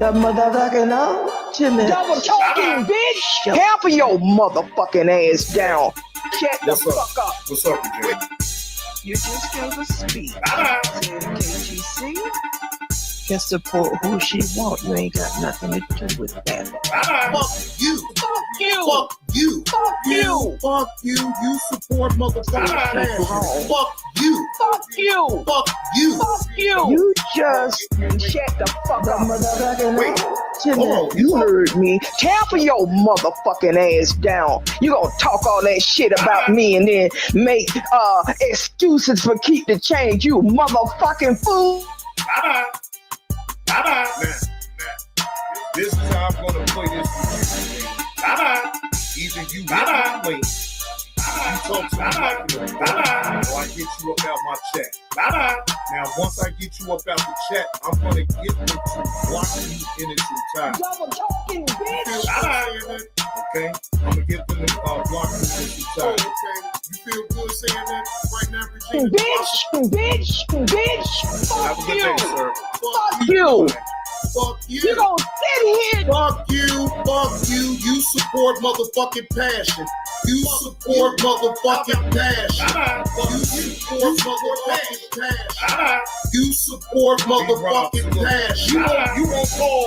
The motherfucking ultimate. Double talking, bitch! Hamper your motherfucking ass down. Shut the fuck up. What's up, Jay? You just gave a speech. Said KGC can support who she want. You ain't got nothing to do with that. Fuck you. Fuck you. Fuck you. Fuck you. Fuck you. You support motherfucking passion. Fuck you. Fuck you. Fuck you. Fuck you. You just Shut the fuck up. motherfucking Wait, hold on. You heard me. Tamper your motherfucking ass down. You gonna talk all that shit about me and then make excuses for keep the change, you motherfucking fool. Bye-bye. Bye-bye. Now, this is how I'm going to play this. Bye-bye. Either you wait. You talk to me or I get you up out my chat. Bye-bye. Now, once I get you up out the chat, I'm going to get into blocking you in its entirety. Double talking, bitch. Bye-bye. Okay? I'm going to get them to block you in its entirety. Okay? You feel good saying that right now, Regina? Bitch. Have a Fuck good you. day, sir. Fuck you. Fuck you. You gonna sit here. Fuck you. Fuck you. You support motherfucking passion. You support motherfucking passion. You support motherfucking passion. You support motherfucking passion. You won't call.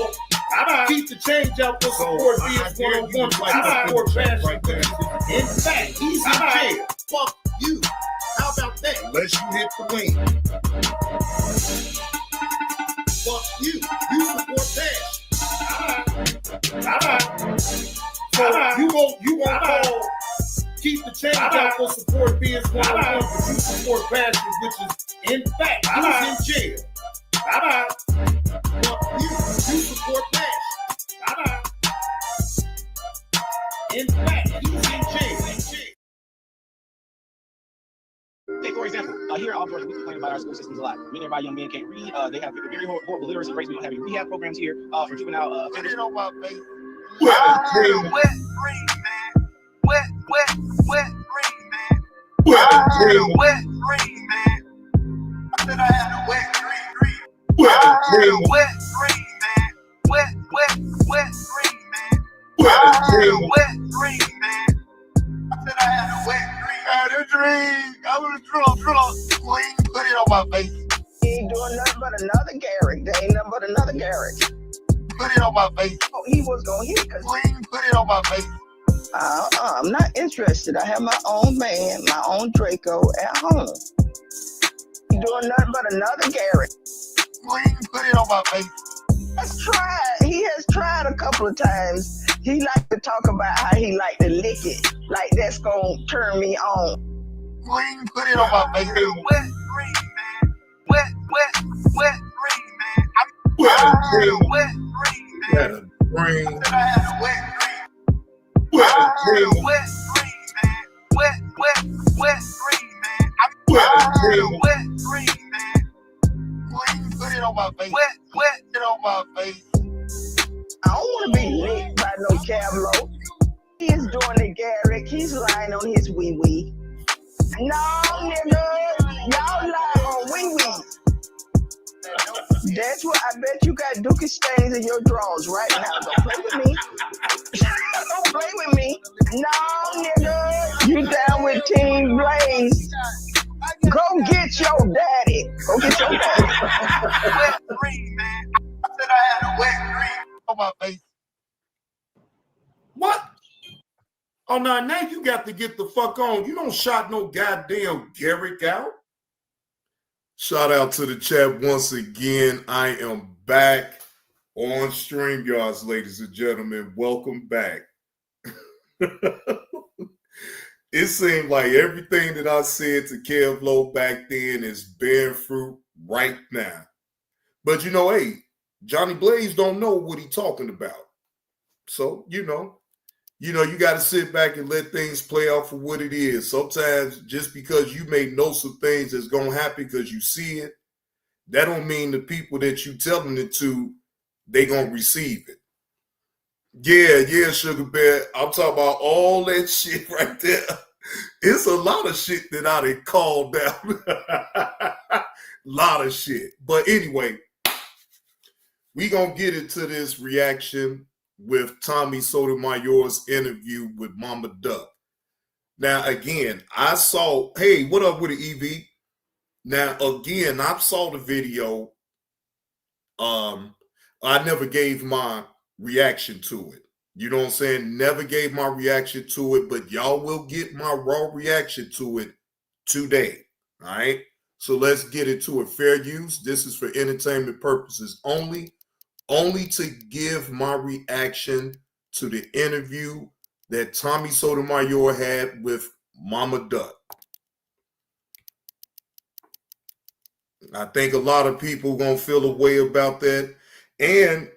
Keep the change out for support being one-on-one like support passion. In fact, he's in jail. Fuck you. How about that? Unless you hit the lane. Fuck you. You support passion. So you won't call. Keep the change out for support being one-on-one, but you support passion, which is in fact he's in jail. Fuck you. You support passion. In fact, he's in jail. Take, for example, here at Georgia, we complain about our school systems a lot. Many of our young men can't read. They have very horrible literacy rates. We don't have any rehab programs here for juvenile offenders. Wet dream, man. Wet dream, man. Wet dream. Wet dream, man. I said I had a wet dream. Wet dream. Wet dream, man. Wet dream, man. Wet dream. Wet dream, man. I said I had a wet dream. I had a dream. I was drunk. Queen, put it on my face. He ain't doing nothing but another Garrick. There ain't nothing but another Garrick. Put it on my face. Oh, he was gonna hit because Queen, put it on my face. I'm not interested. I have my own man, my own Draco at home. He doing nothing but another Garrick. Queen, put it on my face. He has tried a couple of times. He like to talk about how he like to lick it. Like that's gonna turn me on. Queen, put it on my face. Wet dream, man. Wet dream, man. Wet dream. Wet dream, man. Dream. I said I had a wet dream. Wet dream. Wet dream, man. Wet dream, man. Wet dream. Wet dream, man. Queen, put it on my face. Wet. Put it on my face. I don't want to be licked by no Cavlo. He is doing the Garrick. He's lying on his wee-wee. No, nigga. Y'all lie on wee-wee. That's what I bet you got dookie stains in your drawers right now. Don't play with me. Don't play with me. No, nigga. You down with Team Blaze. Go get your daddy. Go get your daddy. Wet dream, man. I said I had a wet dream. On my face. What? Oh, now you got to get the fuck on. You don't shot no goddamn Garrick out. Shout out to the chat once again. I am back on StreamYards, ladies and gentlemen. Welcome back. It seemed like everything that I said to Kevlo back then is bearing fruit right now. But hey, Johnny Blaze don't know what he talking about. So, you got to sit back and let things play out for what it is. Sometimes just because you may know some things that's going to happen because you see it, that don't mean the people that you telling it to, they going to receive it. Yeah, Sugar Bear. I'm talking about all that shit right there. It's a lot of shit that I done called down. Lot of shit. But anyway, We gonna get into this reaction with Tommy Sotomayor's interview with Mama Duck. Now, again, I saw, hey, what up with the EV? Now, again, I saw the video. I never gave my reaction to it. You know what I'm saying? Never gave my reaction to it, but y'all will get my raw reaction to it today. All right. So let's get into it. Fair use. This is for entertainment purposes only. Only to give my reaction to the interview that Tommy Sotomayor had with Mama Duck. I think a lot of people gonna feel a way about that. And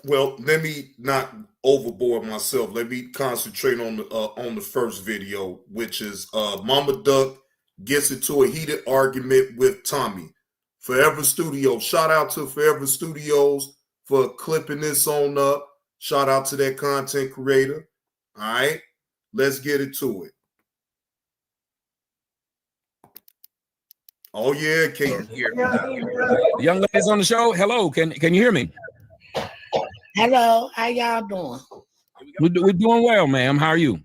well, let me not overboard myself. Let me concentrate on the first video, which is Mama Duck gets into a heated argument with Tommy. Forever Studios. Shout out to Forever Studios for clipping this on up. Shout out to that content creator. All right, let's get into it. Oh yeah, Kate. The young ladies on the show. Hello, can you hear me? Hello, how y'all doing? We're doing well, ma'am. How are you?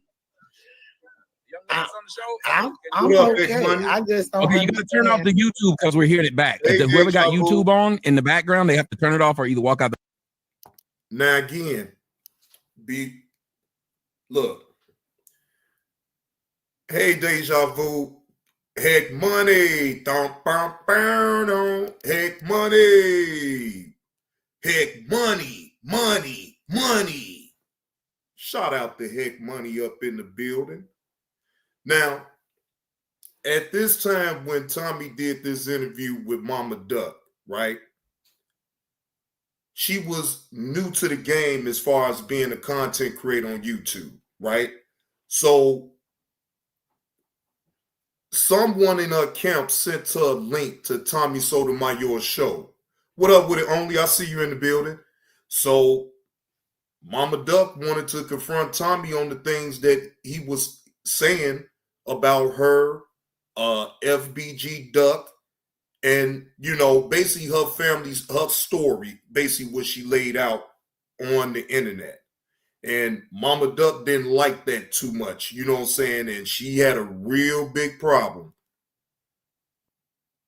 I'm What up, okay. Big Money? I just don't Okay, you gotta turn off the YouTube because we're hearing it back. Hey, Whoever got Deja Vu. YouTube on in the background, they have to turn it off or either walk out. Now again, look. Hey, Deja Vu. Heck money. Heck money. Heck money. Money. Shout out to Heck Money up in the building. Now, at this time when Tommy did this interview with Mama Duck, right? She was new to the game as far as being a content creator on YouTube, right? So someone in her camp sent her a link to Tommy Sotomayor's show. What up with it, Only? I see you in the building. So Mama Duck wanted to confront Tommy on the things that he was saying about her, FBG Duck, and, you know, basically her story, basically what she laid out on the internet. And Mama Duck didn't like that too much, you know what I'm saying? And she had a real big problem.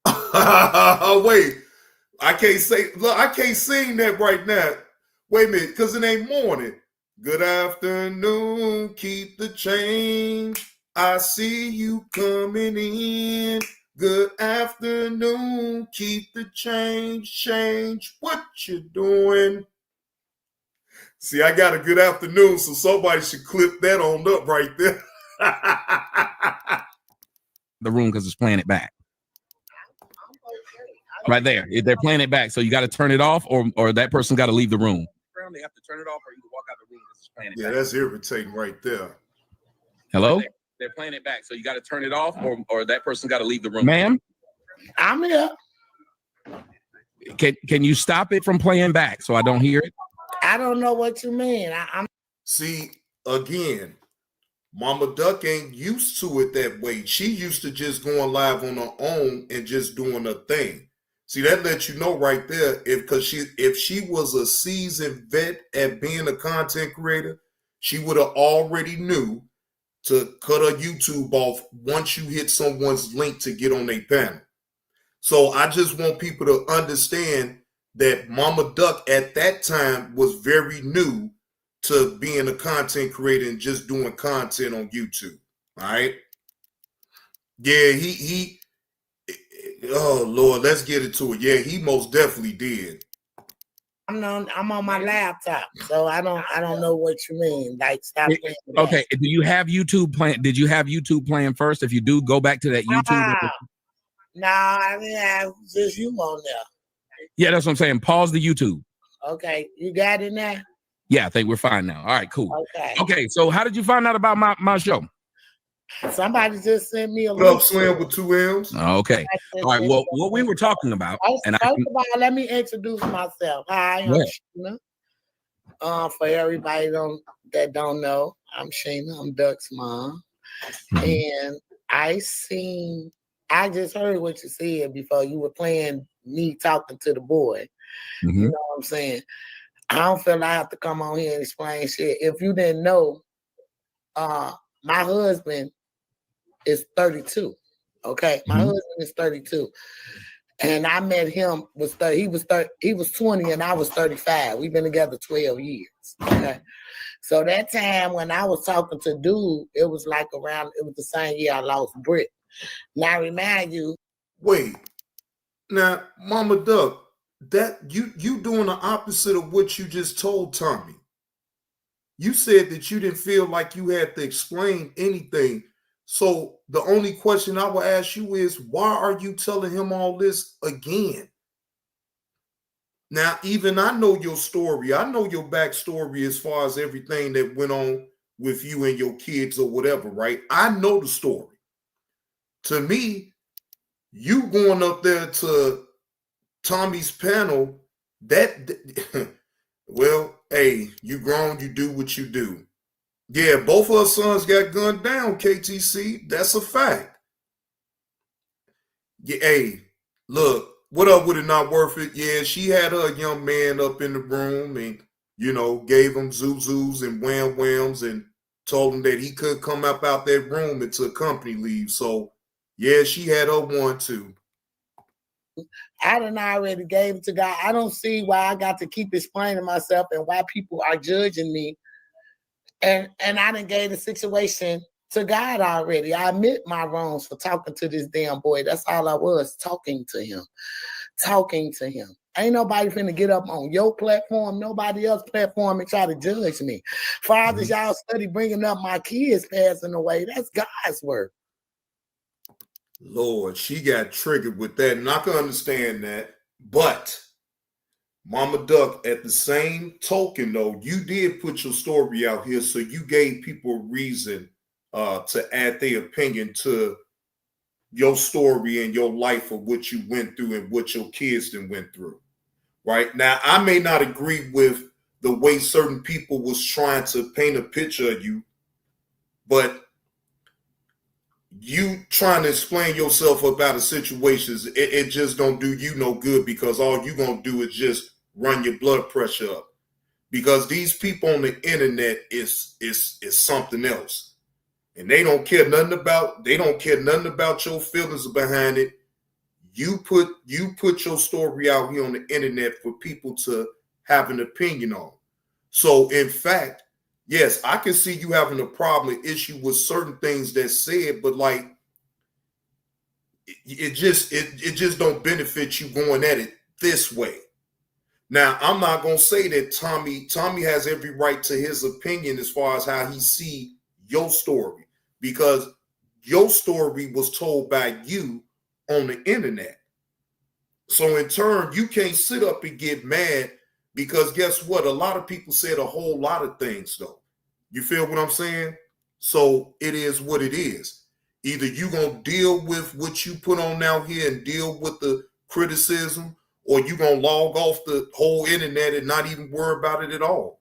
Wait, I can't sing that right now. Wait a minute, because it ain't morning. Good afternoon, keep the change. I see you coming in. Good afternoon, keep the change. What you doing? See, I got a good afternoon, so somebody should clip that on up right there. The room because it's playing it back. Right there. They're playing it back. So you got to turn it off or that person got to leave the room. They have to turn it off or you can walk out the room because it's playing it back. That's irritating right there. Hello? They're playing it back. So you got to turn it off or that person got to leave the room. Ma'am? I'm here. Can you stop it from playing back so I don't hear it? I don't know what you mean. I'm See, again, Mama Duck ain't used to it that way. She used to just going live on her own and just doing her thing. See, that lets you know right there, if she was a seasoned vet at being a content creator, she would have already knew to cut her YouTube off once you hit someone's link to get on their panel. So I just want people to understand that Mama Duck at that time was very new to being a content creator and just doing content on YouTube. All right. Yeah, he oh Lord, let's get into it. Yeah, he most definitely did. I'm on my laptop, so I don't know what you mean. Like, stop playing that. Okay, do you have YouTube playing? Did you have YouTube playing first? If you do, go back to that YouTube. No, I didn't have just you on there. Yeah, that's what I'm saying. Pause the YouTube. Okay, you got it now? Yeah, I think we're fine now. All right, cool. Okay. Okay, so how did you find out about my show? Somebody just sent me a What up, link. Slim with 2 M's? Okay. All right, well, what we were talking about. First of all, let me introduce myself. Hi, I'm Sheena. For everybody that don't know, I'm Sheena. I'm Duck's mom. And I just heard what you said before. You were playing me talking to the boy. You know what I'm saying? I don't feel I have to come on here and explain shit. If you didn't know, my husband is 32. Okay, my husband is 32, and I met him was 30. He was 20, and I was 35. We've been together 12 years. Okay, so that time when I was talking to dude, it was like around. It was the same year I lost Britt. Now I remind you. Wait, now, Mama Duck, that you doing the opposite of what you just told Tommy. You said that you didn't feel like you had to explain anything. So the only question I will ask you is, why are you telling him all this again? Now, even I know your story. I know your backstory as far as everything that went on with you and your kids or whatever, right? I know the story. To me, you going up there to Tommy's panel, well, hey, you grown, you do what you do. Yeah, both of her sons got gunned down, KTC. That's a fact. Yeah, hey, look, what up with it not worth it? Yeah, she had her young man up in the room and, gave him zuzus and wham-whams and told him that he couldn't come up out that room until company leave. So, yeah, she had her one too. I done already gave it to God. I don't see why I got to keep explaining myself and why people are judging me. And I done gave the situation to God already. I admit my wrongs for talking to this damn boy. That's all I was, talking to him. Ain't nobody finna get up on your platform, nobody else's platform and try to judge me. Fathers, y'all study bringing up my kids passing away. That's God's work. Lord, she got triggered with that, and I can understand that. But, Mama Duck, at the same token, though, you did put your story out here, so you gave people a reason to add their opinion to your story and your life of what you went through and what your kids then went through. Right? Now, I may not agree with the way certain people was trying to paint a picture of you, but you trying to explain yourself about the situations, it just don't do you no good, because all you gonna do is just run your blood pressure up. Because these people on the internet is something else, and they don't care nothing about your feelings behind it. You put your story out here on the internet for people to have an opinion on. So in fact, yes, I can see you having a problem, issue with certain things that's said, but like it just don't benefit you going at it this way. Now, I'm not gonna say that Tommy has every right to his opinion as far as how he see your story, because your story was told by you on the internet. So in turn, you can't sit up and get mad, because guess what? A lot of people said a whole lot of things, though. You feel what I'm saying? So it is what it is. Either you gonna deal with what you put on out here and deal with the criticism, or you gonna log off the whole internet and not even worry about it at all.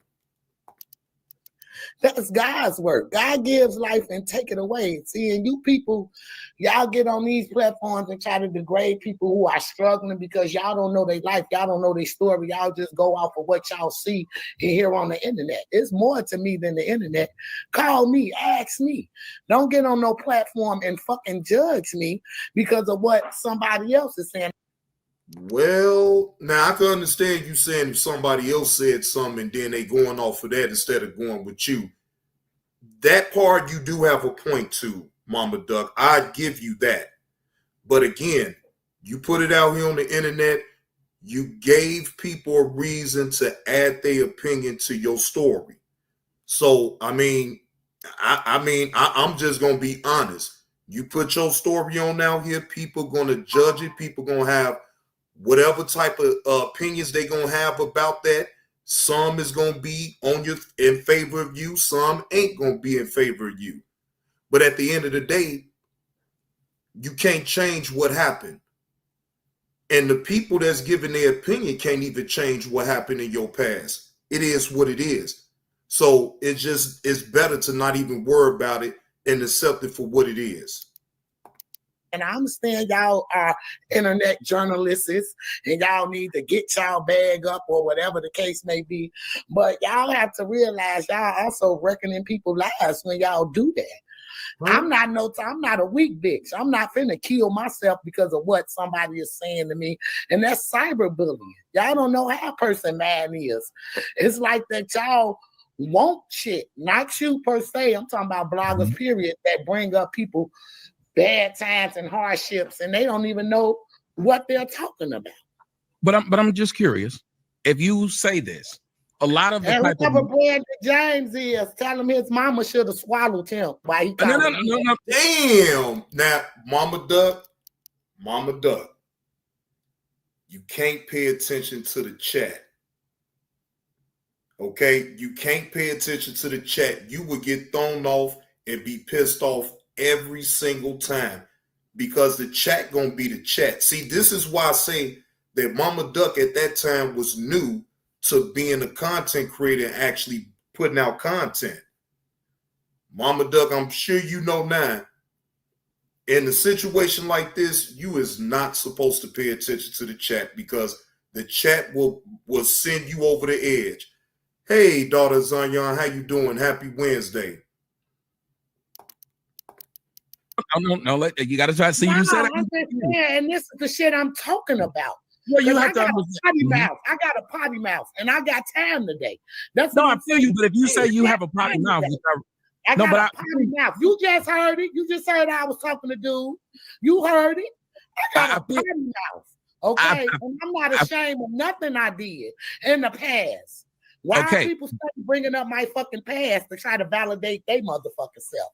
That's God's work. God gives life and take it away. See, and you people, y'all get on these platforms and try to degrade people who are struggling because y'all don't know their life. Y'all don't know their story. Y'all just go off of what y'all see and hear on the internet. It's more to me than the internet. Call me, ask me. Don't get on no platform and fucking judge me because of what somebody else is saying. Well, now I can understand you saying if somebody else said something and then they going off of that instead of going with you. That part you do have a point to, Mama Duck. I'd give you that. But again, you put it out here on the internet. You gave people a reason to add their opinion to your story. So, I'm just going to be honest. You put your story on out here, people going to judge it. People going to have whatever type of opinions they going to have about that. Some is going to be in favor of you. Some ain't going to be in favor of you. But at the end of the day, you can't change what happened. And the people that's giving their opinion can't even change what happened in your past. It is what it is. So it's better to not even worry about it and accept it for what it is. And I understand y'all are internet journalists and y'all need to get y'all bag up or whatever the case may be. But y'all have to realize y'all also reckoning people's lives when y'all do that. I'm not a weak bitch. I'm not finna kill myself because of what somebody is saying to me. And that's cyberbullying. Y'all don't know how a person mad is. It's like that y'all want shit, not you per se. I'm talking about bloggers, period, that bring up people bad times and hardships, and they don't even know what they're talking about. But I'm just curious. If you say this, a lot of the and type whoever of Brandon James is, tell him his mama should have swallowed him. Why he no. Damn. Now, Mama Duck, you can't pay attention to the chat. Okay? You can't pay attention to the chat. You would get thrown off and be pissed off every single time because the chat gonna be the chat. See, this is why I say that Mama Duck at that time was new to being a content creator and actually putting out content. Mama Duck, I'm sure you know now, in a situation like this, you is not supposed to pay attention to the chat because the chat will send you over the edge. Hey, daughter Zion, how you doing? Happy Wednesday. No, you got to try to see. You said and this is the shit I'm talking about. Well, you have I got a potty mouth. I got a potty mouth, and I got time today. That's no, I feel you. But if you say you have a potty mouth, I got a potty mouth. You just heard it. You just heard I was talking to dude. You heard it. I got a potty mouth. Okay, and I'm not ashamed of nothing I did in the past. Why are people start bringing up my fucking past to try to validate their motherfucking self?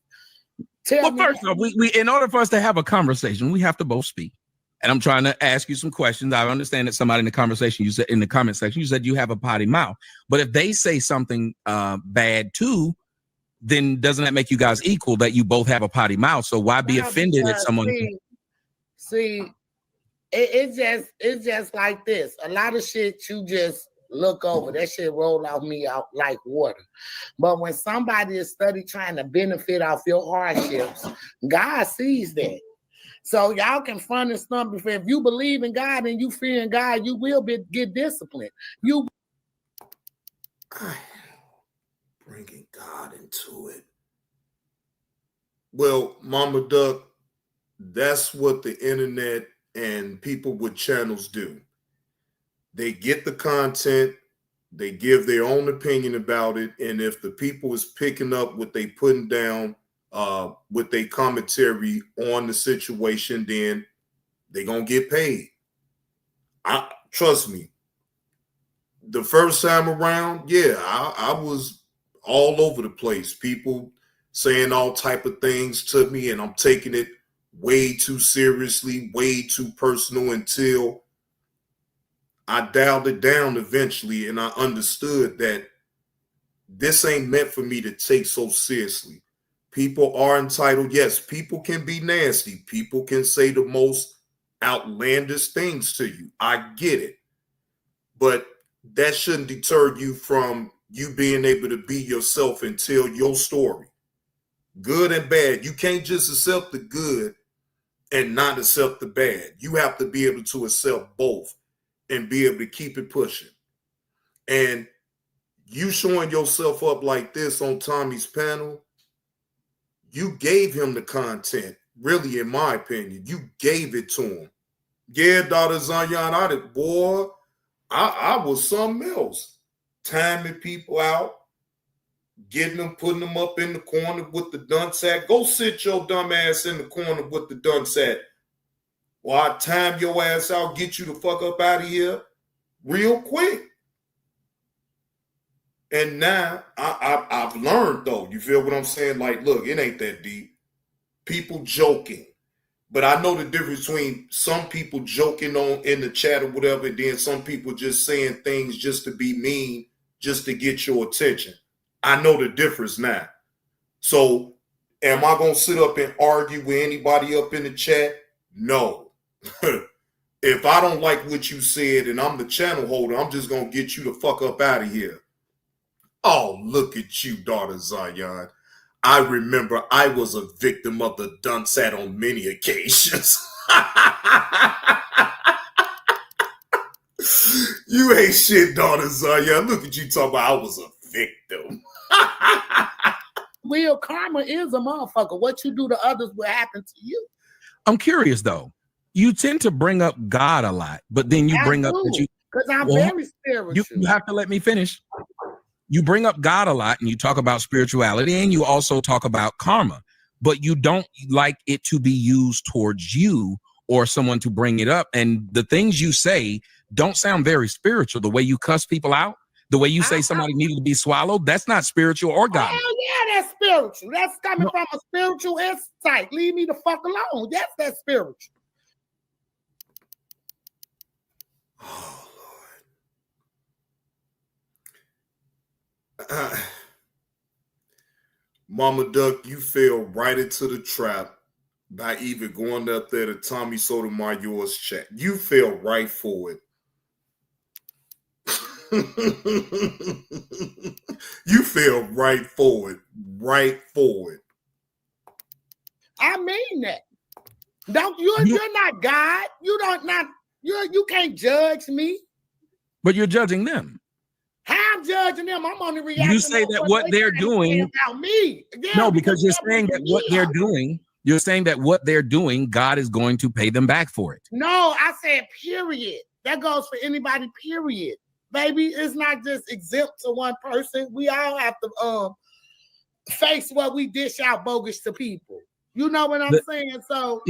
Well, first off, we in order for us to have a conversation, we have to both speak. And I'm trying to ask you some questions. I understand that somebody in the conversation, you said in the comment section, you said you have a potty mouth. But if they say something bad too, then doesn't that make you guys equal that you both have a potty mouth? So why be offended if someone? It's just like this. A lot of shit you just look over. That shit roll off me out like water. But when somebody is study trying to benefit off your hardships, God sees that. So y'all can fund and stump. If you believe in God and you fear in God, you will get disciplined. Bringing God into it. Well, Mama Duck, that's what the internet and people with channels do. They get the content, they give their own opinion about it, and if the people is picking up what they putting down with their commentary on the situation, then they're gonna get paid. Trust me. The first time around, I was all over the place. People saying all type of things to me, and I'm taking it way too seriously, way too personal until I dialed it down eventually, and I understood that this ain't meant for me to take so seriously. People are entitled. Yes, people can be nasty. People can say the most outlandish things to you. I get it. But that shouldn't deter you from you being able to be yourself and tell your story. Good and bad. You can't just accept the good and not accept the bad. You have to be able to accept both and be able to keep it pushing. And you showing yourself up like this on Tommy's panel, you gave him the content, really, in my opinion. You gave it to him. Yeah, daughter Zion, I was something else. Timing people out, getting them, putting them up in the corner with the dunce hat. Go sit your dumb ass in the corner with the dunce hat. Well, I time your ass out, get you the fuck up out of here real quick. And now I've learned, though. You feel what I'm saying? Like, look, it ain't that deep. People joking. But I know the difference between some people joking on in the chat or whatever, and then some people just saying things just to be mean, just to get your attention. I know the difference now. So am I going to sit up and argue with anybody up in the chat? No. If I don't like what you said and I'm the channel holder, I'm just going to get you the fuck up out of here. Oh, look at you, daughter Zion. I remember I was a victim of the dunce at on many occasions. You ain't shit, daughter Zaya. Look at you talking about I was a victim. Real karma is a motherfucker. What you do to others will happen to you. I'm curious though. You tend to bring up God a lot, but then you bring up that you because I'm very spiritual. You have to let me finish. You bring up God a lot and you talk about spirituality and you also talk about karma, but you don't like it to be used towards you or someone to bring it up. And the things you say don't sound very spiritual. The way you cuss people out, the way you say somebody needed to be swallowed, that's not spiritual or godly. Oh, yeah, that's spiritual. That's coming from a spiritual insight. Leave me the fuck alone. Yes, that's spiritual. Oh, Lord. Mama Duck, you fell right into the trap by even going up there to Tommy Sotomayor's chat. You fell right for it. You fell right for it. Right for it. I mean that. You're not God. You can't judge me. But you're judging them. How I'm judging them? I'm only reacting. You say that what they're doing about me. Yeah, no, because you're saying that what they're doing, you're saying that what they're doing, God is going to pay them back for it. No, I said period. That goes for anybody, period. Baby, it's not just exempt to one person. We all have to face what we dish out bogus to people. You know what I'm saying? So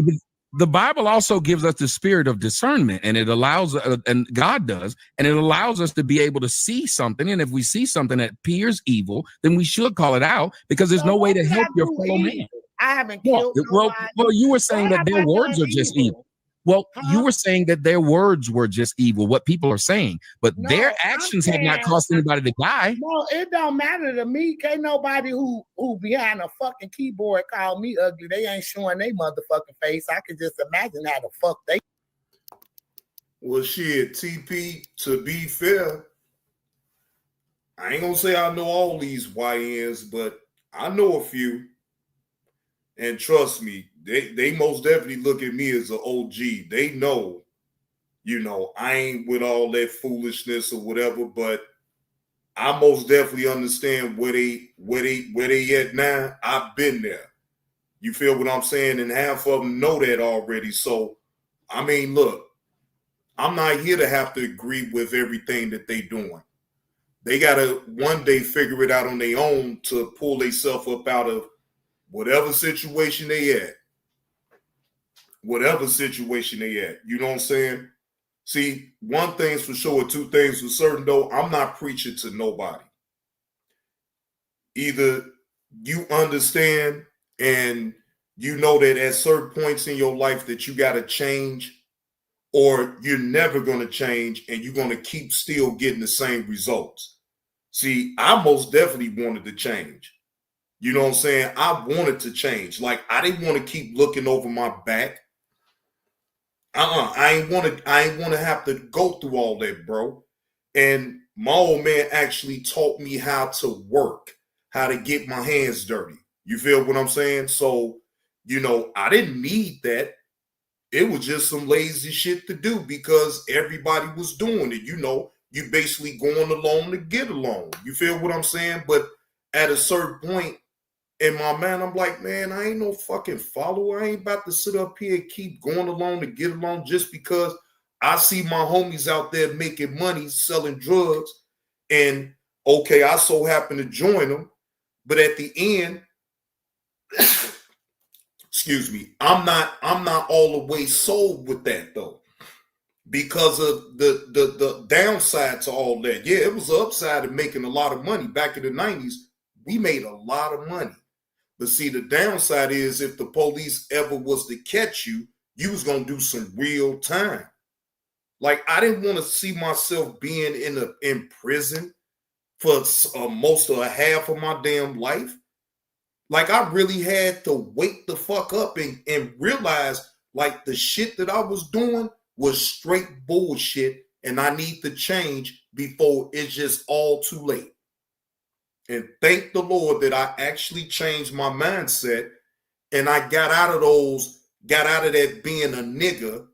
the Bible also gives us the spirit of discernment, and it allows, and God does, and it allows us to be able to see something. And if we see something that appears evil, then we should call it out because there's no way to help your fellow man. I haven't killed well, you were saying that their words are just evil. Well, you were saying that their words were just evil, what people are saying, but their actions have not caused anybody to die. No, it don't matter to me. Can't nobody who behind a fucking keyboard call me ugly. They ain't showing their motherfucking face. I can just imagine how the fuck they. Well, shit, TP, to be fair, I ain't gonna say I know all these YNs, but I know a few. And trust me, they most definitely look at me as an OG. They know, I ain't with all that foolishness or whatever, but I most definitely understand where they at now. I've been there. You feel what I'm saying? And half of them know that already. So, I mean, look, I'm not here to have to agree with everything that they doing. They got to one day figure it out on their own to pull themselves up out of whatever situation they at. Whatever situation they at. You know what I'm saying? See, one thing's for sure, two things for certain, though. I'm not preaching to nobody. Either you understand and you know that at certain points in your life that you got to change, or you're never going to change and you're going to keep still getting the same results. See, I most definitely wanted to change. You know what I'm saying? I wanted to change. Like, I didn't want to keep looking over my back. I ain't want to have to go through all that, bro. And my old man actually taught me how to work, how to get my hands dirty. You feel what I'm saying? So, I didn't need that. It was just some lazy shit to do because everybody was doing it. You basically going along to get along. You feel what I'm saying? But at a certain point in my mind, I'm like, man, I ain't no fucking follower. I ain't about to sit up here and keep going along to get along just because I see my homies out there making money selling drugs. And okay, I so happen to join them. But at the end, excuse me, I'm not all the way sold with that though. Because of the downside to all that. Yeah, it was an upside of making a lot of money. Back in the 90s, we made a lot of money. But see, the downside is if the police ever was to catch you, you was going to do some real time. Like, I didn't want to see myself being in prison for most of half of my damn life. Like, I really had to wake the fuck up and realize, like, the shit that I was doing was straight bullshit, and I need to change before it's just all too late. And thank the Lord that I actually changed my mindset and I got out of that being a nigga,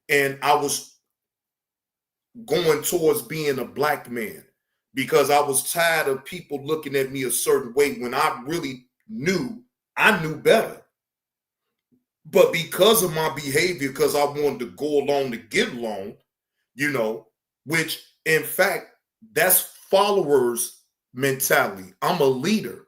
and I was going towards being a black man because I was tired of people looking at me a certain way when I really knew better. But because of my behavior, because I wanted to go along to get along, which in fact, that's followers mentality. I'm a leader.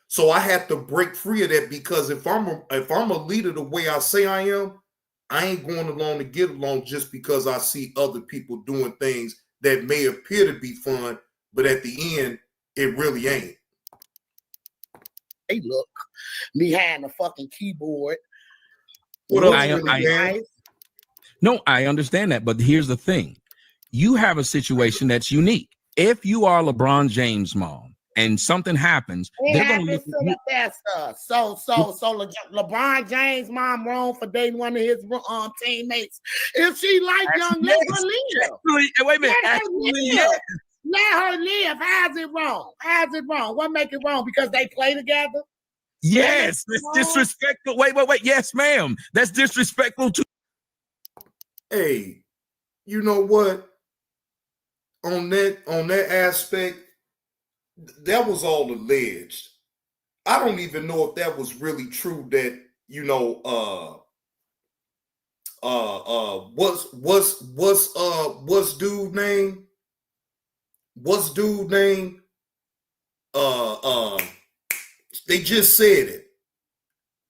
So I have to break free of that, because if I'm a leader the way I say I am, I ain't going along to get along just because I see other people doing things that may appear to be fun, but at the end, it really ain't. Hey, look, behind the fucking keyboard. What else? No, I understand that, but here's the thing. You have a situation that's unique. If you are LeBron James' mom and something happens, they're going to look at you. So LeBron James' mom wrong for dating one of his teammates. If she like young, let her live. Wait a minute. Let her live. How's it wrong? What make it wrong? Because they play together? Yes, that's disrespectful. Wait. Yes, ma'am. That's disrespectful to. Hey, you know what? On that aspect, that was all alleged. I don't even know if that was really true. That what's dude name? They just said it.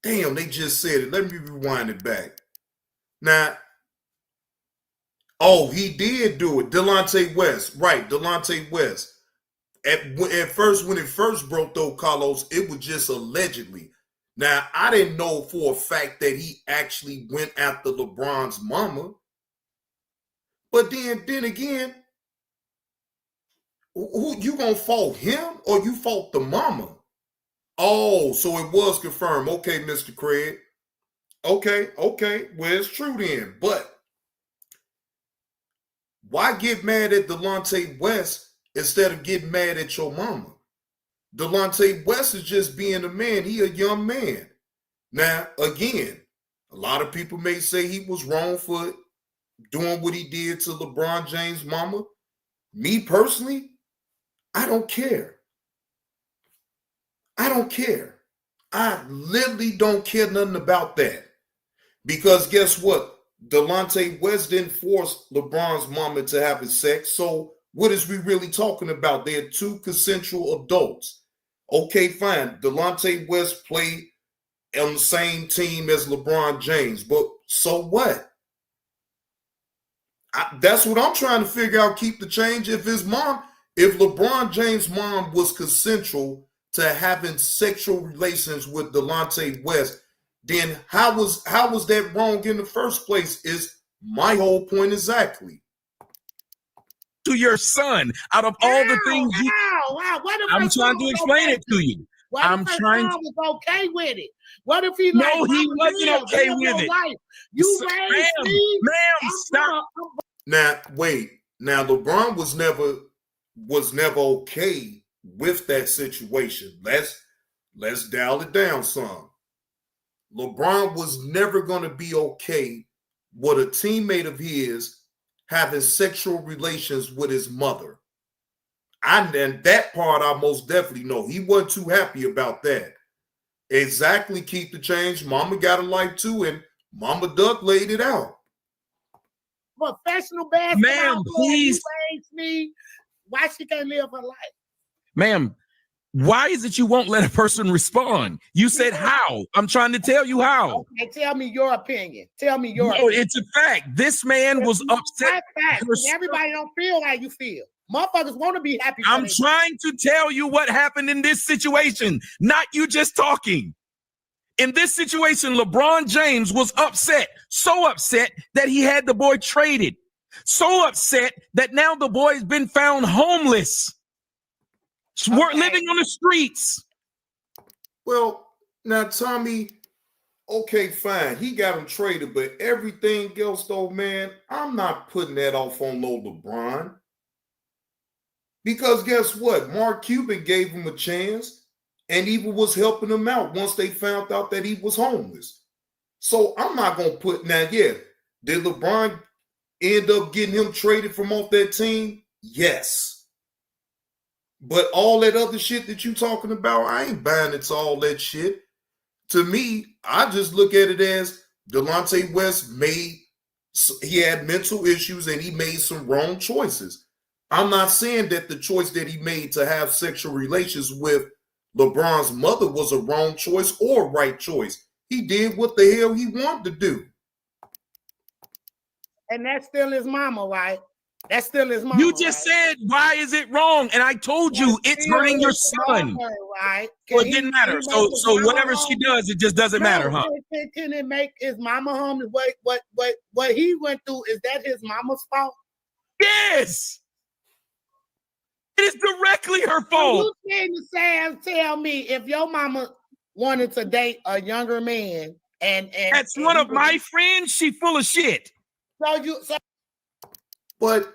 Damn, they just said it. Let me rewind it back. Now, he did do it. Delonte West. Right, Delonte West. At first, when it first broke though, Carlos, it was just allegedly. Now, I didn't know for a fact that he actually went after LeBron's mama. But then again, who you gonna fault, him or you fault the mama? Oh, so it was confirmed. Okay, Mr. Craig. Okay. Well, it's true then. But why get mad at Delonte West instead of getting mad at your mama? Delonte West is just being a man. He a young man. Now, again, a lot of people may say he was wrong for doing what he did to LeBron James' mama. Me personally, I don't care. I literally don't care nothing about that. Because guess what? Delonte West didn't force LeBron's mama to have sex. So what is we really talking about? They're two consensual adults. Okay, fine. Delonte West played on the same team as LeBron James. But so what? That's what I'm trying to figure out. Keep the change. If LeBron James' mom was consensual to having sexual relations with Delonte West, then how was that wrong in the first place? Is my whole point exactly. To your son, out of all the things I'm trying to explain it to you. I'm trying to. Was okay with it. What if he? No, he wasn't okay with it. You raised me, ma'am. Stop. Now wait. Now LeBron was never okay with that situation. Let's dial it down some. LeBron was never going to be okay with a teammate of his having sexual relations with his mother. And that part I most definitely know. He wasn't too happy about that. Exactly, keep the change. Mama got a life too, and Mama Duck laid it out. Professional basketball. Ma'am, please. Me. Why she can't live her life? Ma'am, why is it you won't let a person respond? You said how. I'm trying to tell you how. Okay, tell me your opinion. No, it's a fact. This man was upset. Everybody don't feel how you feel. Motherfuckers want to be happy. I'm trying to tell you what happened in this situation, not you just talking. In this situation, LeBron James was upset, so upset that he had the boy traded, so upset that now the boy's been found homeless. We're living on the streets. Well, now, Tommy, okay, fine. He got him traded, but everything else, though, man, I'm not putting that off on no LeBron. Because guess what? Mark Cuban gave him a chance and even was helping him out once they found out that he was homeless. So I'm not going to put, now, yeah, did LeBron end up getting him traded from off that team? Yes. But all that other shit that you talking about, I ain't buying into all that shit. To me, I just look at it as Delonte West he had mental issues and he made some wrong choices. I'm not saying that the choice that he made to have sexual relations with LeBron's mother was a wrong choice or right choice. He did what the hell he wanted to do. And that's still his mama, right? That's still his mama. You just said, why is it wrong? And I told you it's hurting your son. Mama, right? So it didn't matter. So whatever she does, it just doesn't matter, huh? Can it make his mama homeless? What he went through, is that his mama's fault? Yes. It is directly her fault. So you saying to tell me if your mama wanted to date a younger man and that's one of my friends, she full of shit. But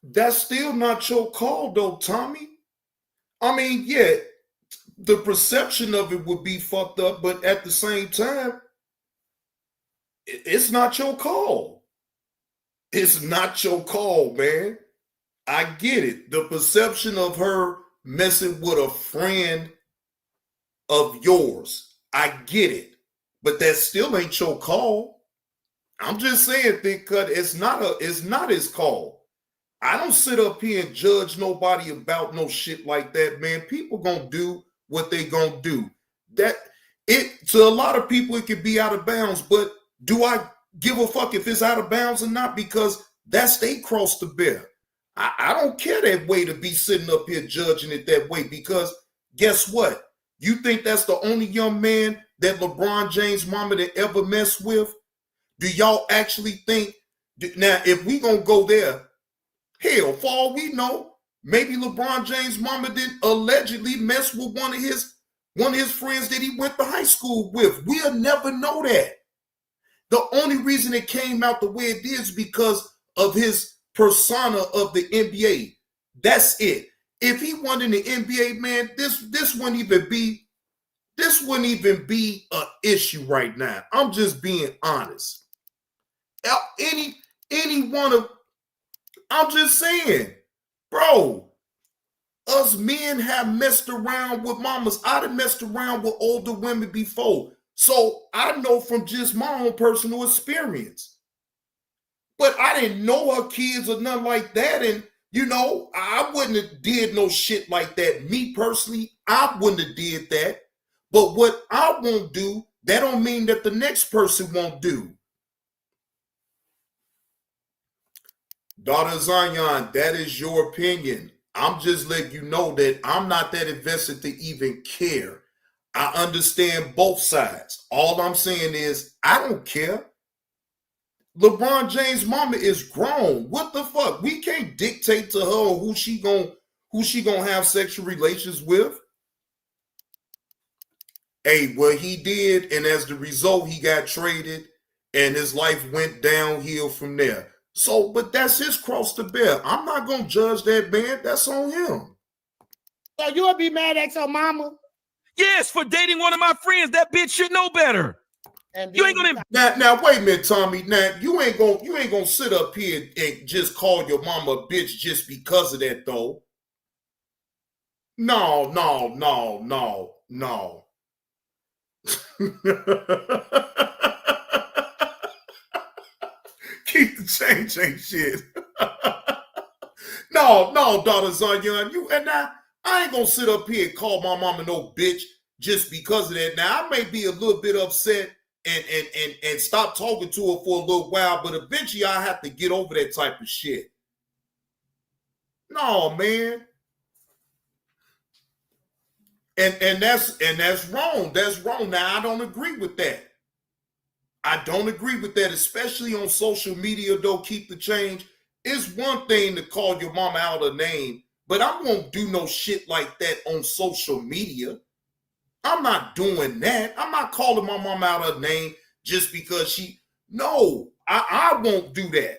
that's still not your call, though, Tommy. I mean, yeah, the perception of it would be fucked up, but at the same time, it's not your call. It's not your call, man. I get it. The perception of her messing with a friend of yours, I get it. But that still ain't your call. I'm just saying, Thick Cut, it's not his call. I don't sit up here and judge nobody about no shit like that, man. People gonna do what they gonna do. To a lot of people, it could be out of bounds, but do I give a fuck if it's out of bounds or not? Because that's they cross the bear. I don't care that way to be sitting up here judging it that way, because guess what? You think that's the only young man that LeBron James' mama that ever messed with? Do y'all actually think? Now, if we gonna go there, hell, for all we know, maybe LeBron James' mama did allegedly mess with one of his friends that he went to high school with. We'll never know that. The only reason it came out the way it did is because of his persona of the NBA. That's it. If he won in the NBA, man, this wouldn't even be an issue right now. I'm just being honest. I'm just saying, bro, us men have messed around with mamas. I'd have messed around with older women before. So I know from just my own personal experience. But I didn't know her kids or nothing like that. And, I wouldn't have did no shit like that. Me personally, I wouldn't have did that. But what I won't do, that don't mean that the next person won't do. Daughter Zion, that is your opinion. I'm just letting you know that I'm not that invested to even care. I understand both sides. All I'm saying is I don't care. LeBron James' mama is grown. What the fuck? We can't dictate to her who she gonna have sexual relations with. Hey, well, he did, and as the result, he got traded, and his life went downhill from there. So, but that's his cross to bear. I'm not gonna judge that man. That's on him. So you would be mad at your mama? Yes, for dating one of my friends. That bitch should know better. And you ain't gonna now wait a minute, Tommy. Now you ain't gonna sit up here and just call your mama a bitch just because of that, though. No. Keep the change ain't shit. No, daughter Zion, I ain't gonna sit up here and call my mama no bitch just because of that. Now I may be a little bit upset and stop talking to her for a little while, but eventually I have to get over that type of shit. No, man. And that's wrong. That's wrong. Now I don't agree with that. I don't agree with that, especially on social media, though. Keep the change. It's one thing to call your mama out a name, but I won't do no shit like that on social media. I'm not doing that. I'm not calling my mom out her name just because no, I won't do that.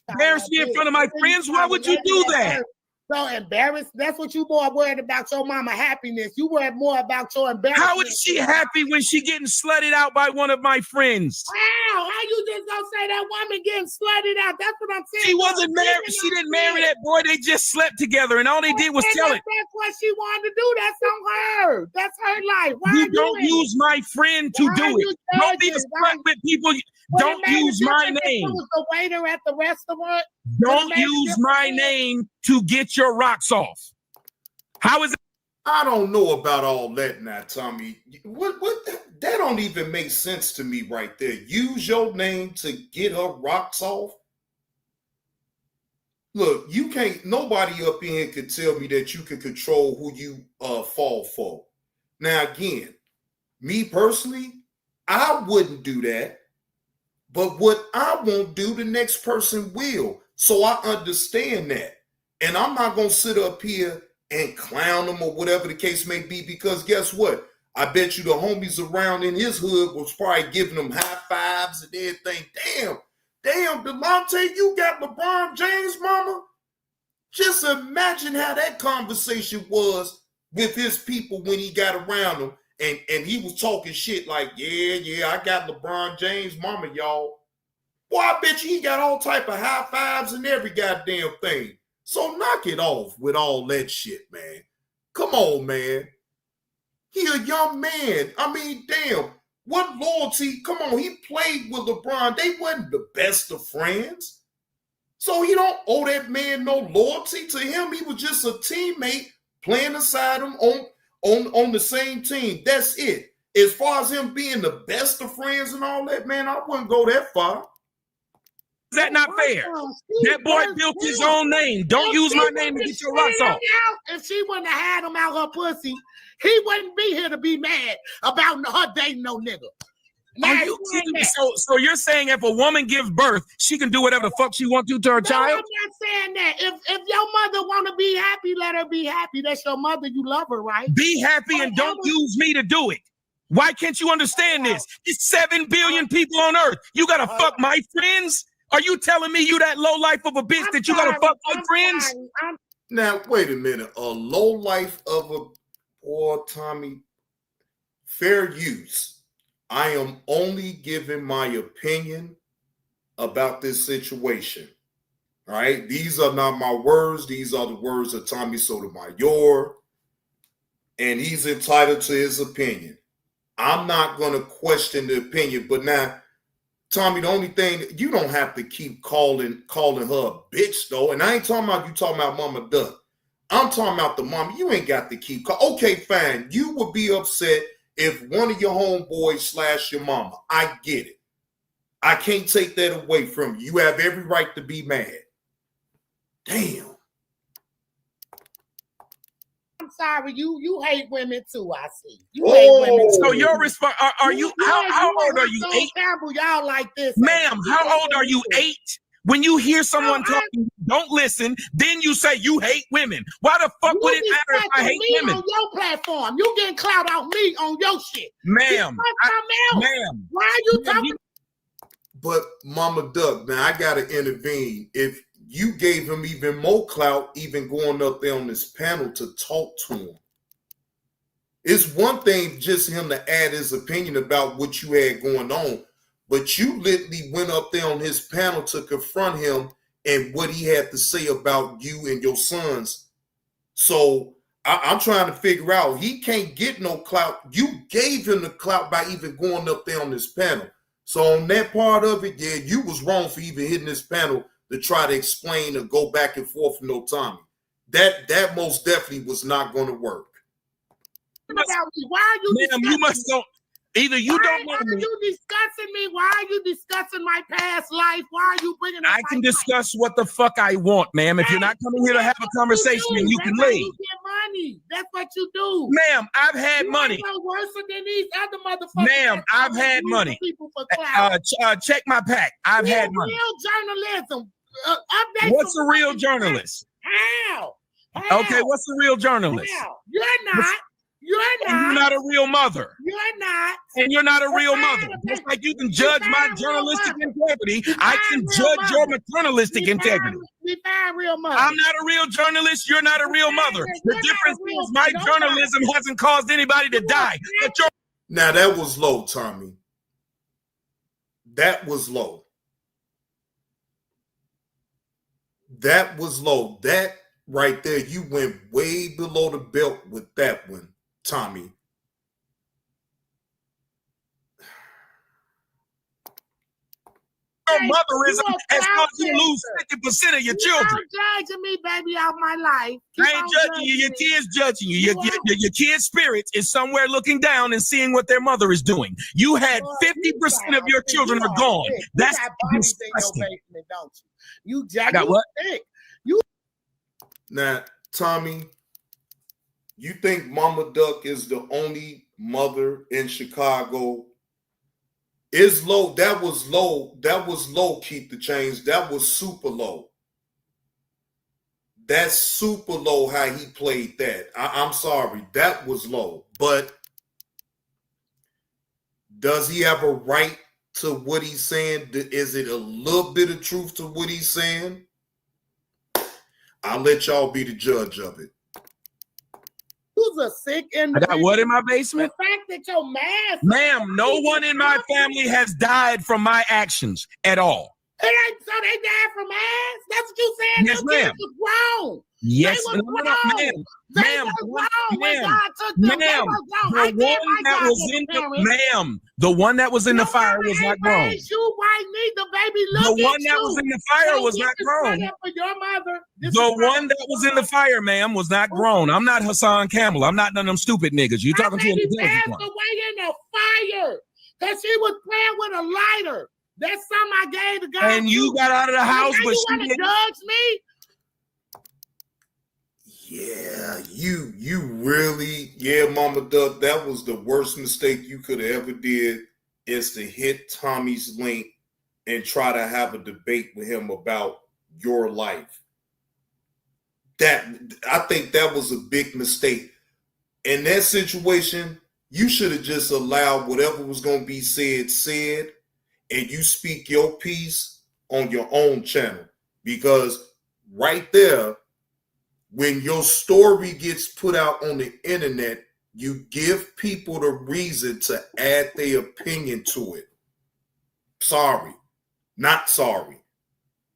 embarrass me in front of my friends? Why would you do that? So embarrassed. That's what you more worried about your mama happiness. You worried more about your embarrassment. How is she happy when she getting slutted out by one of my friends? Wow, how you just gonna say that woman getting slutted out? That's what I'm saying. She wasn't married. She didn't marry that boy. They just slept together, and all they did was tell it. That's what she wanted to do. That's on her. That's her life. Why you don't use my friend to do it. Don't be a slut with people. Don't use my name. The waiter at the restaurant. Don't use my name to get your rocks off. How is it? I don't know about all that now, Tommy. What that don't even make sense to me right there. Use your name to get her rocks off. Look, you can't, nobody up in here could tell me that you can control who you fall for. Now, again, me personally, I wouldn't do that. But what I won't do, the next person will. So I understand that. And I'm not going to sit up here and clown them or whatever the case may be, because guess what? I bet you the homies around in his hood was probably giving them high fives and everything. Damn, Delonte, you got LeBron James, mama? Just imagine how that conversation was with his people when he got around them. And he was talking shit like, yeah, I got LeBron James, mama, y'all. Boy, I bet you he got all type of high fives and every goddamn thing. So knock it off with all that shit, man. Come on, man. He a young man. I mean, damn. What loyalty? Come on, he played with LeBron. They wasn't the best of friends. So he don't owe that man no loyalty. To him, he was just a teammate playing beside him on the same team. That's it. As far as him being the best of friends and all that, man, I wouldn't go that far. Is that not fair? That boy built his own name. Don't use my name to get your rocks off. If she wouldn't have had him out her pussy, he wouldn't be here to be mad about her dating no nigga. Are you kidding me? So you're saying if a woman gives birth, she can do whatever the fuck she wants to her child? I'm not saying that. If your mother want to be happy, let her be happy. That's your mother. You love her, right? Be happy and don't use me to do it. Why can't you understand this? It's 7 billion people on earth. You gotta fuck my friends? Are you telling me you that low life of a bitch that you gotta fuck my friends? Now, wait a minute. A low life of a poor Tommy. Fair use. I am only giving my opinion about this situation. All right. These are not my words. These are the words of Tommy Sotomayor. And he's entitled to his opinion. I'm not going to question the opinion. But now, Tommy, the only thing, you don't have to keep calling her a bitch, though. And I ain't talking about you talking about Mama Duck. I'm talking about the mama. You ain't got to keep okay, fine. You would be upset if one of your homeboys slash your mama. I get it. I can't take that away from you. You have every right to be mad. Damn. I'm sorry. You hate women too, I see. You hate women too. So your response, are you, how old are you? So 8? Terrible. Y'all like this. Ma'am, how old are you? 8? When you hear someone talking, don't listen, then you say you hate women. Why the fuck would it matter if I hate women? On your platform. You getting clout out me on your shit. Ma'am. Ma'am. Why are you talking? But Mama Duck, now I got to intervene. If you gave him even more clout, even going up there on this panel to talk to him. It's one thing just him to add his opinion about what you had going on. But you literally went up there on his panel to confront him and what he had to say about you and your sons. So I'm trying to figure out, he can't get no clout. You gave him the clout by even going up there on this panel. So on that part of it, yeah, you was wrong for even hitting this panel to try to explain or go back and forth with no Tommy. That most definitely was not going to work. Why are you? Ma'am, you must don't. Either you don't know me. Why are you discussing me? Why are you discussing my past life? Why are you bringing up I can discuss what the fuck I want, ma'am. If you're not coming here to have a conversation, then you can leave. You get money. That's what you do. Ma'am, I've had money. No worse than these other motherfuckers. Ma'am, I've had money. Check my pack. I've had money. Real journalism. What's a real journalist? How? Okay, what's a real journalist? How? You're not. You're And you're not. not a real mother. You're not. And you're not a real You're mother. not. Just like you can judge You're my not a real journalistic mother. integrity, You're I not can a real judge your mother. maternalistic integrity. We find real mother. I'm not a real journalist. You're not a real mother. The You're not a difference real is my mother. journalism hasn't caused anybody to die. But your Now that was low, Tommy. That was low. That was low. That right there, you went way below the belt with that one, Tommy. Your motherism has caused you to lose 50% of your children. You're judging me, baby, out my life. I ain't judging you. Your kids judging you. Your kid's spirit is somewhere looking down and seeing what their mother is doing. You had 50% of your children are gone. That's disgusting. Don't you? You got what? Now, Tommy, you think Mama Duck is the only mother in Chicago? It's low. That was low. That was low, Keep the Change. That was super low. That's super low how he played that. I'm sorry. That was low. But does he have a right to what he's saying? Is it a little bit of truth to what he's saying? I'll let y'all be the judge of it. Who's a sick individual? I got what in my basement? The fact that your mask. Ma'am, no one in my family has died from my actions at all. So they died from ass? That's what you saying? Yes, Them kids ma'am. was wrong. Yes, They was wrong. ma'am, the one that was in the fire was not grown. You white need the baby The one that was in the fire was not grown. For your mother. The one that was in the fire, ma'am, was not grown. I'm not Hassan Campbell. I'm not none of them stupid niggas. You talking to an intelligent one. Passed away in the fire because she was playing with a lighter. That's something I gave the guy. And you got out of the house, but you want to judge me? Yeah, you really, Mama Duck, that was the worst mistake you could have ever did, is to hit Tommy's link and try to have a debate with him about your life. I think that was a big mistake. In that situation, you should have just allowed whatever was going to be said, and you speak your piece on your own channel. Because right there, when your story gets put out on the internet, you give people the reason to add their opinion to it. Sorry, not sorry.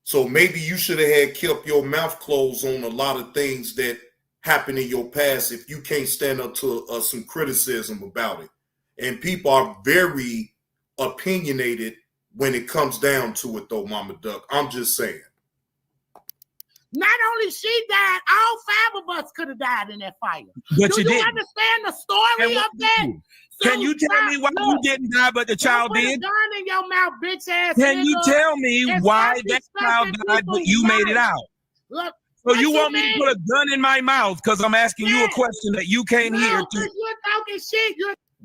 So maybe you should have had kept your mouth closed on a lot of things that happened in your past if you can't stand up to some criticism about it. And people are very opinionated when it comes down to it, though, Mama Duck. I'm just saying. Not only she died, all 5 of us could have died in that fire. But Do you understand the story of that? Can you tell me why you didn't die, but the child did? Put a gun in your mouth, bitch ass. Can you tell me why that child died, but you made it out? Look, so you want me to put a gun in my mouth because I'm asking you a question that you can't hear? You're talking shit.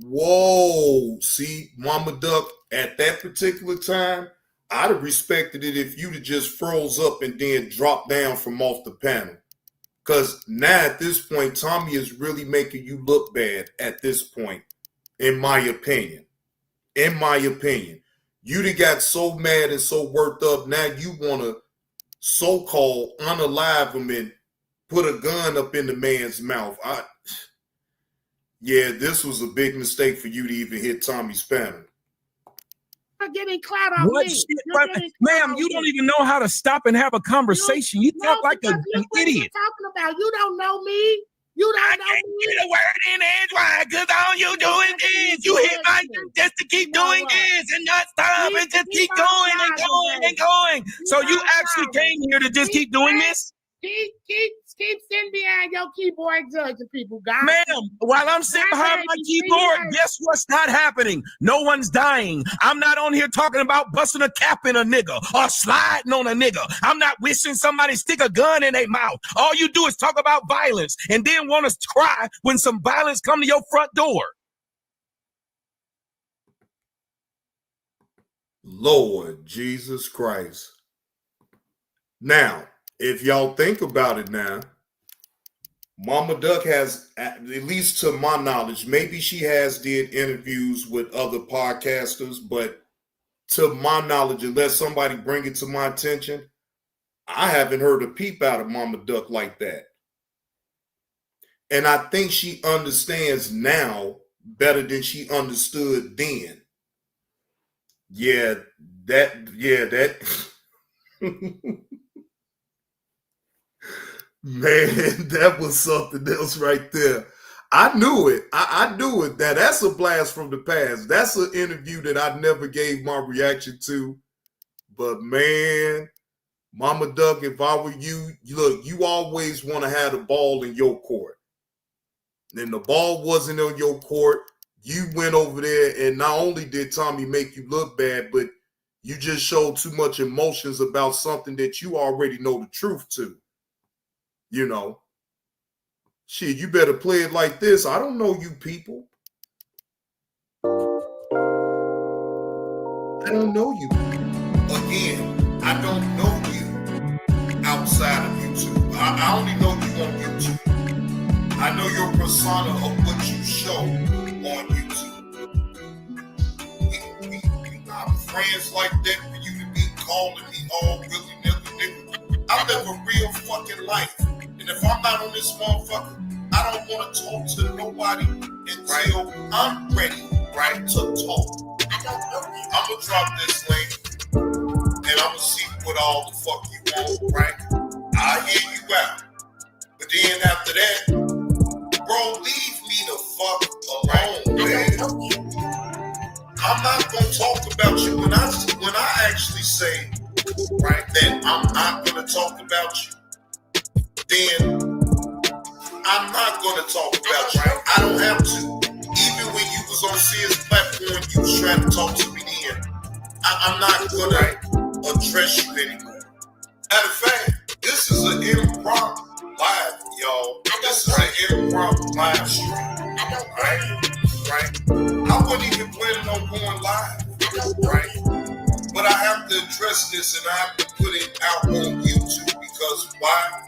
Whoa, see, Mama Duck, at that particular time, I'd have respected it if you'd have just froze up and then dropped down from off the panel. Because now at this point, Tommy is really making you look bad at this point, in my opinion. In my opinion. You'd have got so mad and so worked up, now you want to so-called unalive him and put a gun up in the man's mouth. Yeah, this was a big mistake for you to even hit Tommy's panel. You're getting clout on what me. Shit, ma'am, you don't even know how to stop and have a conversation. You talk like an idiot. Talking about you don't know me. You don't know me. Get a word in edgewise, because all you do is you hit my just to keep doing this and not stop and just keep going and going and going. So you actually came here to just keep doing this? Keep sitting behind your keyboard judging people, guys. Ma'am, while I'm sitting behind my keyboard, guess what's not happening? No one's dying. I'm not on here talking about busting a cap in a nigga or sliding on a nigga. I'm not wishing somebody stick a gun in their mouth. All you do is talk about violence and then want us to cry when some violence come to your front door. Lord Jesus Christ. Now, if y'all think about it now, Mama Duck has, at least to my knowledge, maybe she has did interviews with other podcasters, but to my knowledge, unless somebody bring it to my attention, I haven't heard a peep out of Mama Duck like that. And I think she understands now better than she understood then. Yeah, that man, that was something else right there. I knew it. I knew it. That's a blast from the past. That's an interview that I never gave my reaction to. But man, Mama Duck, if I were you, look, you always want to have the ball in your court. And the ball wasn't on your court. You went over there, and not only did Tommy make you look bad, but you just showed too much emotions about something that you already know the truth to. You know. Shit, you better play it like this. I don't know you people. I don't know you. Again, I don't know you outside of YouTube. I only know you on YouTube. I know your persona of what you show on YouTube. We not friends like that for you to be calling me all willy-nilly nigga. I live a real fucking life. And if I'm not on this motherfucker, I don't want to talk to nobody until I'm ready, right, to talk. I don't know you. I'm going to drop this link, and I'm going to see what all the fuck you want, right? I'll hear you out. But then after that, bro, leave me the fuck alone, man. I'm not going to talk about you when I actually say, right, that I'm not going to talk about you. Then I'm not going to talk about you. Right? I don't have to. Even when you was on Sears platform, you was trying to talk to me then. I'm not going to address you anymore. Matter of fact, this is an impromptu live, y'all. This is an impromptu live stream. Right? I wasn't even planning on going live. Right? But I have to address this and I have to put it out on YouTube because why?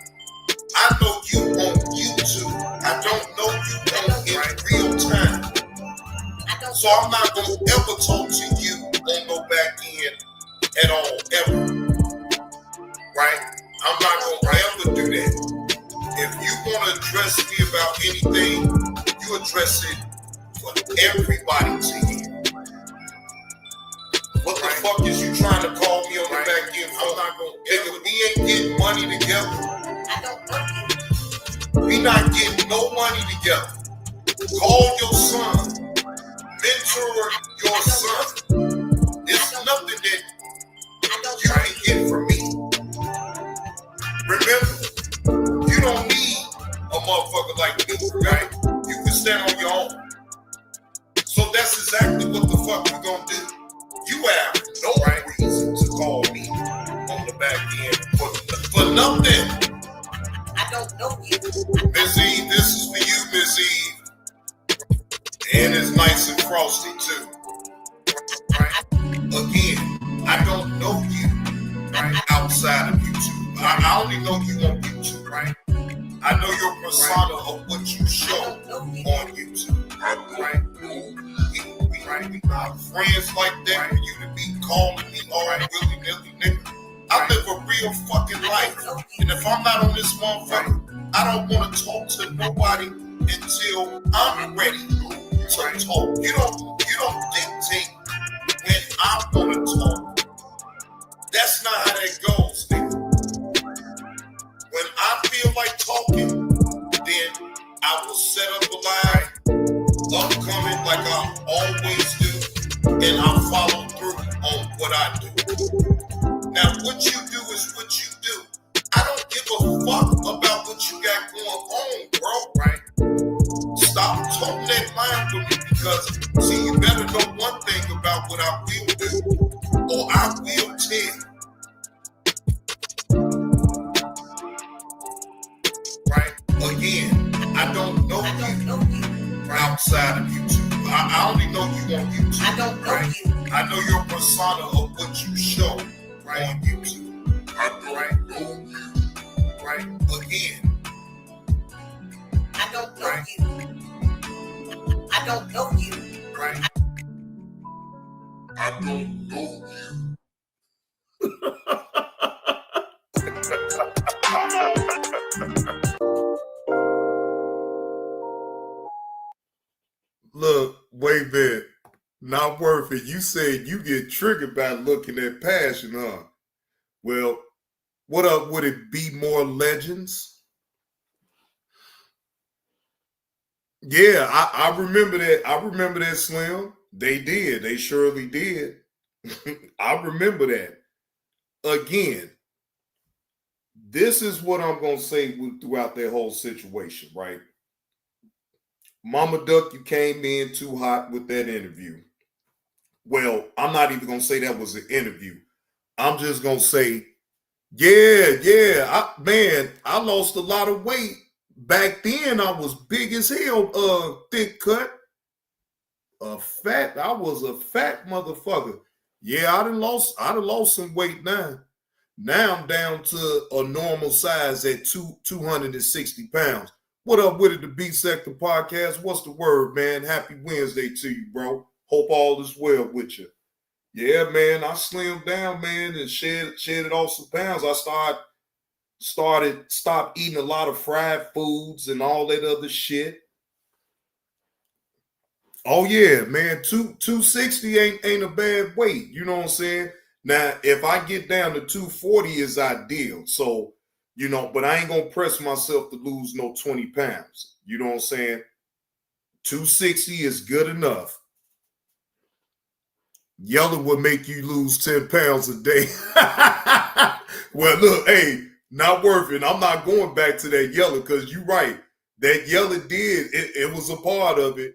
I know you on YouTube. I don't know you in real time. So I'm not going to ever talk to you on no back end at all, ever. Right? I'm not going to ever do that. If you want to address me about anything, you address it for everybody to hear. What the fuck is you trying to call me on the back end? I'm not going to. Nigga, we ain't getting money together. We not getting no money together. Call your son. Mentor your son. It's nothing that you can get from me. Remember, you don't need a motherfucker like me, right? You can stand on your own. So that's exactly what the fuck we gonna do. You have no reason to call me on the back end for nothing. I don't know you. Miss Eve, this is for you, Miss Eve. And it's nice and frosty too. Right? Again, I don't know you, right? Outside of YouTube. I only know you on YouTube, right? I know your persona of what you show on YouTube. Right? We not friends like that for you to be calling me all willy-nilly nigga. I live a real fucking life. And if I'm not on this motherfucker, I don't want to talk to nobody until I'm ready to talk. You don't dictate when I want to talk. That's not how that goes, nigga. When I feel like talking, then I will set up a line, upcoming like I always do, and I'll follow through on what I do. Now, what you do is what you do. I don't give a fuck about what you got going on, bro, right? Stop talking that line with me because, see, you better know one thing about what I will do, or I will tell. Right? Again, I don't know you outside of YouTube. I only know you on YouTube. I don't know you. I know your persona of what you show on YouTube. Right? Again, don't know you. Right. I don't know you. Look, wait a minute. Not worth it. You said you get triggered by looking at passion, huh? Well, what up? Would it be more legends? Yeah, I remember that. I remember that, Slim. They did. They surely did. I remember that. Again, this is what I'm going to say throughout that whole situation, right? Mama Duck, you came in too hot with that interview. Well, I'm not even going to say that was an interview. I'm just going to say, yeah. I lost a lot of weight. Back then, I was big as hell, thick cut. I was a fat motherfucker. Yeah, I done lost some weight now. Now I'm down to a normal size at 260 pounds. What up with it, the Beat Sector Podcast? What's the word, man? Happy Wednesday to you, bro. Hope all is well with you. Yeah, man, I slimmed down, man, and shedded off some pounds. I stopped eating a lot of fried foods and all that other shit. Oh yeah, man, 260 ain't a bad weight. You know what I'm saying? Now, if I get down to 240 is ideal. So, you know, but I ain't gonna press myself to lose no 20 pounds. You know what I'm saying? 260 is good enough. Yelling would make you lose 10 pounds a day. Well, look, hey, not worth it. I'm not going back to that yelling because you're right. That yelling it was a part of it.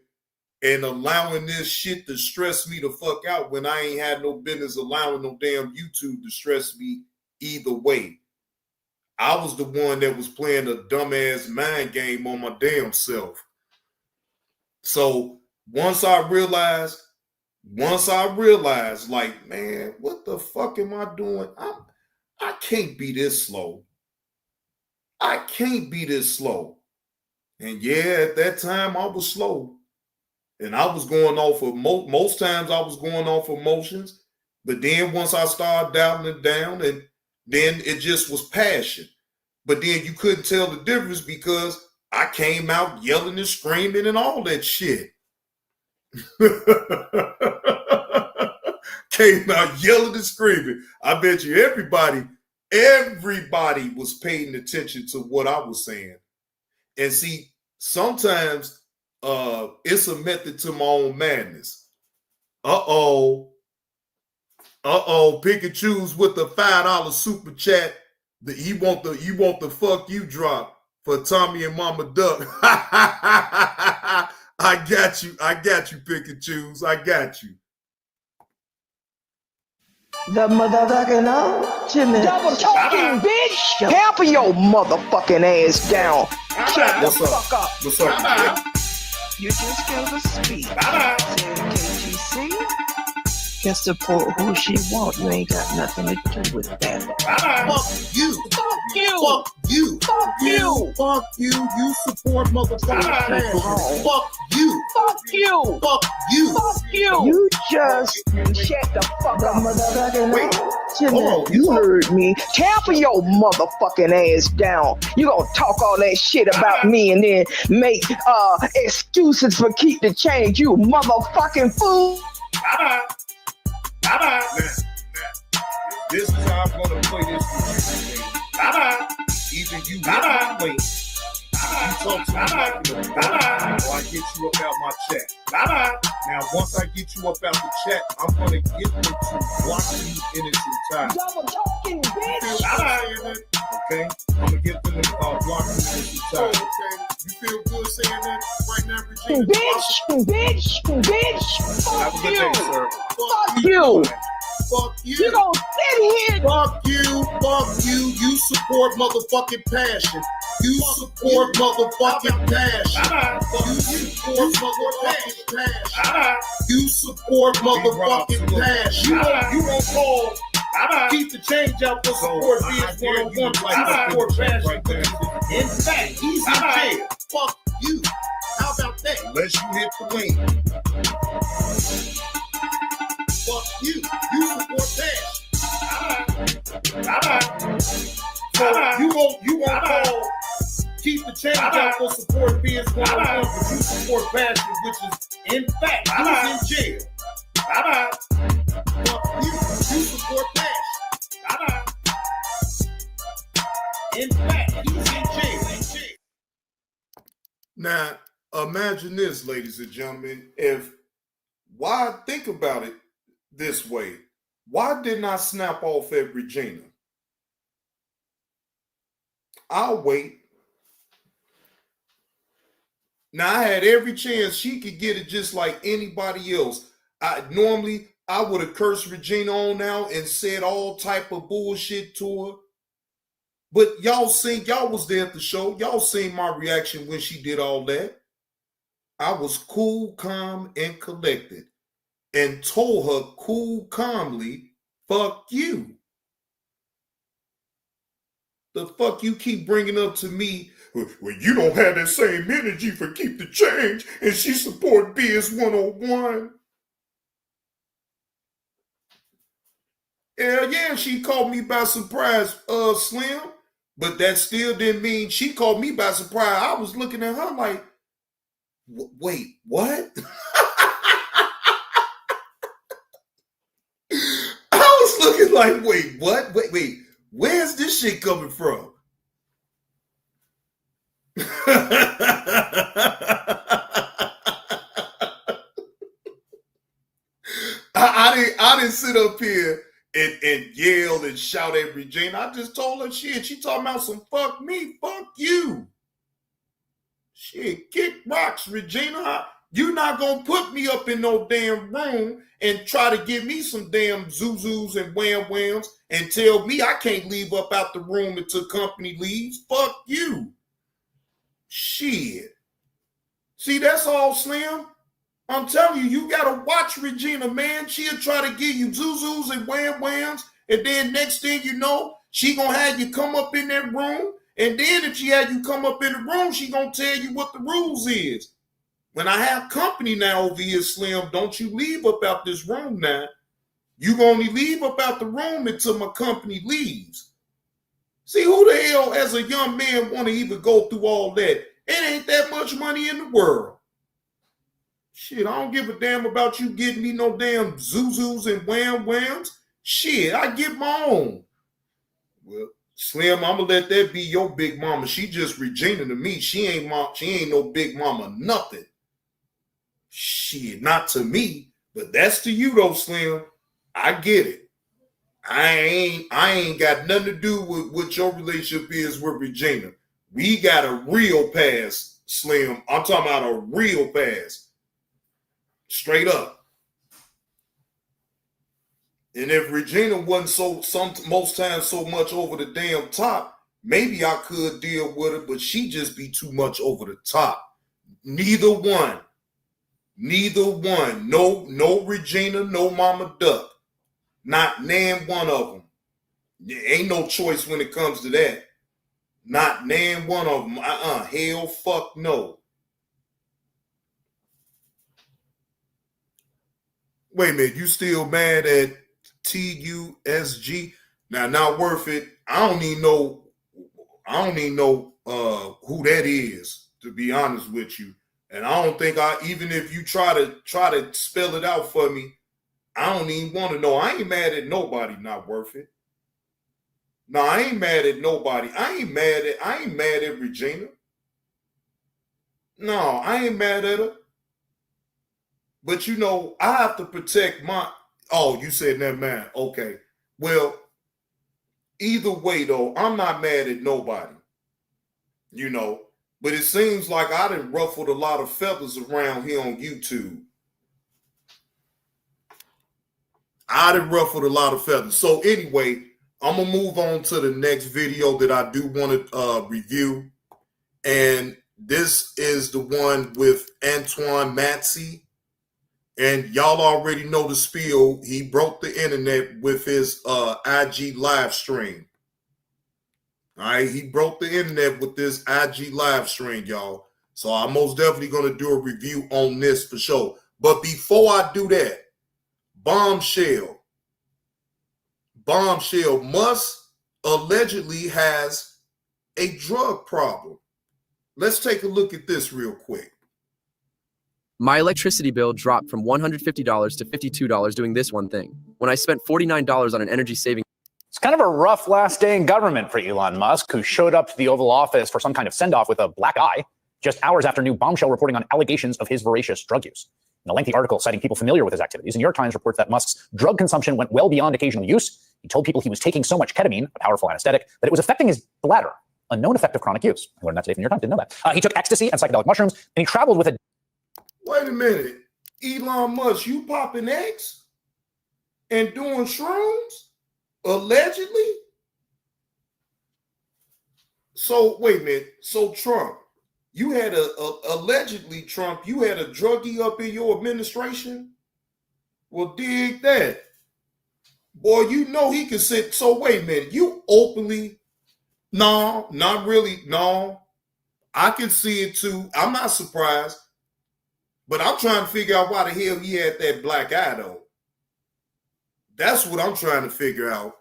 And allowing this shit to stress me the fuck out when I ain't had no business allowing no damn YouTube to stress me either way. I was the one that was playing a dumbass mind game on my damn self. So once I realized, like, man, what the fuck am I doing? I can't be this slow. I can't be this slow. And yeah, at that time I was slow. And I was going off of most times I was going off emotions. But then once I started dialing it down, and then it just was passion. But then you couldn't tell the difference because I came out yelling and screaming and all that shit. Came out yelling and screaming. I bet you everybody was paying attention to what I was saying. And see, sometimes it's a method to my own madness. Pick and choose with the $5 super chat. You want the fuck you drop for Tommy and Mama Duck. I got you, pick and choose. I got you. The motherfucking ultimate. Double talking, bitch. Help your motherfucking ass down. Shut the fuck up. What's up? You just gave a speech. KGC can support who she want. You ain't got nothing to do with that. Fuck you. Fuck you. Fuck you. Fuck you. Fuck you. You support motherfucking Fuck you. Fuck you. Fuck you. Fuck you. You just shut the fuck up. Motherfucking you heard me. Tap your motherfucking ass down. You gonna talk all that shit about me and then make excuses for keep the change. You motherfucking fool. Now, this is how I'm gonna play this for you. Either you hit my weight, you talk to me like the or I get you up out my chat. Now, once I get you up out the chat, I'm gonna get them to block you in its entirety. Double talking, bitch. Okay? I'm gonna get them to block you in its entirety. You feel good saying that right now, Regina? Bitch. Have a good day, sir. Fuck you. Fuck you. You gonna sit here. Fuck you. You support motherfucking passion. You support motherfucking passion. You support motherfucking passion. You support motherfucking passion. You won't call. Keep the change out for support bids 101 like support passion. In fact, he's in jail. Fuck you. How about unless you hit the wing. Fuck you. You support that. So you won't call keep the change out for support BS 101, but you support Bastard, which is in fact who's in jail. Fuck you. You support that. In fact, he's in jail. Now, imagine this, ladies and gentlemen. Why think about it this way? Why didn't I snap off at Regina? I'll wait. Now, I had every chance she could get it just like anybody else. I would have cursed Regina on out and said all type of bullshit to her. But y'all was there at the show. Y'all seen my reaction when she did all that. I was cool, calm, and collected and told her cool, calmly, fuck you. The fuck you keep bringing up to me, well, you don't have that same energy for Keep the Change and she support BS 101. Hell yeah, she caught me by surprise, Slim. But that still didn't mean she caught me by surprise. I was looking at her like, wait, what? I was looking like, wait, what? Wait, where's this shit coming from? I didn't sit up here and yell and shout at Regina. I just told her shit. She talking about some fuck me, fuck you. Shit, kick rocks, Regina. You not gonna put me up in no damn room and try to give me some damn zuzus and wham-whams and tell me I can't leave up out the room until company leaves. Fuck you. Shit. See, that's all, Slim. I'm telling you, you gotta watch Regina, man. She'll try to give you zuzus and wham-whams, and then next thing you know, she gonna have you come up in that room, and then if she had you come up in the room, she gonna tell you what the rules is. When I have company now over here, Slim, don't you leave up out this room now. You only leave up out the room until my company leaves. See, who the hell as a young man want to even go through all that? It ain't that much money in the world. Shit, I don't give a damn about you getting me no damn zuzus and wham-whams. Shit, I get my own. Well, Slim, I'm gonna let that be your big mama. She just Regina to me. She ain't no big mama, nothing. Shit, not to me, but that's to you though, Slim. I get it. I ain't got nothing to do with what your relationship is with Regina. We got a real past, Slim. I'm talking about a real past. Straight up. And if Regina wasn't most times so much over the damn top, maybe I could deal with her, but she just be too much over the top. Neither one. No Regina, no Mama Duck. Not name one of them. There ain't no choice when it comes to that. Not name one of them. Hell fuck no. Wait a minute, you still mad at TUSG? Now, not worth it. I don't even know who that is, to be honest with you. And I don't think even if you try to spell it out for me, I don't even want to know. I ain't mad at nobody, not worth it. No, I ain't mad at nobody. I ain't mad at Regina. No, I ain't mad at her. But you know, I have to protect my. Oh, you said that, man. Okay. Well, either way, though, I'm not mad at nobody. You know, but it seems like I done ruffled a lot of feathers around here on YouTube. I done ruffled a lot of feathers. So anyway, I'm gonna move on to the next video that I do want to review, and this is the one with Antoine Matsey. And y'all already know the spiel. He broke the internet with his IG live stream. All right, he broke the internet with this IG live stream, y'all. So I'm most definitely going to do a review on this for sure. But before I do that, Bombshell, Musk allegedly has a drug problem. Let's take a look at this real quick. My electricity bill dropped from $150 to $52 doing this one thing. When I spent $49 on an energy saving. It's kind of a rough last day in government for Elon Musk, who showed up to the Oval Office for some kind of send-off with a black eye, just hours after new bombshell reporting on allegations of his voracious drug use. In a lengthy article citing people familiar with his activities, the New York Times reports that Musk's drug consumption went well beyond occasional use. He told people he was taking so much ketamine, a powerful anesthetic, that it was affecting his bladder, a known effect of chronic use. I learned that today from the New York Times, didn't know that. He took ecstasy and psychedelic mushrooms, and he traveled with a... Wait a minute. Elon Musk, you popping X and doing shrooms? Allegedly? So, wait a minute. So, Trump, you had allegedly, Trump, you had a druggie up in your administration? Well, dig that. Boy, you know he can sit. So, wait a minute. You openly, no, not really, no. I can see it too. I'm not surprised. But I'm trying to figure out why the hell he had that black eye, though. That's what I'm trying to figure out.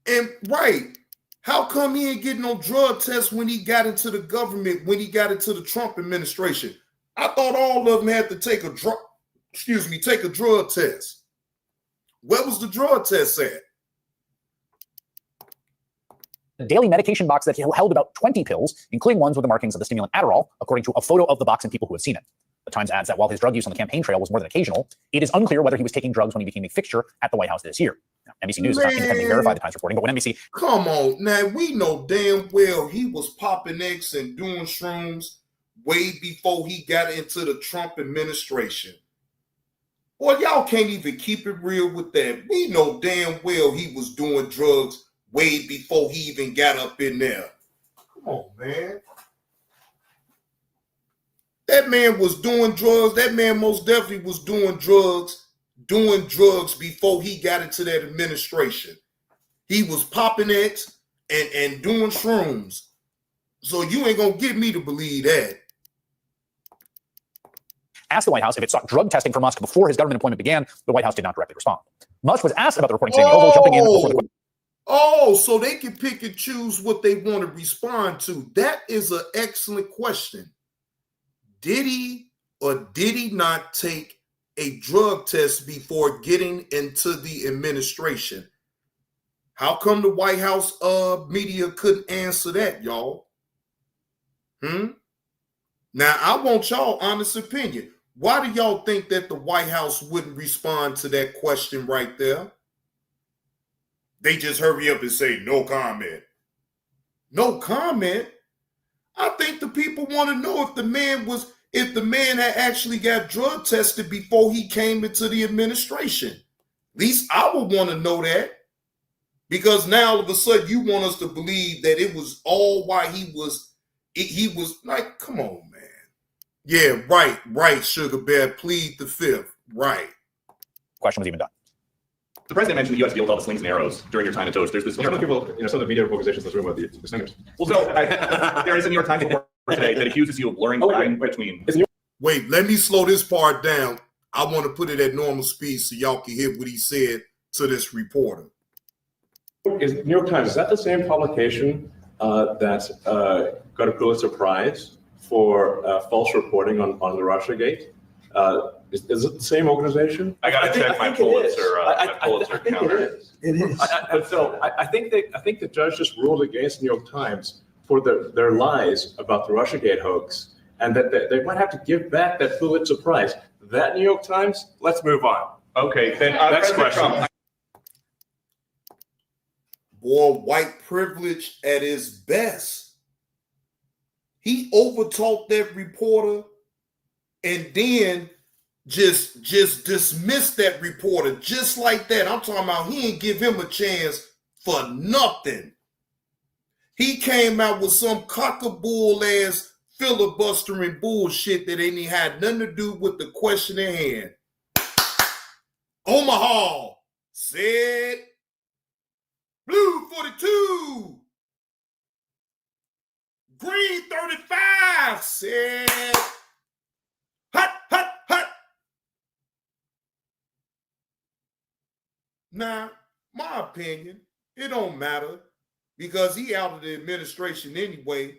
And, right, how come he ain't getting no drug tests when he got into the government, when he got into the Trump administration? I thought all of them had to take a drug test. Where was the drug test at? daily medication box that held about 20 pills, including ones with the markings of the stimulant Adderall, according to a photo of the box and people who have seen it. The Times adds that while his drug use on the campaign trail was more than occasional, it is unclear whether he was taking drugs when he became a fixture at the White House this year. Now, NBC News is not independently verified the Times reporting, but when NBC... Come on, now we know damn well he was popping X and doing shrooms way before he got into the Trump administration. Boy, y'all can't even keep it real with that. We know damn well he was doing drugs way before he even got up in there. Come on, man. That man was doing drugs. That man most definitely was doing drugs before he got into that administration. He was popping X and doing shrooms. So you ain't gonna get me to believe that. Asked the White House if it sought drug testing for Musk before his government appointment began. The White House did not directly respond. Musk was asked about the reporting, saying the Oval, jumping in before the... Oh, so they can pick and choose what they want to respond to. That is an excellent question. Did he or did he not take a drug test before getting into the administration? How come the White House media couldn't answer that, y'all? Now, I want y'all honest opinion. Why do y'all think that the White House wouldn't respond to that question right there? They just hurry up and say, no comment. No comment? I think the people want to know if the man had actually got drug tested before he came into the administration. At least I would want to know that. Because now all of a sudden you want us to believe that it was all why he was like, come on, man. Yeah, right, Sugar Bear, plead the fifth. Right. Question was even done. The president mentioned the U.S. deal with all the slings and arrows during your time at Toast. There's this. Some of the people, some of the media organizations in this room are the slingers. Well, so there is a New York Times report today that accuses you of blurring the line between. Wait, let me slow this part down. I want to put it at normal speed so y'all can hear what he said to this reporter. Is New York Times, is that the same publication that got a Pulitzer Prize for false reporting on the Russiagate? Is it the same organization? I got to check my Pulitzer counter. It is. I think the judge just ruled against New York Times for their lies about the Russiagate hoax, and that they might have to give back that Pulitzer Prize. That New York Times. Let's move on. Okay, then next question. Boy, white privilege at its best. He overtalked that reporter and then just dismissed that reporter just like that. I'm talking about he didn't give him a chance for nothing. He came out with some cock-a-bull ass filibustering bullshit that ain't had nothing to do with the question at hand. Omaha said Blue 42. Green 35 said, hut, hut, hut. Now, my opinion, it don't matter because he out of the administration anyway.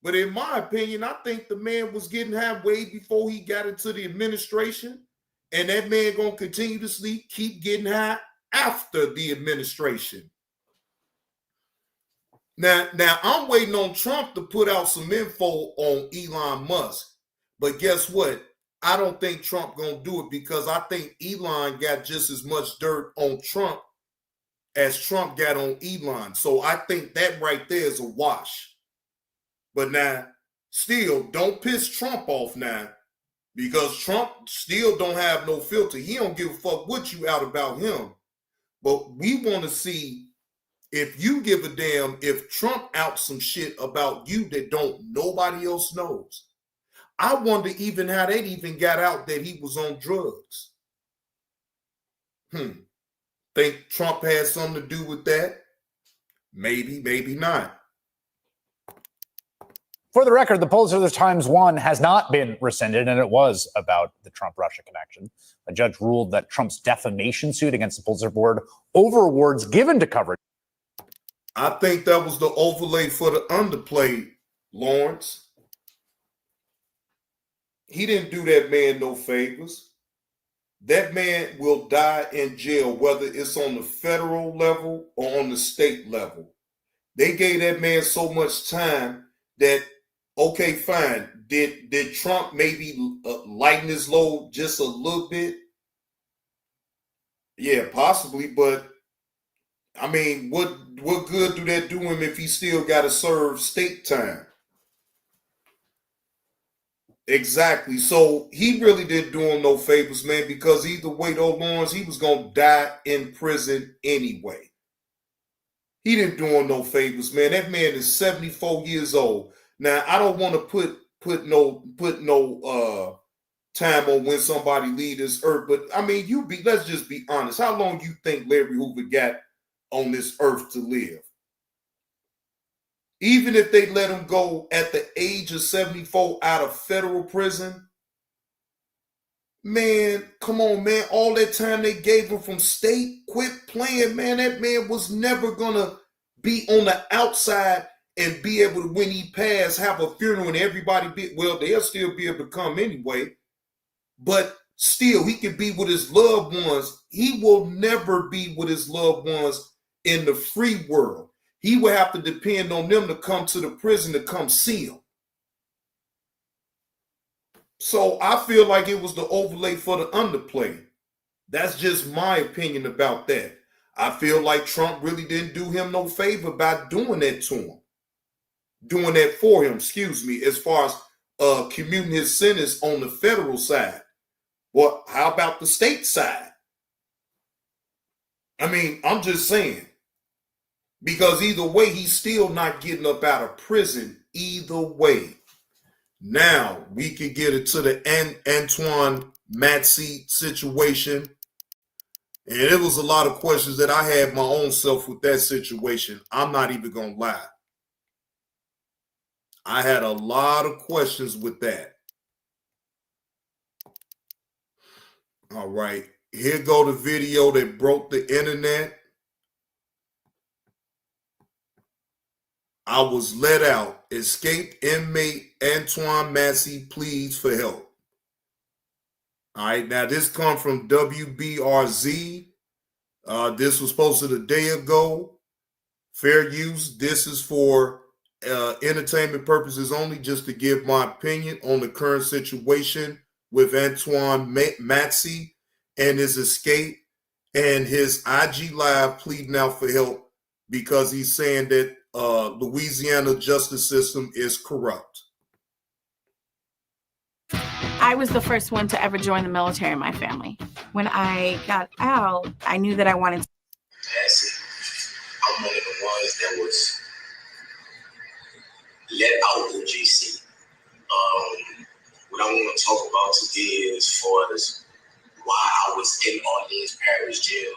But in my opinion, I think the man was getting high way before he got into the administration. And that man gonna continue to sleep, keep getting high after the administration. Now I'm waiting on Trump to put out some info on Elon Musk. But guess what? I don't think Trump gonna do it because I think Elon got just as much dirt on Trump as Trump got on Elon. So I think that right there is a wash. But now, still, don't piss Trump off now because Trump still don't have no filter. He don't give a fuck what you out about him. But we want to see if you give a damn if Trump out some shit about you that don't nobody else knows. I wonder even how that even got out that he was on drugs. Think Trump had something to do with that? Maybe, maybe not. For the record, the Pulitzer Times one has not been rescinded, and it was about the Trump-Russia connection. A judge ruled that Trump's defamation suit against the Pulitzer Board over awards given to coverage. I think that was the overlay for the underplay, Lawrence. He didn't do that man no favors. That man will die in jail, whether it's on the federal level or on the state level. They gave that man so much time that, okay, fine. Did Trump maybe lighten his load just a little bit? Yeah, possibly. But, I mean, what good do that do him if he still got to serve state time? Exactly. So he really didn't do him no favors, man, because either way, though, Lawrence, he was going to die in prison anyway. He didn't do him no favors, man. That man is 74 years old. Now, I don't want to put no time on when somebody leave this earth, but I mean, let's just be honest. How long you think Larry Hoover got on this earth to live? Even if they let him go at the age of 74 out of federal prison, man, come on, man. All that time they gave him from state, quit playing, man. That man was never going to be on the outside and be able to, when he passed, have a funeral and everybody they'll still be able to come anyway. But still, he can be with his loved ones. He will never be with his loved ones in the free world. He will have to depend on them to come to the prison to come see him. So I feel like it was the overlay for the underplay. That's just my opinion about that. I feel like Trump really didn't do him no favor by doing that to him. Doing that for him, as far as commuting his sentence on the federal side. Well, how about the state side? I mean, I'm just saying. Because either way, he's still not getting up out of prison either way. Now, we could get into the Antoine Massey situation. And it was a lot of questions that I had my own self with that situation. I'm not even going to lie. I had a lot of questions with that. All right. Here go the video that broke the internet. I was let out. Escaped inmate Antoine Massey pleads for help. All right, now this comes from WBRZ. This was posted a day ago. Fair use. This is for entertainment purposes only, just to give my opinion on the current situation with Antoine Massey and his escape and his IG Live pleading out for help because he's saying that Louisiana justice system is corrupt. I was the first one to ever join the military in my family. When I got out, I knew that I wanted to. I'm one of the ones that was let out of GC. What I want to talk about today as far as why I was in Orleans Parish Jail.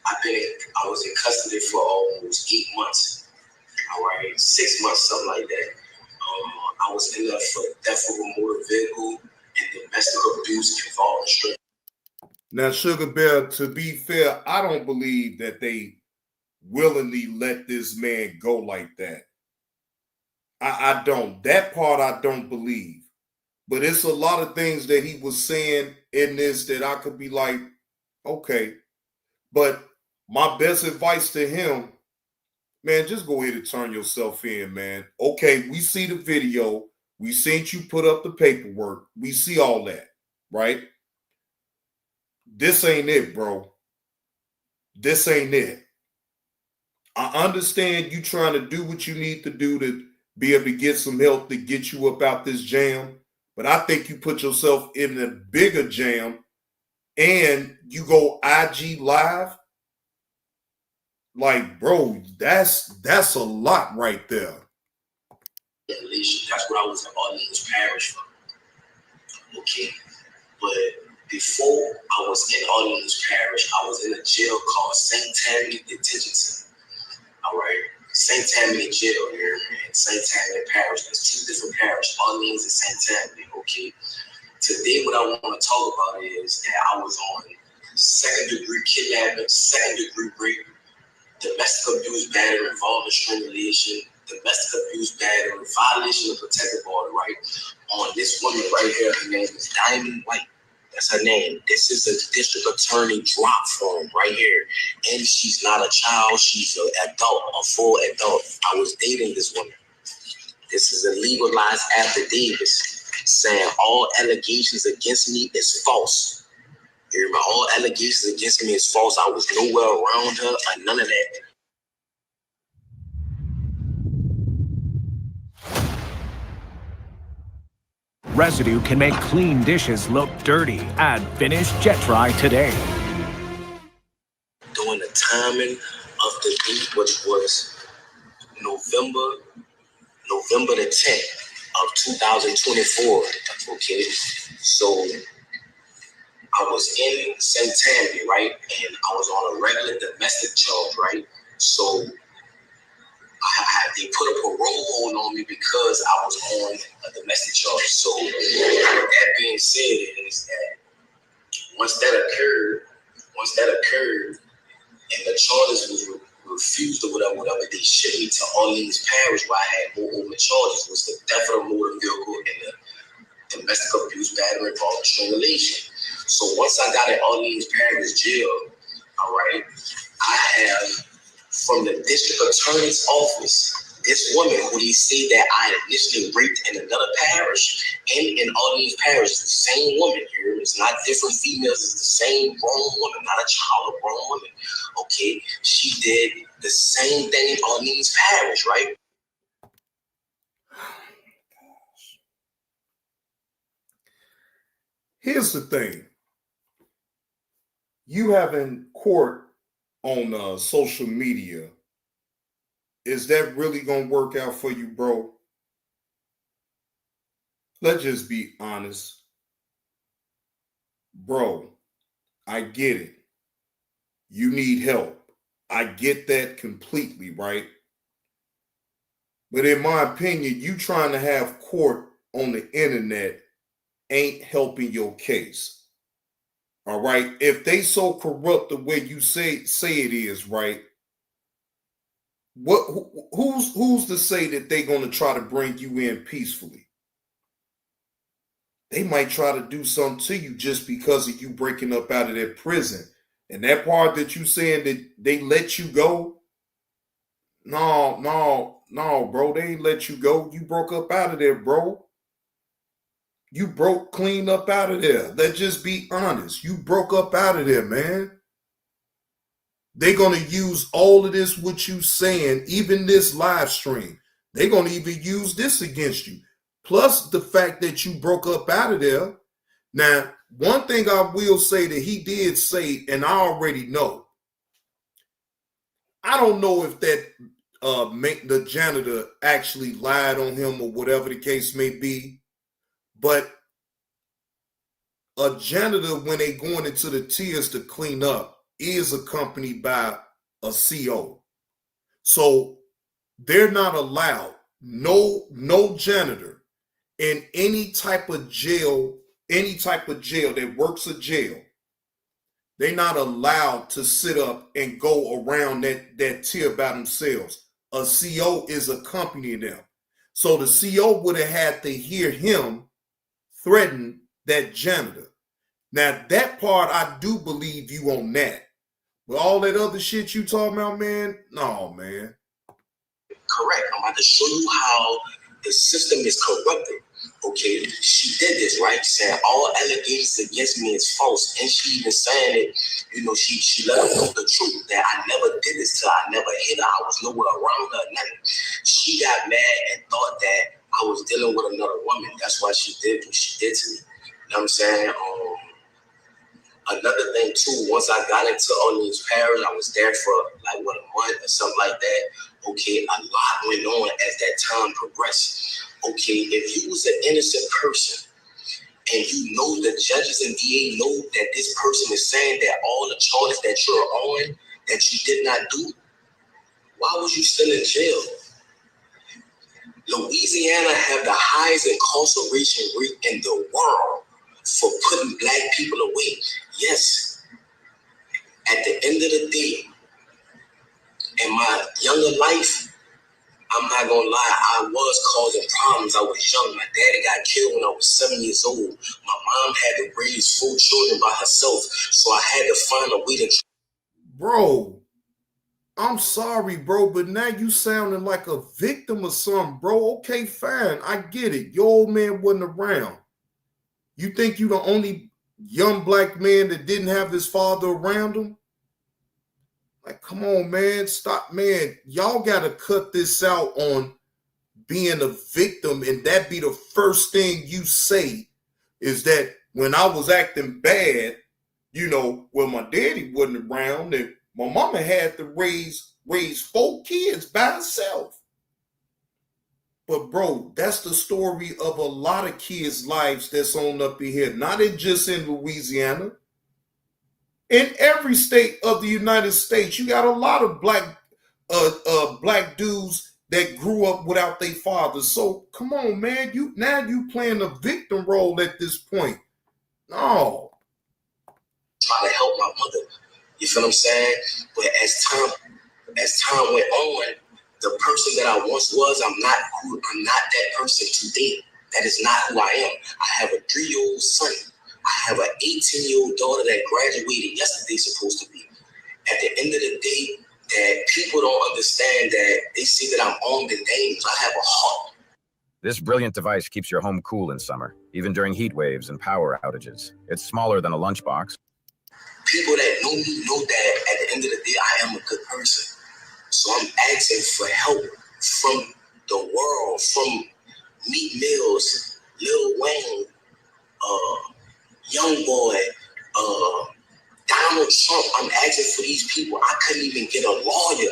I was in custody for almost 8 months. All right. 6 months, something like that. I was in there for theft of a motor vehicle and domestic abuse involving strength. Now, Sugar Bear, to be fair, I don't believe that they willingly let this man go like that. I don't. That part I don't believe. But it's a lot of things that he was saying in this that I could be like, okay. But my best advice to him, man, just go ahead and turn yourself in, man. Okay, we see the video. We seen you put up the paperwork. We see all that, right? This ain't it, bro. This ain't it. I understand you trying to do what you need to do to be able to get some help to get you up out this jam. But I think you put yourself in a bigger jam and you go IG live. Like, bro, that's a lot right there. That's what I was in Orleans Parish for. Okay. But before I was in Orleans Parish, I was in a jail called St. Tammany Detention Center. All right. St. Tammany Jail here in St. Tammany Parish. There's 2 different parishes, Orleans and St. Tammany. Okay. Today, what I want to talk about is that I was on 2nd-degree kidnapping, 2nd-degree rape, domestic abuse, battery, involving strangulation, domestic abuse, battery, violation of protective order, right? On this woman right here, her name is Diamond White. That's her name. This is a district attorney drop form right here. And she's not a child. She's an adult, a full adult. I was dating this woman. This is a legalized affidavit saying all allegations against me is false. You remember, all allegations against me is false. I was nowhere around her or none of that. Residue can make clean dishes look dirty. Add Finish Jet Dry today. During the timing of the date, which was November the 10th of 2024. Okay, so I was in St. Tammany, right, and I was on a regular domestic charge, right. So they put a parole hold on me because I was on a domestic charge. So that being said, is that once that occurred, and the charges was refused or whatever, they shipped me to Orleans Parish where I had more open charges, was the theft of a motor vehicle and the domestic abuse, battery, involving strangulation. So once I got in Orleans Parish jail, all right, I have from the district attorney's office, this woman who they say that I initially raped in another parish and in Orleans Parish, the same woman here. It's not different females, it's the same grown woman, not a child, a grown woman. Okay, she did the same thing in Orleans Parish, right? Here's the thing. You having court on social media, is that really gonna work out for you, bro? Let's just be honest. Bro, I get it. You need help. I get that completely, right? But in my opinion, you trying to have court on the internet ain't helping your case. All right. If they so corrupt the way you say it is, right? Who's to say that they're going to try to bring you in peacefully? They might try to do something to you just because of you breaking up out of that prison. And that part that you saying that they let you go, no, bro, they ain't let you go. You broke up out of there, bro. You broke clean up out of there. Let's just be honest. You broke up out of there, man. They're going to use all of this, what you saying, even this live stream. They're going to even use this against you. Plus the fact that you broke up out of there. Now, one thing I will say that he did say, and I already know, I don't know if that the janitor actually lied on him or whatever the case may be. But a janitor, when they going into the tiers to clean up, is accompanied by a CO. So they're not allowed, no janitor in any type of jail that works a jail, they're not allowed to sit up and go around that tier by themselves. A CO is accompanying them. So the CO would have had to hear him threaten that janitor. Now, that part, I do believe you on that. But all that other shit you talking about, man, no, man. Correct. I'm about to show you how the system is corrupted. Okay, she did this, right? Saying all allegations against me is false. And she even saying it, you know, she let her know the truth that I never did this to her. I never hit her. I was nowhere around her, nothing. She got mad and thought that I was dealing with another woman. That's why she did what she did to me. You know what I'm saying? Another thing too, once I got into Orleans Parish, I was there for like a month or something like that. Okay, a lot went on as that time progressed. Okay, if you was an innocent person and you know the judges and DA know that this person is saying that all the charges that you're on that you did not do, why was you still in jail? Louisiana have the highest incarceration rate in the world for putting black people away. Yes, at the end of the day, in my younger life, I'm not gonna lie, I was causing problems. I was young. My daddy got killed when I was 7 years old. My mom had to raise 4 children by herself, so I had to find a way to. Bro, I'm sorry, bro, but now you sounding like a victim or something, bro. Okay, fine, I get it. Your old man wasn't around. You think you the only young black man that didn't have his father around him? Like, come on, man, stop, man. Y'all got to cut this out on being a victim, and that be the first thing you say is that when I was acting bad, you know, well, my daddy wasn't around, and my mama had to raise 4 kids by herself. But bro, that's the story of a lot of kids' lives that's on up in here, not just in Louisiana. In every state of the United States, you got a lot of black dudes that grew up without their fathers. So come on, man, you playing a victim role at this point. No. Trying to help my mother. You feel what I'm saying? But as time went on, the person that I once was, I'm not that person today. That is not who I am. I have a 3-year-old son. I have an 18-year-old daughter that graduated yesterday, supposed to be. At the end of the day, that people don't understand that they see that I'm armed and dangerous. I have a heart. This brilliant device keeps your home cool in summer, even during heat waves and power outages. It's smaller than a lunchbox. People that know me know that at the end of the day, I am a good person. So I'm asking for help from the world, from Meat Mills, Lil Wayne, Young Boy, Donald Trump. I'm asking for these people. I couldn't even get a lawyer.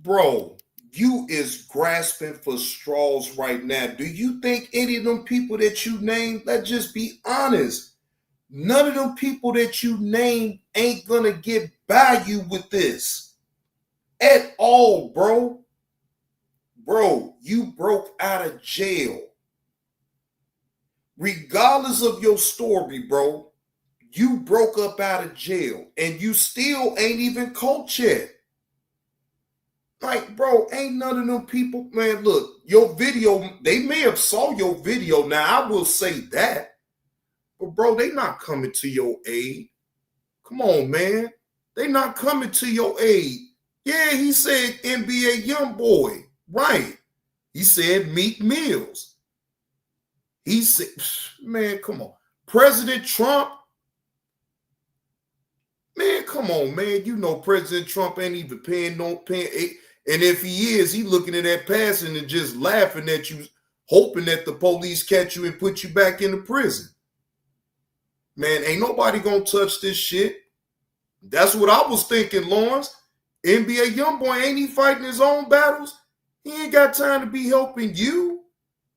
Bro, you is grasping for straws right now. Do you think any of them people that you named, let's just be honest, none of them people that you named ain't gonna get by you with this at all, bro. Bro, you broke out of jail. Regardless of your story, bro, you broke up out of jail and you still ain't even caught yet. Like, bro, ain't none of them people, man, look, your video, they may have saw your video. Now, I will say that. But, bro, they not coming to your aid. Come on, man. They not coming to your aid. Yeah, he said NBA YoungBoy. Right. He said Meek Mills. He said, man, come on. President Trump. Man, come on, man. You know President Trump ain't even paying. And if he is, he looking at that passing and just laughing at you, hoping that the police catch you and put you back into prison. Man, ain't nobody gonna touch this shit. That's what I was thinking, Lawrence. NBA YoungBoy, ain't he fighting his own battles? He ain't got time to be helping you.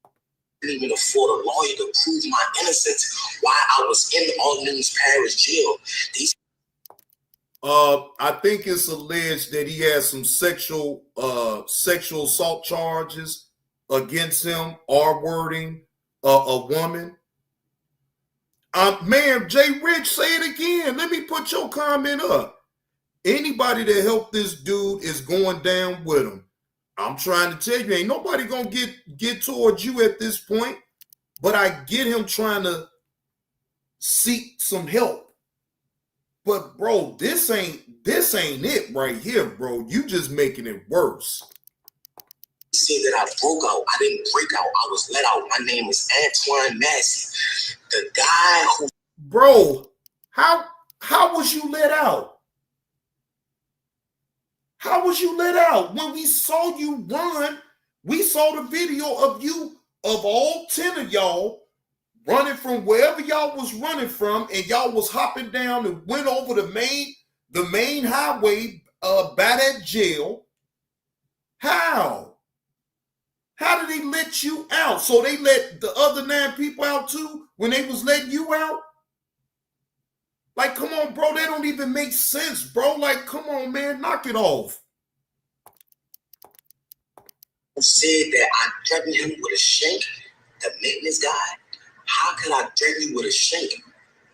I didn't even afford a lawyer to prove my innocence while I was in Orleans Parish jail. I think it's alleged that he has some sexual assault charges against him, R-wording a woman. Ma'am, Jay Rich, say it again. Let me put your comment up. Anybody that helped this dude is going down with him. I'm trying to tell you, ain't nobody gonna get towards you at this point. But I get him trying to seek some help. But bro, this ain't it right here, bro. You just making it worse. Say that I broke out. I didn't break out. I was let out. My name is Antoine Massey. The guy who... Bro, how was you let out? How was you let out? When we saw you run, we saw the video of you, of all 10 of y'all, running from wherever y'all was running from, and y'all was hopping down and went over the main highway by that jail. How? How did they let you out? So they let the other 9 people out too when they was letting you out? Like, come on, bro. That don't even make sense, bro. Like, come on, man. Knock it off. Said that I threatened him with a shank, the maintenance guy. How could I threaten you with a shank?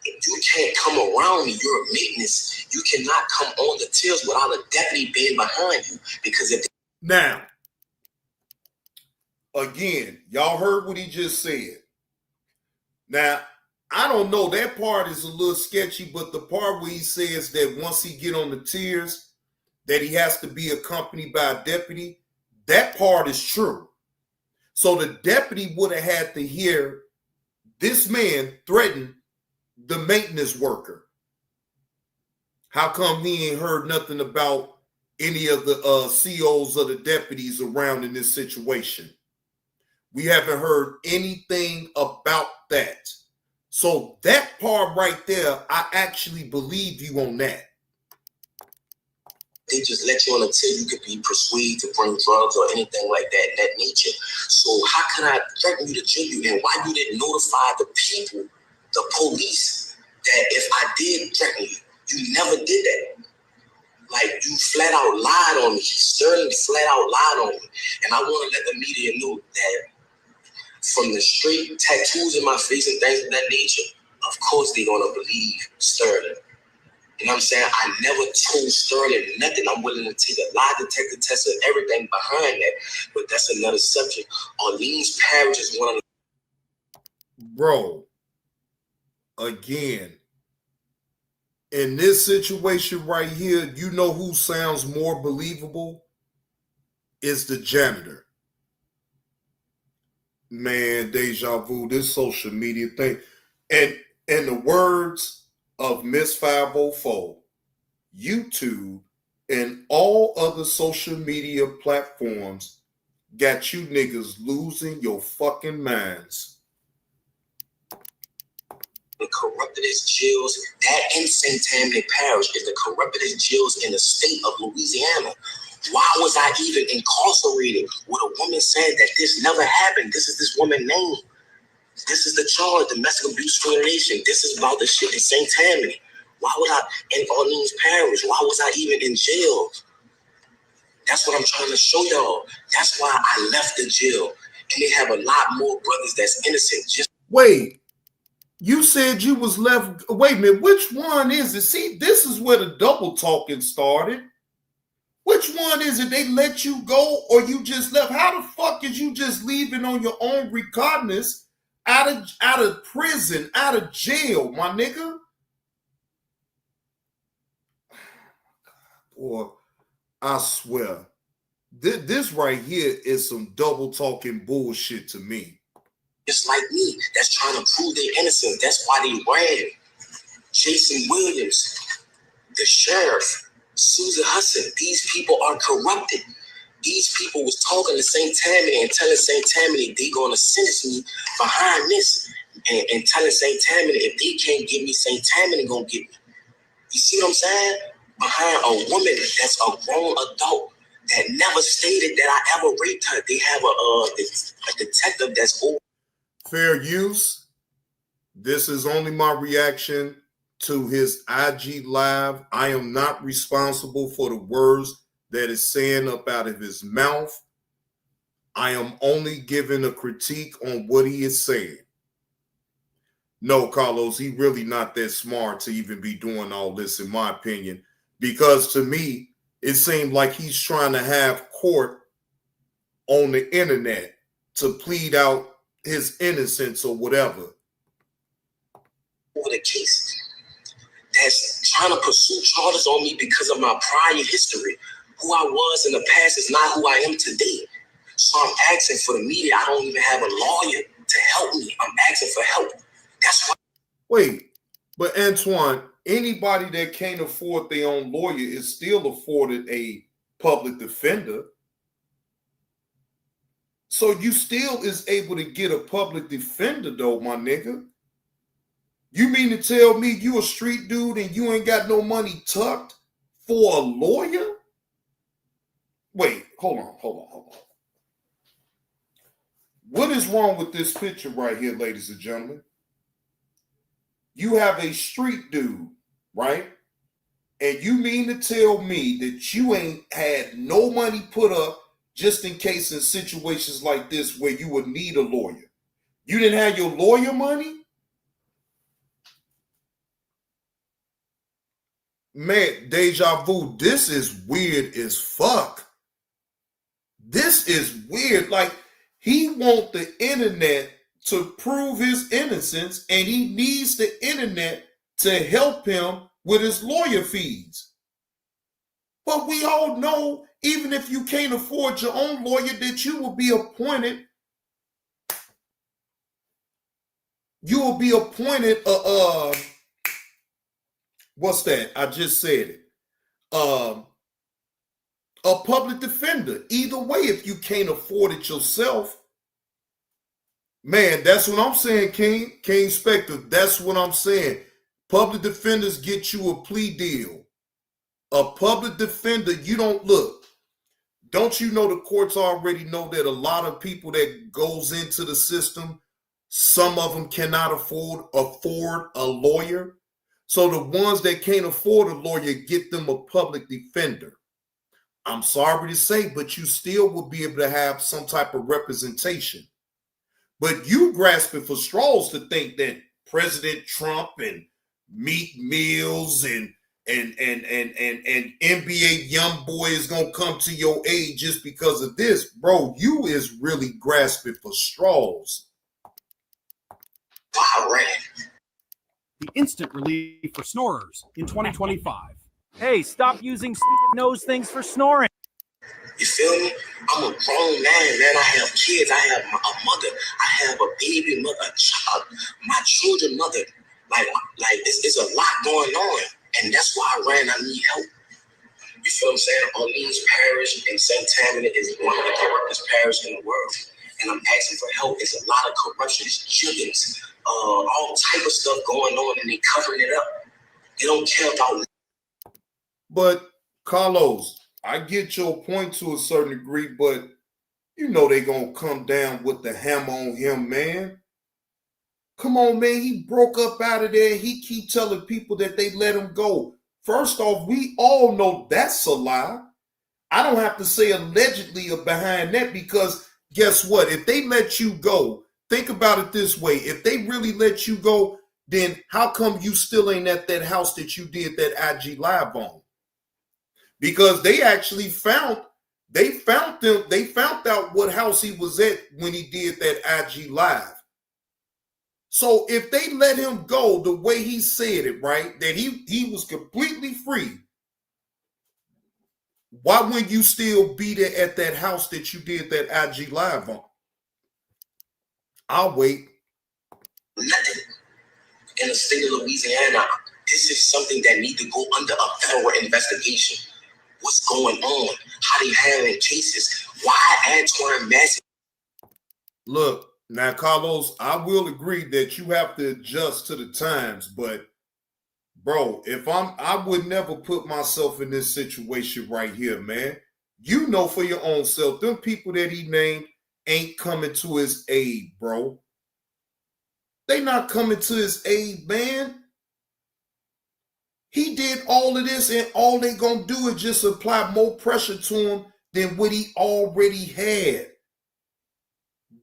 If you can't come around me, you're a maintenance. You cannot come on the tills without a deputy being behind you. Because if now, again, y'all heard what he just said. Now, I don't know. That part is a little sketchy, but the part where he says that once he get on the tiers, that he has to be accompanied by a deputy, that part is true. So the deputy would have had to hear this man threaten the maintenance worker. How come he ain't heard nothing about any of the COs or the deputies around in this situation? We haven't heard anything about that. So that part right there, I actually believe you on that. they just let you on until you could be persuaded to bring drugs or anything like that nature. So how can I threaten you to jail you? And why you didn't notify the people, the police, that if I did threaten you, you never did that. Like, you flat out lied on me. Sterling flat out lied on me. And I want to let the media know that from the straight tattoos in my face and things of that nature, of course they're going to believe Sterling. You know what I'm saying? I never told Sterling nothing. I'm willing to take a lie detector test and everything behind that. But that's another subject. Orleans Parish is one of the... Bro, again, in this situation right here, you know who sounds more believable? Is the janitor. Man, deja vu, this social media thing. And in the words of Miss 504, YouTube and all other social media platforms got you niggas losing your fucking minds. The corruptedest jails, that in St. Tammany Parish is the corruptedest jails in the state of Louisiana. Why was I even incarcerated with a woman saying that this never happened? This is this woman's name. This is the charge, domestic abuse discrimination. This is about the shit in St. Tammany. Why would I, in Orleans Parish, why was I even in jail? That's what I'm trying to show y'all. That's why I left the jail. And they have a lot more brothers that's innocent. Just wait, you said you was left. Wait a minute, which one is it? See, this is where the double talking started. Which one is it? They let you go or you just left? How the fuck is you just leaving on your own recognizance out of prison, out of jail, my nigga? Or I swear, this right here is some double talking bullshit to me. Just like me, that's trying to prove their innocence. That's why they ran. Jason Williams, the sheriff, Susan Hudson, these people are corrupted. These people was talking to St. Tammany and telling St. Tammany they gonna sentence me behind this, and telling St. Tammany if they can't give me, St. Tammany gonna get me. You see what I'm saying? Behind a woman that's a grown adult that never stated that I ever raped her. They have a detective that's old. Fair use. This is only my reaction to his IG live. I am not responsible for the words that is saying up out of his mouth. I am only giving a critique on what he is saying. No, Carlos, he really not that smart to even be doing all this, in my opinion, because to me, it seemed like he's trying to have court on the internet to plead out his innocence or whatever. Over the case that's trying to pursue charges on me because of my prior history. Who I was in the past is not who I am today. So I'm asking for the media. I don't even have a lawyer to help me. I'm asking for help. That's why. Wait, but Antoine, anybody that can't afford their own lawyer is still afforded a public defender. So you still is able to get a public defender though, my nigga. You mean to tell me you a street dude and you ain't got no money tucked for a lawyer? Wait, hold on. What is wrong with this picture right here, ladies and gentlemen? You have a street dude, right? And you mean to tell me that you ain't had no money put up just in case in situations like this where you would need a lawyer? You didn't have your lawyer money? Man, deja vu, this is weird as fuck. This is weird. Like, he wants the internet to prove his innocence, and he needs the internet to help him with his lawyer fees. But we all know, even if you can't afford your own lawyer, that you will be appointed. You will be appointed what's that? I just said it. A public defender. Either way, if you can't afford it yourself, man, that's what I'm saying, King Spectre. That's what I'm saying. Public defenders get you a plea deal. A public defender, you don't look. Don't you know the courts already know that a lot of people that goes into the system, some of them cannot afford a lawyer. So the ones that can't afford a lawyer, get them a public defender. I'm sorry to say, but you still will be able to have some type of representation. But you grasping for straws to think that President Trump and Meek Mills and NBA Youngboy is gonna come to your aid just because of this, bro. You is really grasping for straws. The instant relief for snorers in 2025. Hey, stop using stupid nose things for snoring. You feel me? I'm a grown man. I have kids. I have a mother. I have a baby mother, a child, my children mother. Like it's a lot going on. And that's why I ran. I need help. You feel what I'm saying? Orleans Parish in St. Tammany is one of the corruptest parishes in the world. And I'm asking for help. It's a lot of corruption, chickens, all type of stuff going on, and they covering it up. They don't care about. But Carlos, I get your point to a certain degree, but you know they gonna come down with the hammer on him, man. Come on, man. He broke up out of there. He keep telling people that they let him go. First off, we all know that's a lie. I don't have to say allegedly or behind that, because guess what? If they let you go, think about it this way. If they really let you go, then how come you still ain't at that house that you did that IG live on? Because they actually found out what house he was at when he did that IG live. So if they let him go the way he said it, right, that he was completely free, why wouldn't you still be there at that house that you did that IG live on? I'll wait. Nothing in the state of Louisiana. This is something that needs to go under a federal investigation. What's going on? How they handling cases? Why Antoine Massey? Look, now, Carlos, I will agree that you have to adjust to the times, but bro, I would never put myself in this situation right here, man. You know for your own self, them people that he named ain't coming to his aid, bro. They not coming to his aid, man. He did all of this, and all they gonna do is just apply more pressure to him than what he already had.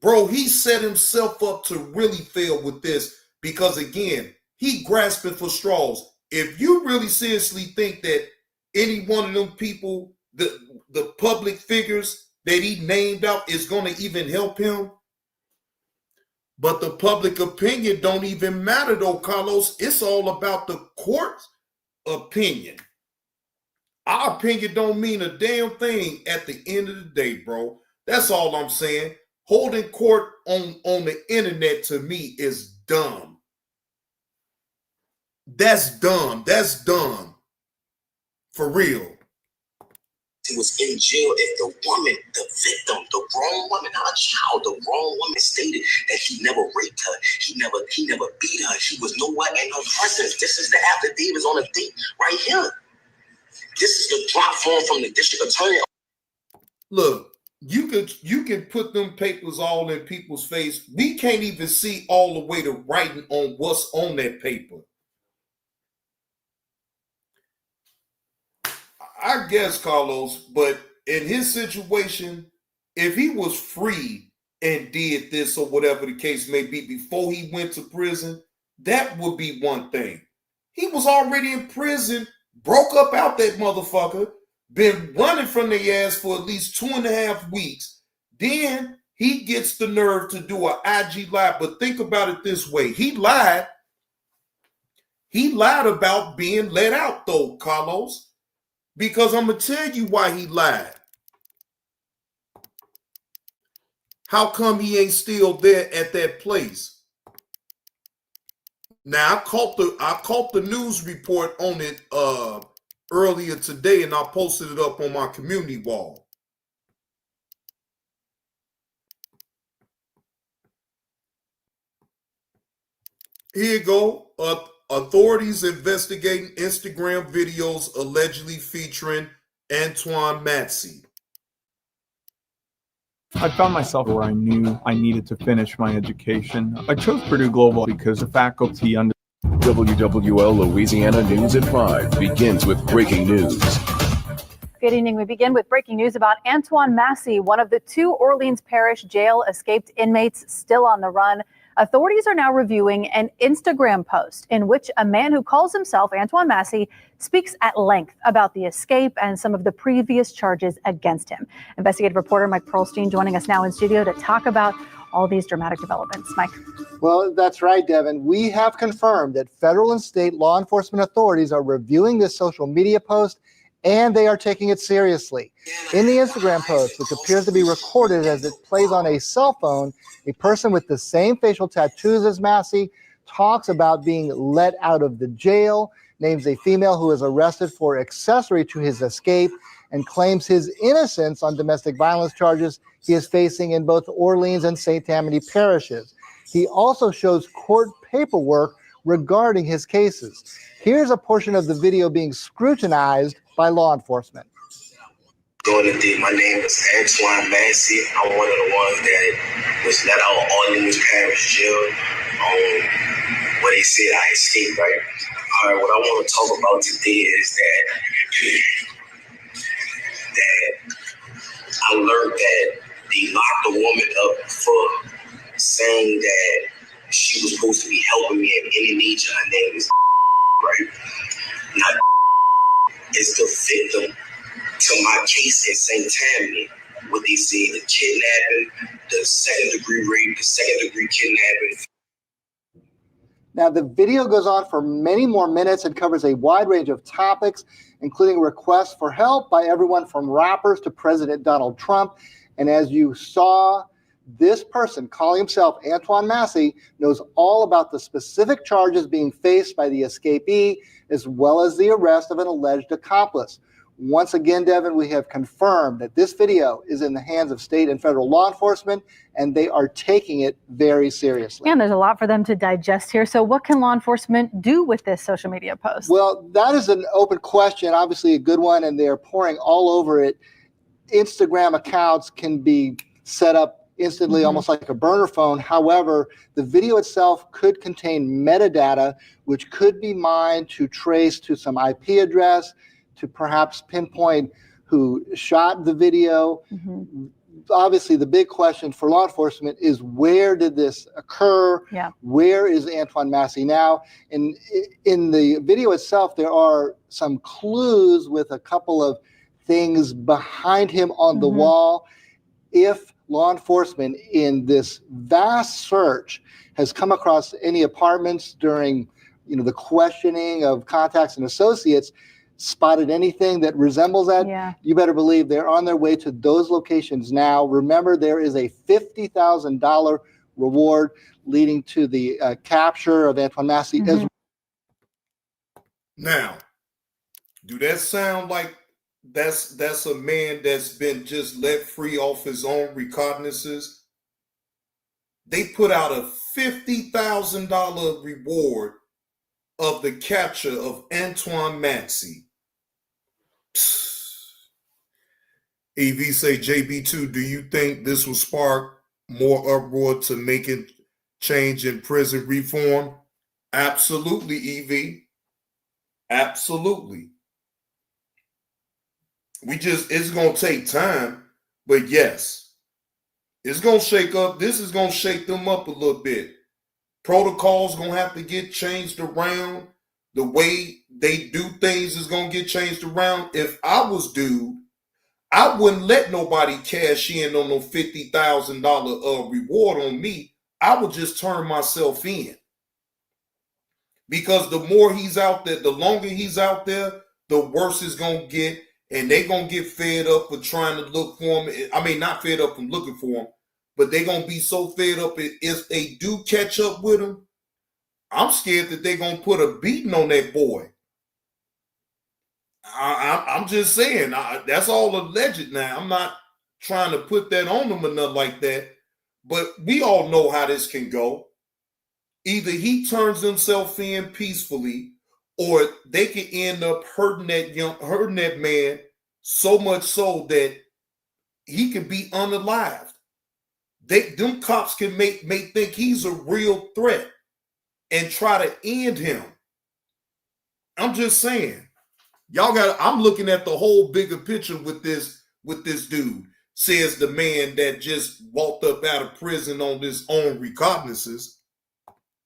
Bro, he set himself up to really fail with this because, again, he grasping for straws. If you really seriously think that any one of them people, the public figures that he named out is going to even help him, but the public opinion don't even matter though, Carlos. It's all about the court's opinion. Our opinion don't mean a damn thing at the end of the day, bro. That's all I'm saying. Holding court on the internet to me is dumb. That's dumb. That's dumb. For real. He was in jail if the woman, the victim, the wrong woman, not a child, the wrong woman stated that he never raped her. He never beat her. She was nowhere in her presence. This is the affidavits on the date right here. This is the drop form from the district attorney. Look, you can put them papers all in people's face. We can't even see all the way to writing on what's on that paper. I guess, Carlos, but in his situation, if he was free and did this or whatever the case may be before he went to prison, that would be one thing. He was already in prison, broke up out that motherfucker, been running from their ass for at least 2.5 weeks. Then he gets the nerve to do an IG live. But think about it this way. He lied. He lied about being let out, though, Carlos. Because I'm going to tell you why he lied. How come he ain't still there at that place? Now, I caught the news report on it earlier today, and I posted it up on my community wall. Here you go. Authorities investigating Instagram videos allegedly featuring Antoine Massey. I found myself where I knew I needed to finish my education. I chose Purdue Global because the faculty under WWL Louisiana News at 5 begins with breaking news. Good evening. We begin with breaking news about Antoine Massey, one of the 2 Orleans Parish jail escaped inmates still on the run. Authorities are now reviewing an Instagram post in which a man who calls himself Antoine Massey speaks at length about the escape and some of the previous charges against him. Investigative reporter Mike Perlstein joining us now in studio to talk about all these dramatic developments. Mike. Well, that's right, Devin. We have confirmed that federal and state law enforcement authorities are reviewing this social media post, and they are taking it seriously. In the Instagram post, which appears to be recorded as it plays on a cell phone, a person with the same facial tattoos as Massey talks about being let out of the jail, names a female who was arrested for accessory to his escape, and claims his innocence on domestic violence charges he is facing in both Orleans and St. Tammany parishes. He also shows court paperwork regarding his cases. Here's a portion of the video being scrutinized by law enforcement. My name is Antoine Massey. I'm one of the ones that was let out of Orleans Parish jail where they said I escaped, right? All right, what I want to talk about today is that I learned that they locked a woman up for saying that she was supposed to be helping me in Indonesia. Her name is right? Not is the victim to my case in St. Tammany. What they say, the kidnapping, the second-degree rape, the second-degree kidnapping. Now, the video goes on for many more minutes and covers a wide range of topics, including requests for help by everyone from rappers to President Donald Trump. And as you saw, this person calling himself Antoine Massey knows all about the specific charges being faced by the escapee, as well as the arrest of an alleged accomplice. Once again, Devin, we have confirmed that this video is in the hands of state and federal law enforcement, and they are taking it very seriously. Yeah, and there's a lot for them to digest here. So what can law enforcement do with this social media post? Well, that is an open question, obviously a good one, and they're pouring all over it. Instagram accounts can be set up instantly, almost like a burner phone. However, the video itself could contain metadata, which could be mined to trace to some IP address, to perhaps pinpoint who shot the video. Obviously, the big question for law enforcement is, where did this occur? Where is Antoine Massey now? And in the video itself, there are some clues with a couple of things behind him on the wall. If law enforcement in this vast search has come across any apartments during, the questioning of contacts and associates, spotted anything that resembles that, you better believe they're on their way to those locations now. Remember, there is a $50,000 reward leading to the capture of Antoine Massey. Now, do that sound like that's a man that's been just let free off his own recognizances? They put out a $50,000 reward of the capture of Antoine Massey. EV say, JB2, do you think this will spark more uproar to making change in prison reform? Absolutely, EV. Absolutely. It's going to take time, but yes, it's going to shake up. This is going to shake them up a little bit. Protocols going to have to get changed around. The way they do things is going to get changed around. If I was dude, I wouldn't let nobody cash in on no $50,000 reward on me. I would just turn myself in. Because the more he's out there, the longer he's out there, the worse it's going to get. And they're going to get fed up with trying to look for him. I mean, not fed up from looking for him, but they're going to be so fed up if they do catch up with him. I'm scared that they're going to put a beating on that boy. I'm just saying, that's all alleged now. I'm not trying to put that on them or nothing like that. But we all know how this can go. Either he turns himself in peacefully, or they can end up hurting that man so much so that he can be unalived. Them cops can may think he's a real threat and try to end him. I'm just saying. I'm looking at the whole bigger picture with this dude, says the man that just walked up out of prison on his own recognizances.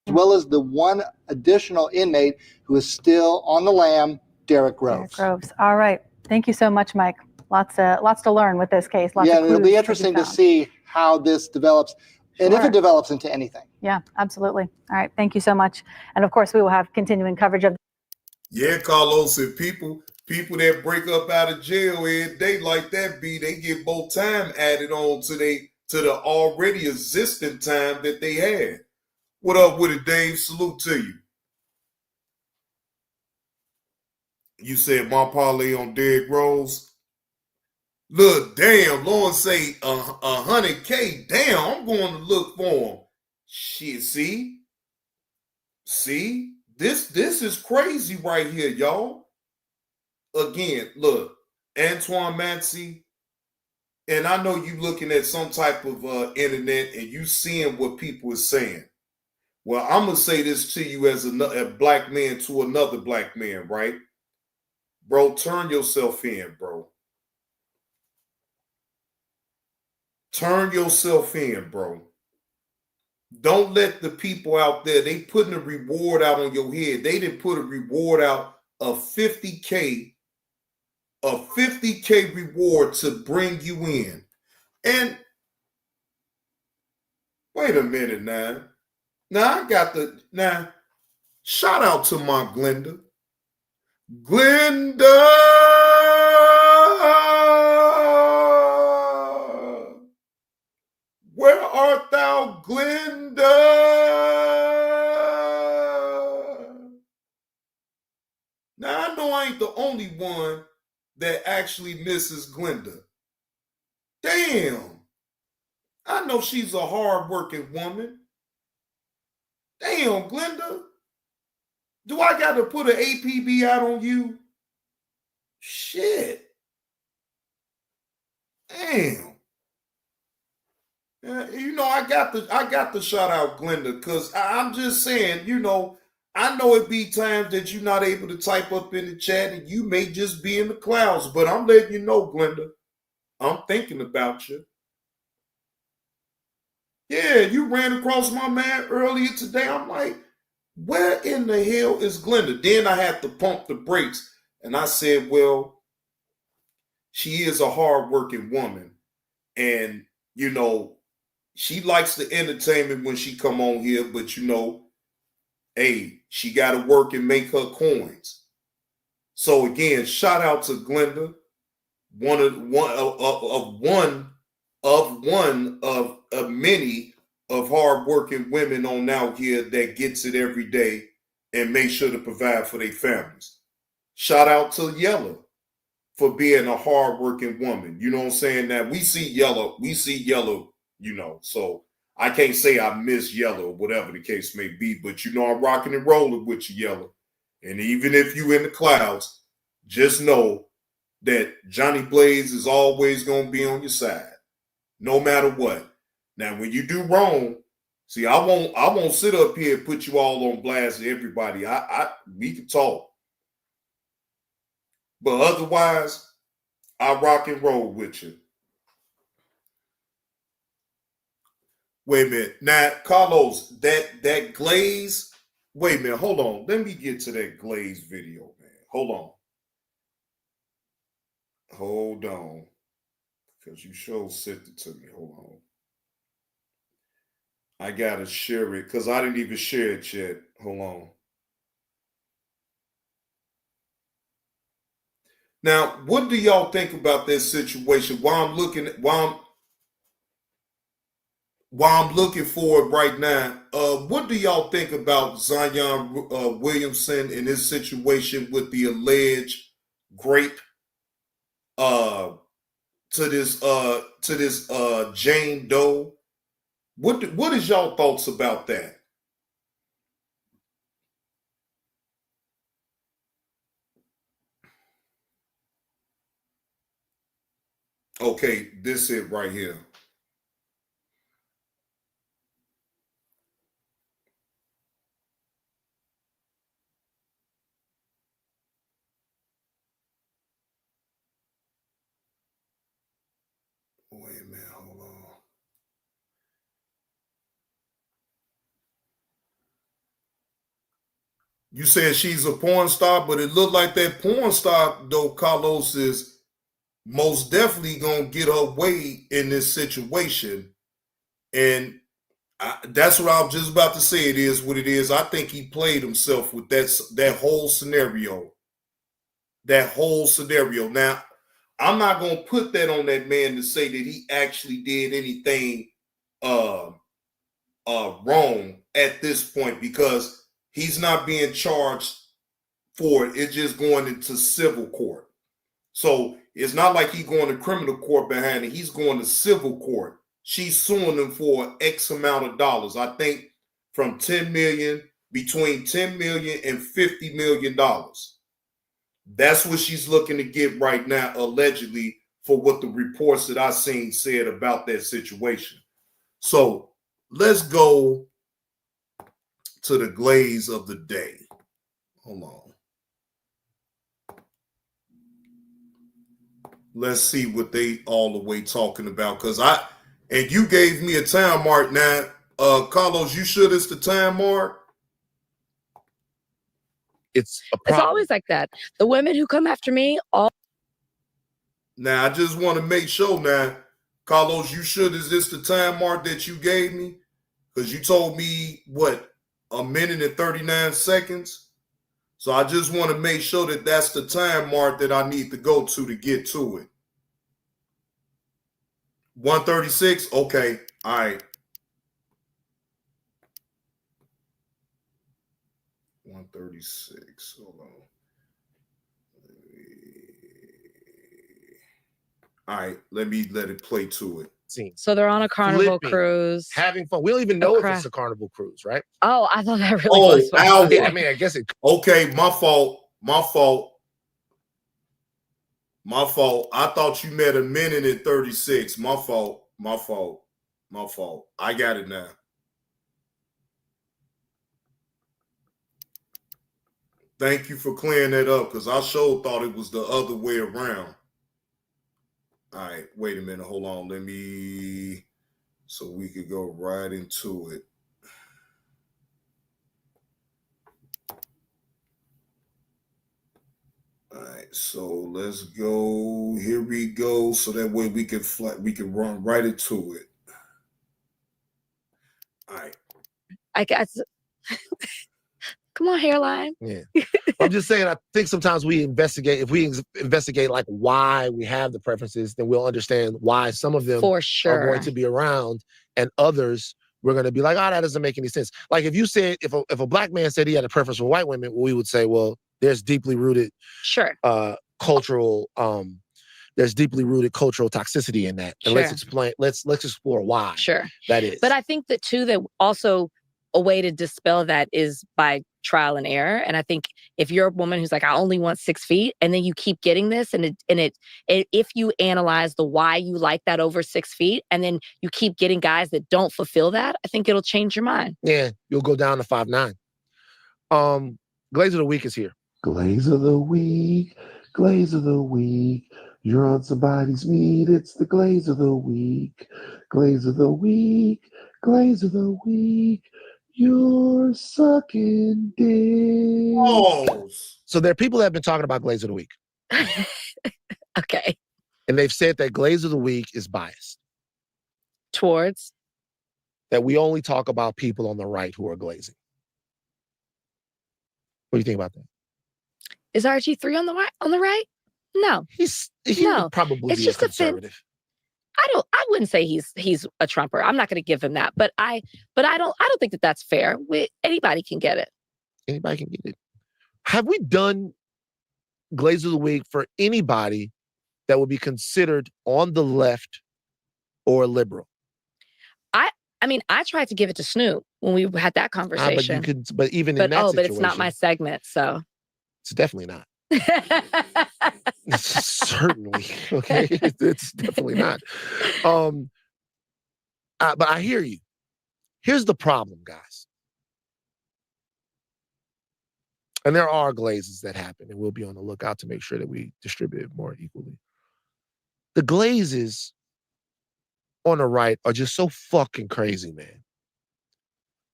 As well as the one additional inmate who is still on the lam, Derek Groves. All right. Thank you so much, Mike. Lots to learn with this case. Lots of it'll be interesting to see how this develops and if it develops into anything. Yeah, absolutely. All right. Thank you so much. And of course, we will have continuing coverage of. Yeah, Carlos, and people that break up out of jail every day like that, they get more time added on to the already existing time that they had. What up with it, Dave? Salute to you. You said my parlay on Derrick Rose. Look, damn, Lauren say 100K. Damn, I'm going to look for him. Shit, see? This is crazy right here, y'all. Again, look, Antoine Massey, and I know you looking at some type of internet and you seeing what people are saying. Well, I'm going to say this to you as a black man to another black man, right? Bro, turn yourself in, bro. Turn yourself in, bro. Don't let the people out there, they putting a reward out on your head. They didn't put a reward out of 50K, a 50K reward to bring you in. And wait a minute now. Now shout out to my Glenda. Glenda! Where art thou, Glenda? Now, I know I ain't the only one that actually misses Glenda. Damn. I know she's a hard-working woman. Damn, Glenda. Do I got to put an APB out on you? Shit. Damn. You know, I got the shout out Glenda, because I'm just saying, you know, I know it be times that you're not able to type up in the chat and you may just be in the clouds, but I'm letting you know, Glenda, I'm thinking about you. Yeah, you ran across my man earlier today. I'm like, where in the hell is Glenda? Then I had to pump the brakes and I said, well, she is a hardworking woman. And, you know, she likes the entertainment when she come on here, but, you know, hey, she got to work and make her coins. So again, shout out to Glenda, one of many of hardworking women on out here that gets it every day and make sure to provide for their families. Shout out to Yella for being a hardworking woman. You know what I'm saying? That we see Yella, you know, so I can't say I miss Yella or whatever the case may be, but you know I'm rocking and rolling with you, Yella. And even if you in the clouds, just know that Johnny Blaze is always going to be on your side, no matter what. Now, when you do wrong, see, I won't sit up here and put you all on blast to everybody. We can talk. But otherwise, I rock and roll with you. Wait a minute. Now, Carlos, that Glaze, wait a minute, hold on. Let me get to that Glaze video, man. Hold on. Because you sure sent it to me. Hold on. I gotta share it because I didn't even share it yet. Hold on. Now, what do y'all think about this situation? While I'm looking for it right now, what do y'all think about Zion Williamson in this situation with the alleged grape to this Jane Doe? What is y'all thoughts about that? Okay, this it right here. Wait a minute, hold on. You said she's a porn star, but it looked like that porn star, though, Carlos, is most definitely going to get her way in this situation. And that's what I was just about to say. It is what it is. I think he played himself with that whole scenario. That whole scenario. Now, I'm not going to put that on that man to say that he actually did anything wrong at this point, because he's not being charged for it. It's just going into civil court. So it's not like he's going to criminal court behind it. He's going to civil court. She's suing him for X amount of dollars. I think from between $10 million and $50 million. That's what she's looking to get right now, allegedly, for what the reports that I've seen said about that situation. So let's go to the glaze of the day. Hold on. Let's see what they all the way talking about. And you gave me a time mark now. Carlos, you sure it's the time mark? It's always like that. The women who come after me all. Now, I just want to make sure now, Carlos, you sure is this the time mark that you gave me? Because you told me, what, 1 minute and 39 seconds? So I just want to make sure that that's the time mark that I need to go to get to it. 1:36? Okay. All right. 1:36. Hold on. All right. Let it play to it. So they're on a carnival Flipping, cruise, having fun. We don't even know if it's a carnival cruise, right? Oh, I thought that really was. Hour. I mean, I guess it. Okay, my fault. My fault. I thought you meant 1 minute and 36. My fault. My fault. I got it now. Thank you for clearing that up because I sure thought it was the other way around. All right, wait a minute. Hold on. Let me, so we could go right into it. All right, so let's go. Here we go. So that way we can run right into it. All right. I guess. Come on, hairline. Yeah. I'm just saying, I think sometimes if we investigate like why we have the preferences, then we'll understand why some of them For are sure. going to be around and others we're going to be like, oh, that doesn't make any sense. Like if you said, if a black man said he had a preference for white women, we would say, well, there's deeply rooted cultural toxicity in that. And let's explore why that is. But I think that too, that also a way to dispel that is by trial and error. And I think if you're a woman who's like, I only want 6 feet, and then you keep getting this, and if you analyze the why you like that over 6 feet, and then you keep getting guys that don't fulfill that, I think it'll change your mind. Yeah, you'll go down to 5'9". Glaze of the week is here. Glaze of the week, glaze of the week. You're on somebody's meat. It's the glaze of the week, glaze of the week, glaze of the week. You're sucking dick. Oh. So there are people that have been talking about glaze of the week. Okay. And they've said that glaze of the week is biased. Towards? That we only talk about people on the right who are glazing. What do you think about that? Is RG3 on the right? No. He would probably it's be just a conservative. I wouldn't say he's a Trumper. I'm not going to give him that, but I don't think that that's fair. Anybody can get it. Anybody can get it. Have we done Glaze of the Week for anybody that would be considered on the left or liberal? I mean, I tried to give it to Snoop when we had that conversation. But even in that situation, but it's not my segment, so it's definitely not. Certainly, okay. It's definitely not. But I hear you. Here's the problem, guys. And there are glazes that happen, and we'll be on the lookout to make sure that we distribute it more equally. The glazes on the right are just so fucking crazy, man.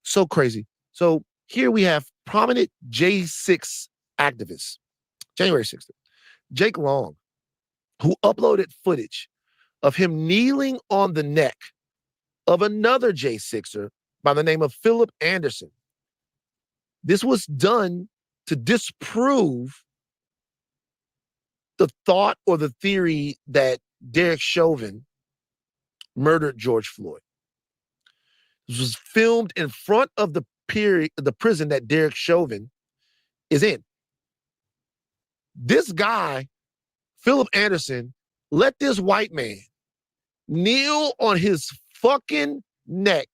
So crazy. So here we have prominent J6 activists, January 6th, Jake Long, who uploaded footage of him kneeling on the neck of another J6er by the name of Philip Anderson. This was done to disprove the thought or the theory that Derek Chauvin murdered George Floyd. This was filmed in front of the prison that Derek Chauvin is in. This guy, Philip Anderson, let this white man kneel on his fucking neck.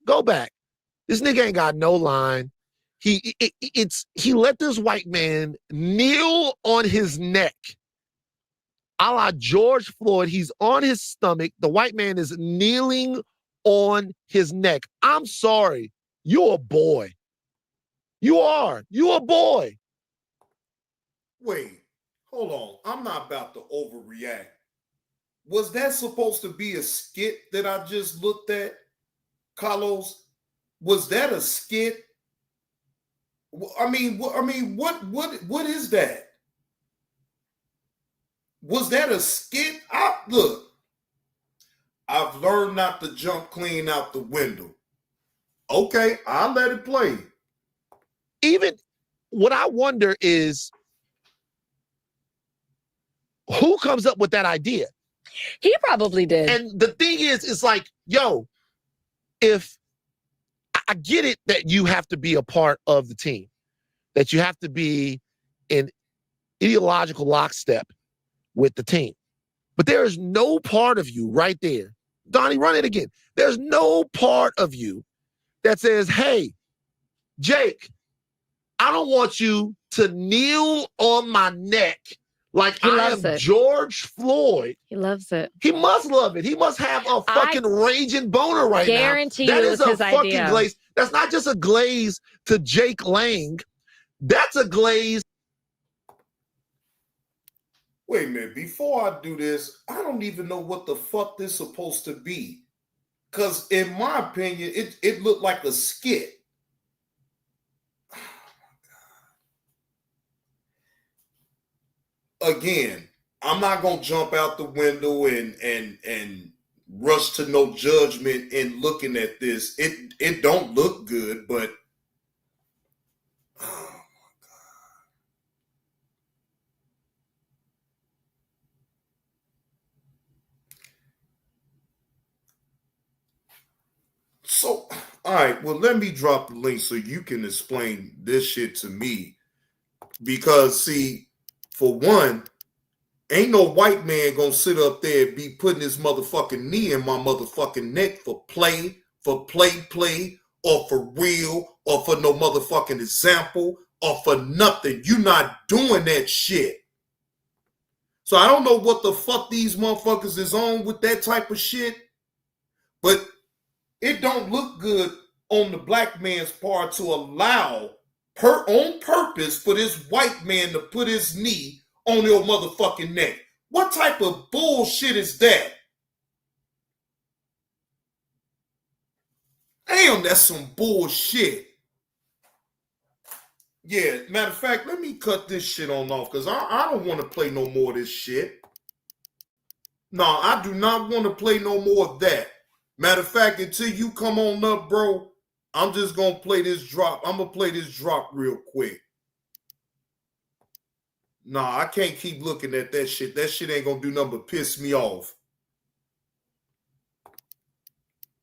Go back. This nigga ain't got no line. He let this white man kneel on his neck. A la George Floyd, he's on his stomach. The white man is kneeling on his neck. I'm sorry. You're a boy. You are. You're a boy. Wait, hold on. I'm not about to overreact. Was that supposed to be a skit that I just looked at, Carlos? Was that a skit? I mean, what is that? Was that a skit? Look, I've learned not to jump clean out the window. Okay, I'll let it play. Even what I wonder is who comes up with that idea? He probably did. And the thing is, it's like, yo, if I get it that you have to be a part of the team, that you have to be in ideological lockstep with the team. But there is no part of you right there. Donnie, run it again. There's no part of you that says, hey, Jake, I don't want you to kneel on my neck Like He I loves am it. George Floyd. He loves it. He must love it. He must have a fucking raging boner right now. Guarantee That you it is was a his fucking idea. glaze. That's not just a glaze to Jake Lang. That's a glaze. Wait a minute. Before I do this, I don't even know what the fuck this is supposed to be. Because in my opinion, it looked like a skit. Again, I'm not gonna jump out the window and rush to no judgment in looking at this. It don't look good, but oh my God. So, all right, well, let me drop the link so you can explain this shit to me. Because see, for one, ain't no white man gonna sit up there and be putting his motherfucking knee in my motherfucking neck for play, or for real, or for no motherfucking example, or for nothing. You not doing that shit. So I don't know what the fuck these motherfuckers is on with that type of shit, but it don't look good on the black man's part to allow on purpose for this white man to put his knee on your motherfucking neck. What type of bullshit is that? Damn, that's some bullshit. Yeah, matter of fact, let me cut this shit on off because I don't want to play no more of this shit. No, I do not want to play no more of that. Matter of fact, until you come on up, bro, I'm just going to play this drop. I'm going to play this drop real quick. Nah, I can't keep looking at that shit. That shit ain't gonna do nothing but piss me off.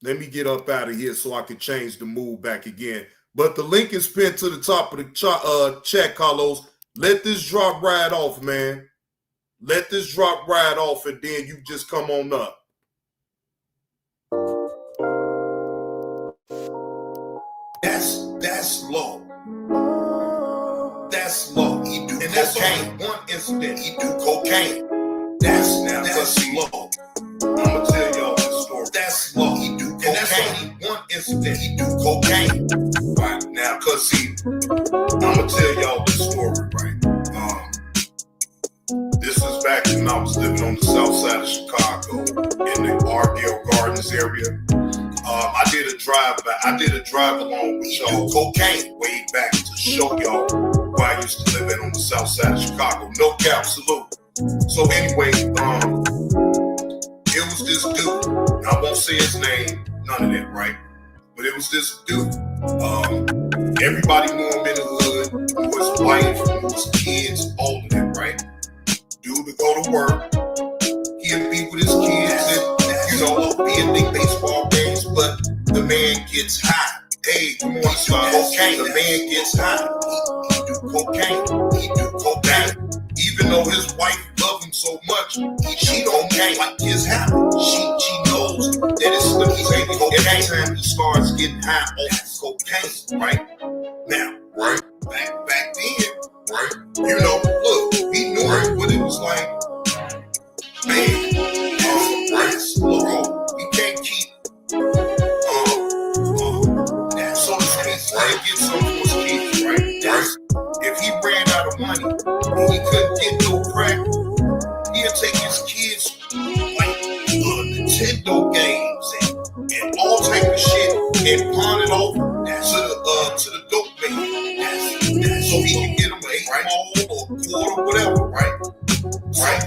Let me get up out of here so I can change the mood back again. But the link is pinned to the top of the chat, Carlos. Let this drop right off, man. Let this drop right off, and then you just come on up. That's low. That's low. He do cocaine. One incident, he do cocaine. That's low. I'ma tell y'all this story. That's low. He do cocaine. And that's only one incident, he do cocaine. Right now, cause I'ma tell y'all this story, right? This is back when I was living on the south side of Chicago in the Ardell Gardens area. I did a drive along with y'all cocaine way back to show y'all where I used to live in on the south side of Chicago. No cap, salute. So anyway, it was this dude. I won't say his name, none of that, right? But it was this dude. Everybody knew him in the hood. Knew his wife, knew his kids, all of that, right? Dude would go to work. He'd be with his kids and, be in big baseball games, but the man gets high. Hey, come on, cocaine. The man gets high. He do cocaine. He do cocaine. Even though his wife loved him so much, she don't like his habit. She knows that it's the cocaine. Every time he starts getting high off cocaine, right? Now, right? Back then, right? Look, we knew what it was like. Man, right? We can't keep so the streets get some for his kids, right? If he ran out of money and he couldn't get no crack, he'll take his kids like Nintendo games and all type of shit and pawn it off to the dope man. So he can get him an 8 ball or a quarter, whatever, right? Right.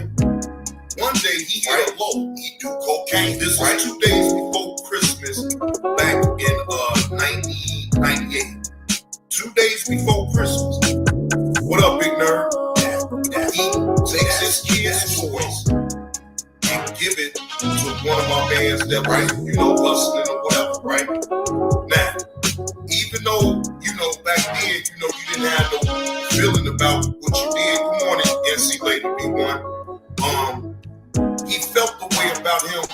One day he hit a low. He do cocaine. This was 2 days before Christmas, back in 1998. 2 days before Christmas. What up, big nerd? He takes his kids' toys and give it to one of my bands that was, hustling or whatever, right? Now, even though, back then, you didn't have no feeling about what you did. Good morning, NC Lady B1. He felt the way about him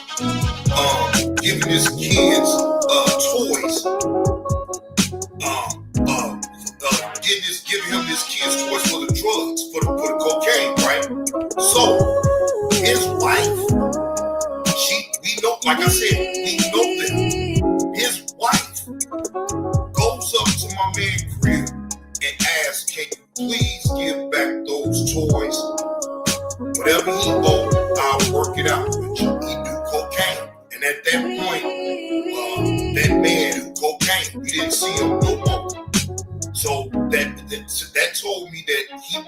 giving his kids toys. Giving him his kids toys for the drugs, for the cocaine, right? know, like I said, he know that. His wife goes up to my man crib and asks, can you please give back those toys? Whatever he owed, I'll work it out with you. He do cocaine. And at that point, that man do cocaine. We didn't see him no more. So that told me that he.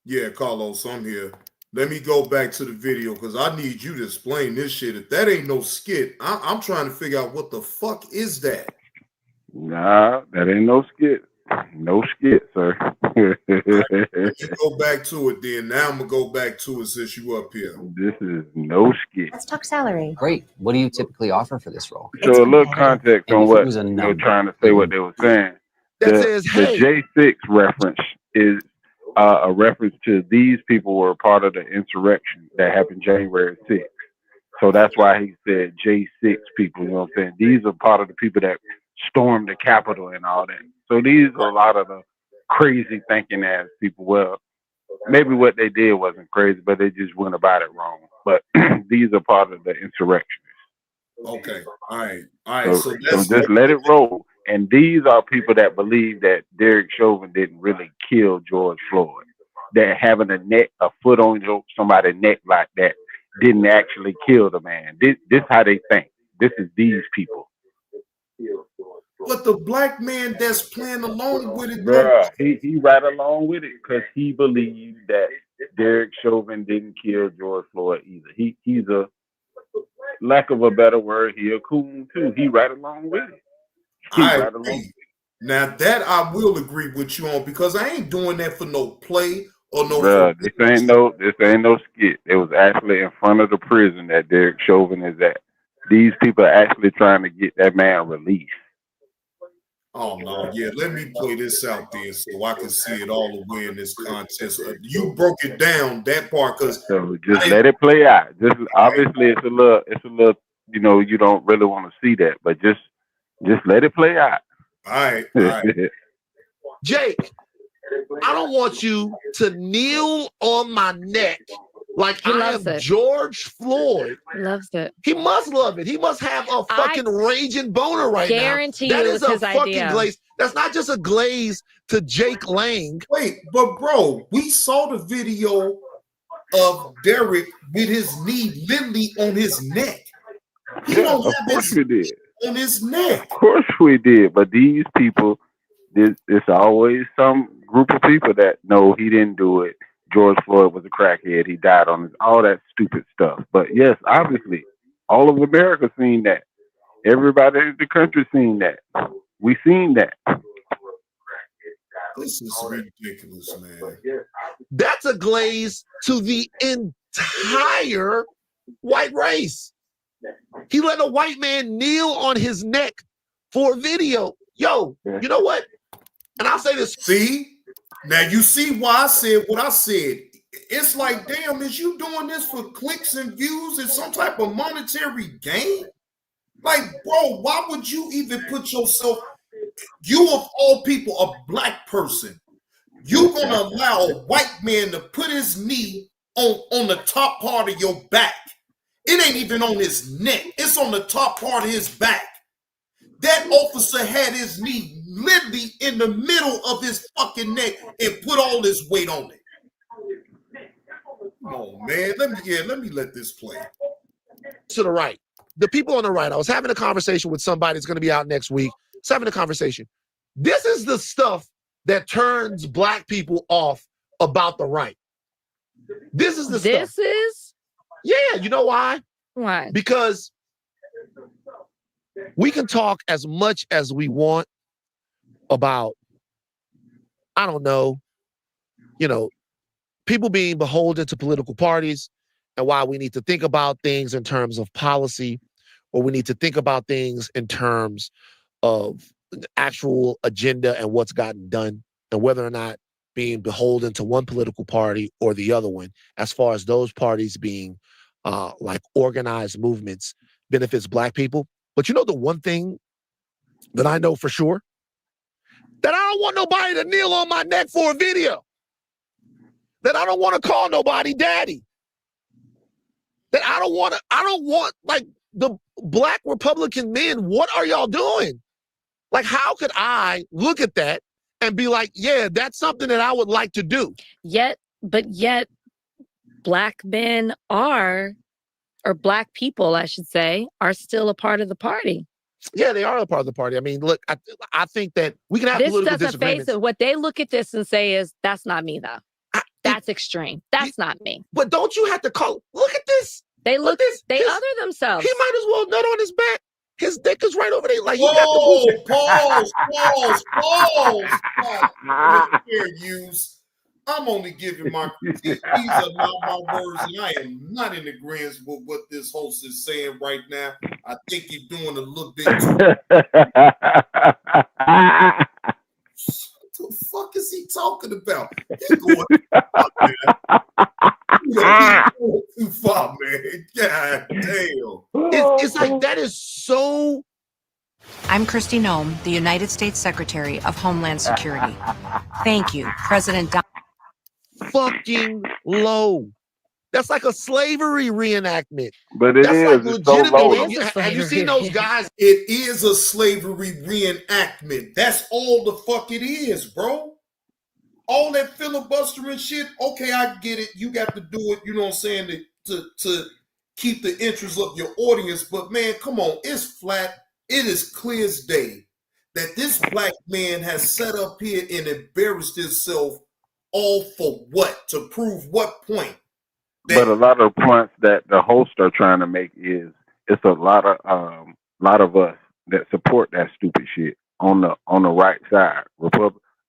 Yeah, Carlos, I'm here. Let me go back to the video because I need you to explain this shit. If that ain't no skit, I'm trying to figure out what the fuck is that. Nah, that ain't no skit. No skit, sir. Right, let me go back to it then. Now I'm gonna go back to it since you up here. This is no skit. Let's talk salary. Great. What do you typically offer for this role? So a little context And on if it what was a they're number, trying to say, what they were saying. That The says, hey. J6 reference is a reference to these people were part of the insurrection that happened January 6th. So that's why he said J6 people, you know what I'm saying? These are part of the people that stormed the Capitol and all that. So these are a lot of the crazy thinking ass people. Well, maybe what they did wasn't crazy, but they just went about it wrong. But these are part of the insurrection. Okay. All right. So just let it roll. And these are people that believe that Derek Chauvin didn't really kill George Floyd. That having a foot on somebody's neck like that didn't actually kill the man. This how they think. This is these people. But the black man that's playing along with it, Bruh, he right along with it because he believed that Derek Chauvin didn't kill George Floyd either. He's a, lack of a better word, he a coon too. He right along with it. Right along. Now that I will agree with you on because I ain't doing that for no play or no. Bruh, this ain't no skit. It was actually in front of the prison that Derek Chauvin is at. These people are actually trying to get that man released. Oh no, yeah. Let me play this out there so I can see it all the way in this contest. You broke it down that part because so just let it play out. Just obviously it's a little. You know, you don't really want to see that, but just let it play out. All right. Jake, I don't want you to kneel on my neck like I am George Floyd. Loves it. He must love it. He must have a fucking raging boner right now. Guarantee That you is it was a his fucking idea. glaze. That's not just a glaze to Jake Lang. Wait, but bro, we saw the video of Derek with his knee literally on his neck. He don't of have course his we did. on his neck. Of course we did. But these people, it's always some group of people that no, he didn't do it. George Floyd was a crackhead. He died on his, all that stupid stuff. But yes, obviously, all of America seen that. Everybody in the country seen that. We seen that. This is ridiculous, man. That's a glaze to the entire white race. He let a white man kneel on his neck for a video. Yo, you know what? And I'll say this. See? Now you see why I said what I said. It's like, damn, is you doing this for clicks and views and some type of monetary gain? Like, bro, why would you even put yourself, you of all people, a black person, you gonna allow a white man to put his knee on the top part of your back? It ain't even on his neck. It's on the top part of his back. That officer had his knee literally in the middle of his fucking neck and put all his weight on it. Come on, man. Let me let this play. To the right. The people on the right, I was having a conversation with somebody that's going to be out next week. I was having a conversation. This is the stuff that turns black people off about the right. This is the stuff. This is? Yeah, you know why? Why? Because we can talk as much as we want about, I don't know, people being beholden to political parties and why we need to think about things in terms of policy, or we need to think about things in terms of actual agenda and what's gotten done, and whether or not being beholden to one political party or the other one, as far as those parties being like organized movements, benefits black people. But you know the one thing that I know for sure, that I don't want nobody to kneel on my neck for a video, that I don't want to call nobody daddy, that I don't want, like, the black Republican men, what are y'all doing? Like, how could I look at that and be like, yeah, that's something that I would like to do? Yet black men or black people, I should say, are still a part of the party. Yeah, they are a part of the party. I mean, look, I think that we can have This political doesn't face disagreements. it. What they look at this and say is, that's not me, though. That's extreme. That's not me. But don't you have to call, look at this. They look this. They other themselves. He might as well nut on his back. His dick is right over there. Like, he got Whoa, the pause. Stop. Fair use. I'm only giving my critique. These are not my words, and I am not in agreement with what this host is saying right now. I think you're doing a little bit too. What the fuck is he talking about? He's going too far, man. God damn. It's like, that is so. I'm Kristi Noem, the United States Secretary of Homeland Security. Thank you, President fucking low. That's like a slavery reenactment. But it That's is. like It's so low. Have you seen those guys? It is a slavery reenactment. That's all the fuck it is, bro. All that filibustering shit. Okay, I get it. You got to do it. You know what I'm saying, to keep the interest of your audience. But man, come on, it's flat. It is clear as day that this black man has set up here and embarrassed himself. All for what? To prove what point? But a lot of points that the hosts are trying to make is it's a lot of us that support that stupid shit on the right side.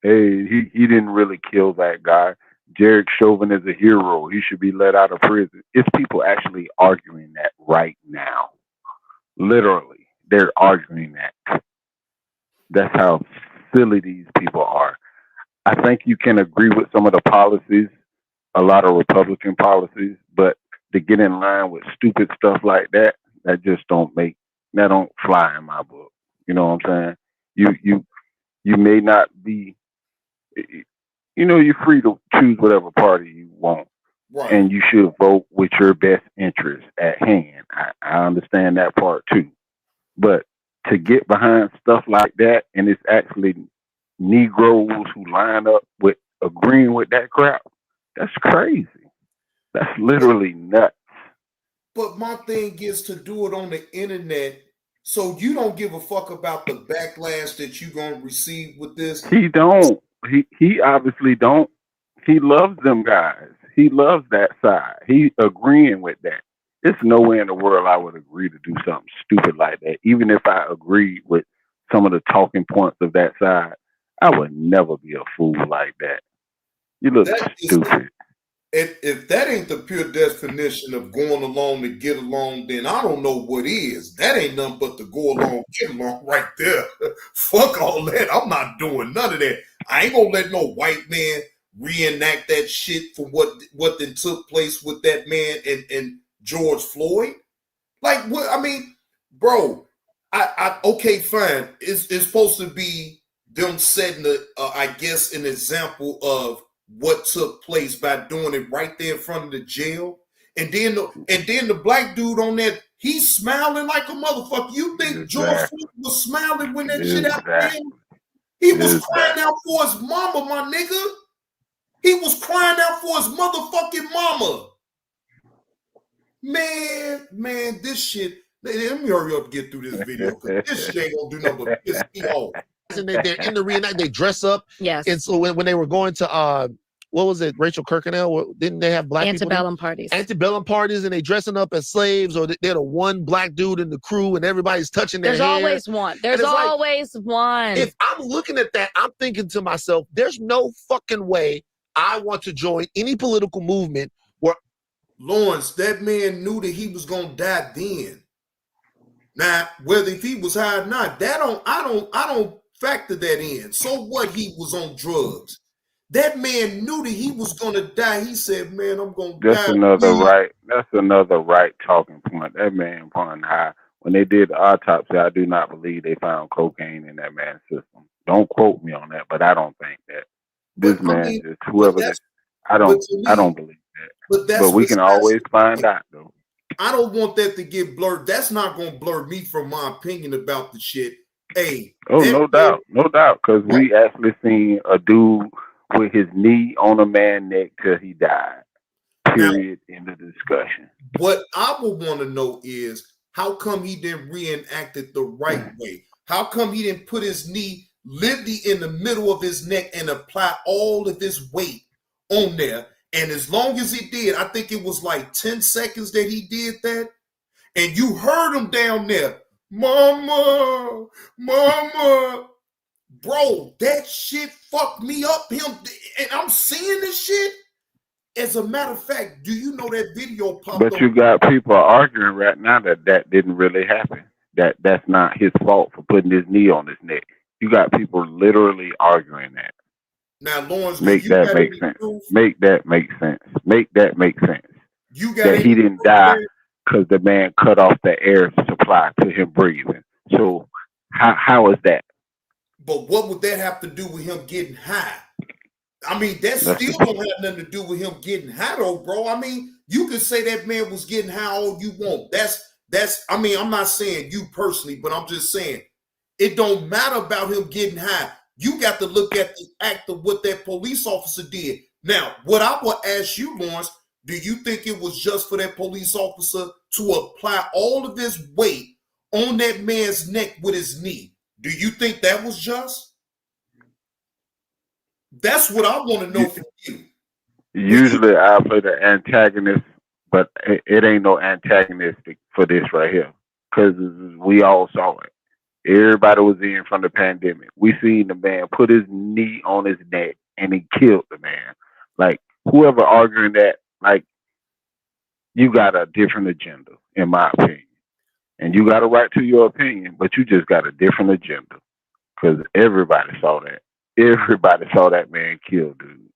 Hey, he didn't really kill that guy. Derek Chauvin is a hero. He should be let out of prison. It's people actually arguing that right now. Literally, they're arguing that. That's how silly these people are. I think you can agree with some of the policies, a lot of Republican policies, but to get in line with stupid stuff like that, that don't fly in my book. You know what I'm saying? You may not be, you're free to choose whatever party you want. Right. And you should vote with your best interest at hand. I understand that part too. But to get behind stuff like that, and it's actually Negroes who line up with agreeing with that crap, that's crazy. That's literally nuts. But my thing is to do it on the internet, so you don't give a fuck about the backlash that you're going to receive with this. He don't. He obviously don't. He loves them guys. He loves that side. He agreeing with that. There's nowhere in the world I would agree to do something stupid like that. Even if I agreed with some of the talking points of that side, I would never be a fool like that. You look stupid. If that ain't the pure definition of going along to get along, then I don't know what is. That ain't nothing but to go along, get along right there. Fuck all that. I'm not doing none of that. I ain't gonna let no white man reenact that shit for what then took place with that man and George Floyd. Like, what? I mean, bro, I okay, fine. It's supposed to be them setting I guess an example of what took place by doing it right there in front of the jail. And then the black dude on that, he's smiling like a motherfucker. You think George Floyd was smiling when that shit happened? He was crying out for his mama, my nigga. He was crying out for his motherfucking mama. Man, this shit. Let me hurry up and get through this video, because this shit ain't gonna do nothing but piss me off. And they're in the reenact, they dress up. Yes. And so when they were going to what was it, Rachel Kirkconnell? Didn't they have black antebellum parties? Antebellum parties, and they dressing up as slaves, or they're the one black dude in the crew, and everybody's touching their hair. Always one. There's always one. If I'm looking at that, I'm thinking to myself, there's no fucking way I want to join any political movement where Lawrence, that man knew that he was gonna die then. Now, whether if he was high or not, I don't factor that in. So what? He was on drugs. That man knew that he was gonna die. He said, "Man, I'm gonna die." That's another right talking point. That man probably high when they did the autopsy, I do not believe they found cocaine in that man's system. Don't quote me on that, but I don't think that. This But I man mean, just but whoever that. that's I but don't. to I don't me, believe that. but But that's we can besides. always find out though. I don't want that to get blurred. That's not gonna blur me from my opinion about the shit. Hey, Oh, that no man, doubt, no doubt, because we actually seen a dude with his knee on a man's neck till he died. now Period. End of discussion. what I would want to know is how come he didn't reenact it the right way? How come he didn't put his knee literally in the middle of his neck and apply all of his weight on there? And as long as he did, I think it was like 10 seconds that he did that. And you heard him down there, mama, mama. Bro, that shit fucked me up. And I'm seeing this shit. As a matter of fact, do you know that video popped But up? you got people arguing right now that that didn't really happen. That's not his fault for putting his knee on his neck. You got people literally arguing that. Now, Lawrence, do Make you that got make any sense. proof? Make that make sense. Make that make sense. You got That any he didn't proof die there? because the man cut off the air supply to him breathing. So how is that? But what would that have to do with him getting high? I mean, that That's still don't have nothing to do with him getting high, though, bro. I mean, you can say that man was getting high all you want. That's. I mean, I'm not saying you personally, but I'm just saying it don't matter about him getting high. You got to look at the act of what that police officer did. Now, what I will ask you, Lawrence, do you think it was just for that police officer to apply all of his weight on that man's neck with his knee? Do you think that was just? That's what I want to know from you. Usually I play the antagonist, but it ain't no antagonistic for this right here. Because we all saw it. Everybody was in from the pandemic. We seen the man put his knee on his neck and he killed the man. Like, whoever arguing that, like, you got a different agenda, in my opinion. And you got a right to your opinion, but you just got a different agenda. Because everybody saw that. Everybody saw that man kill dude.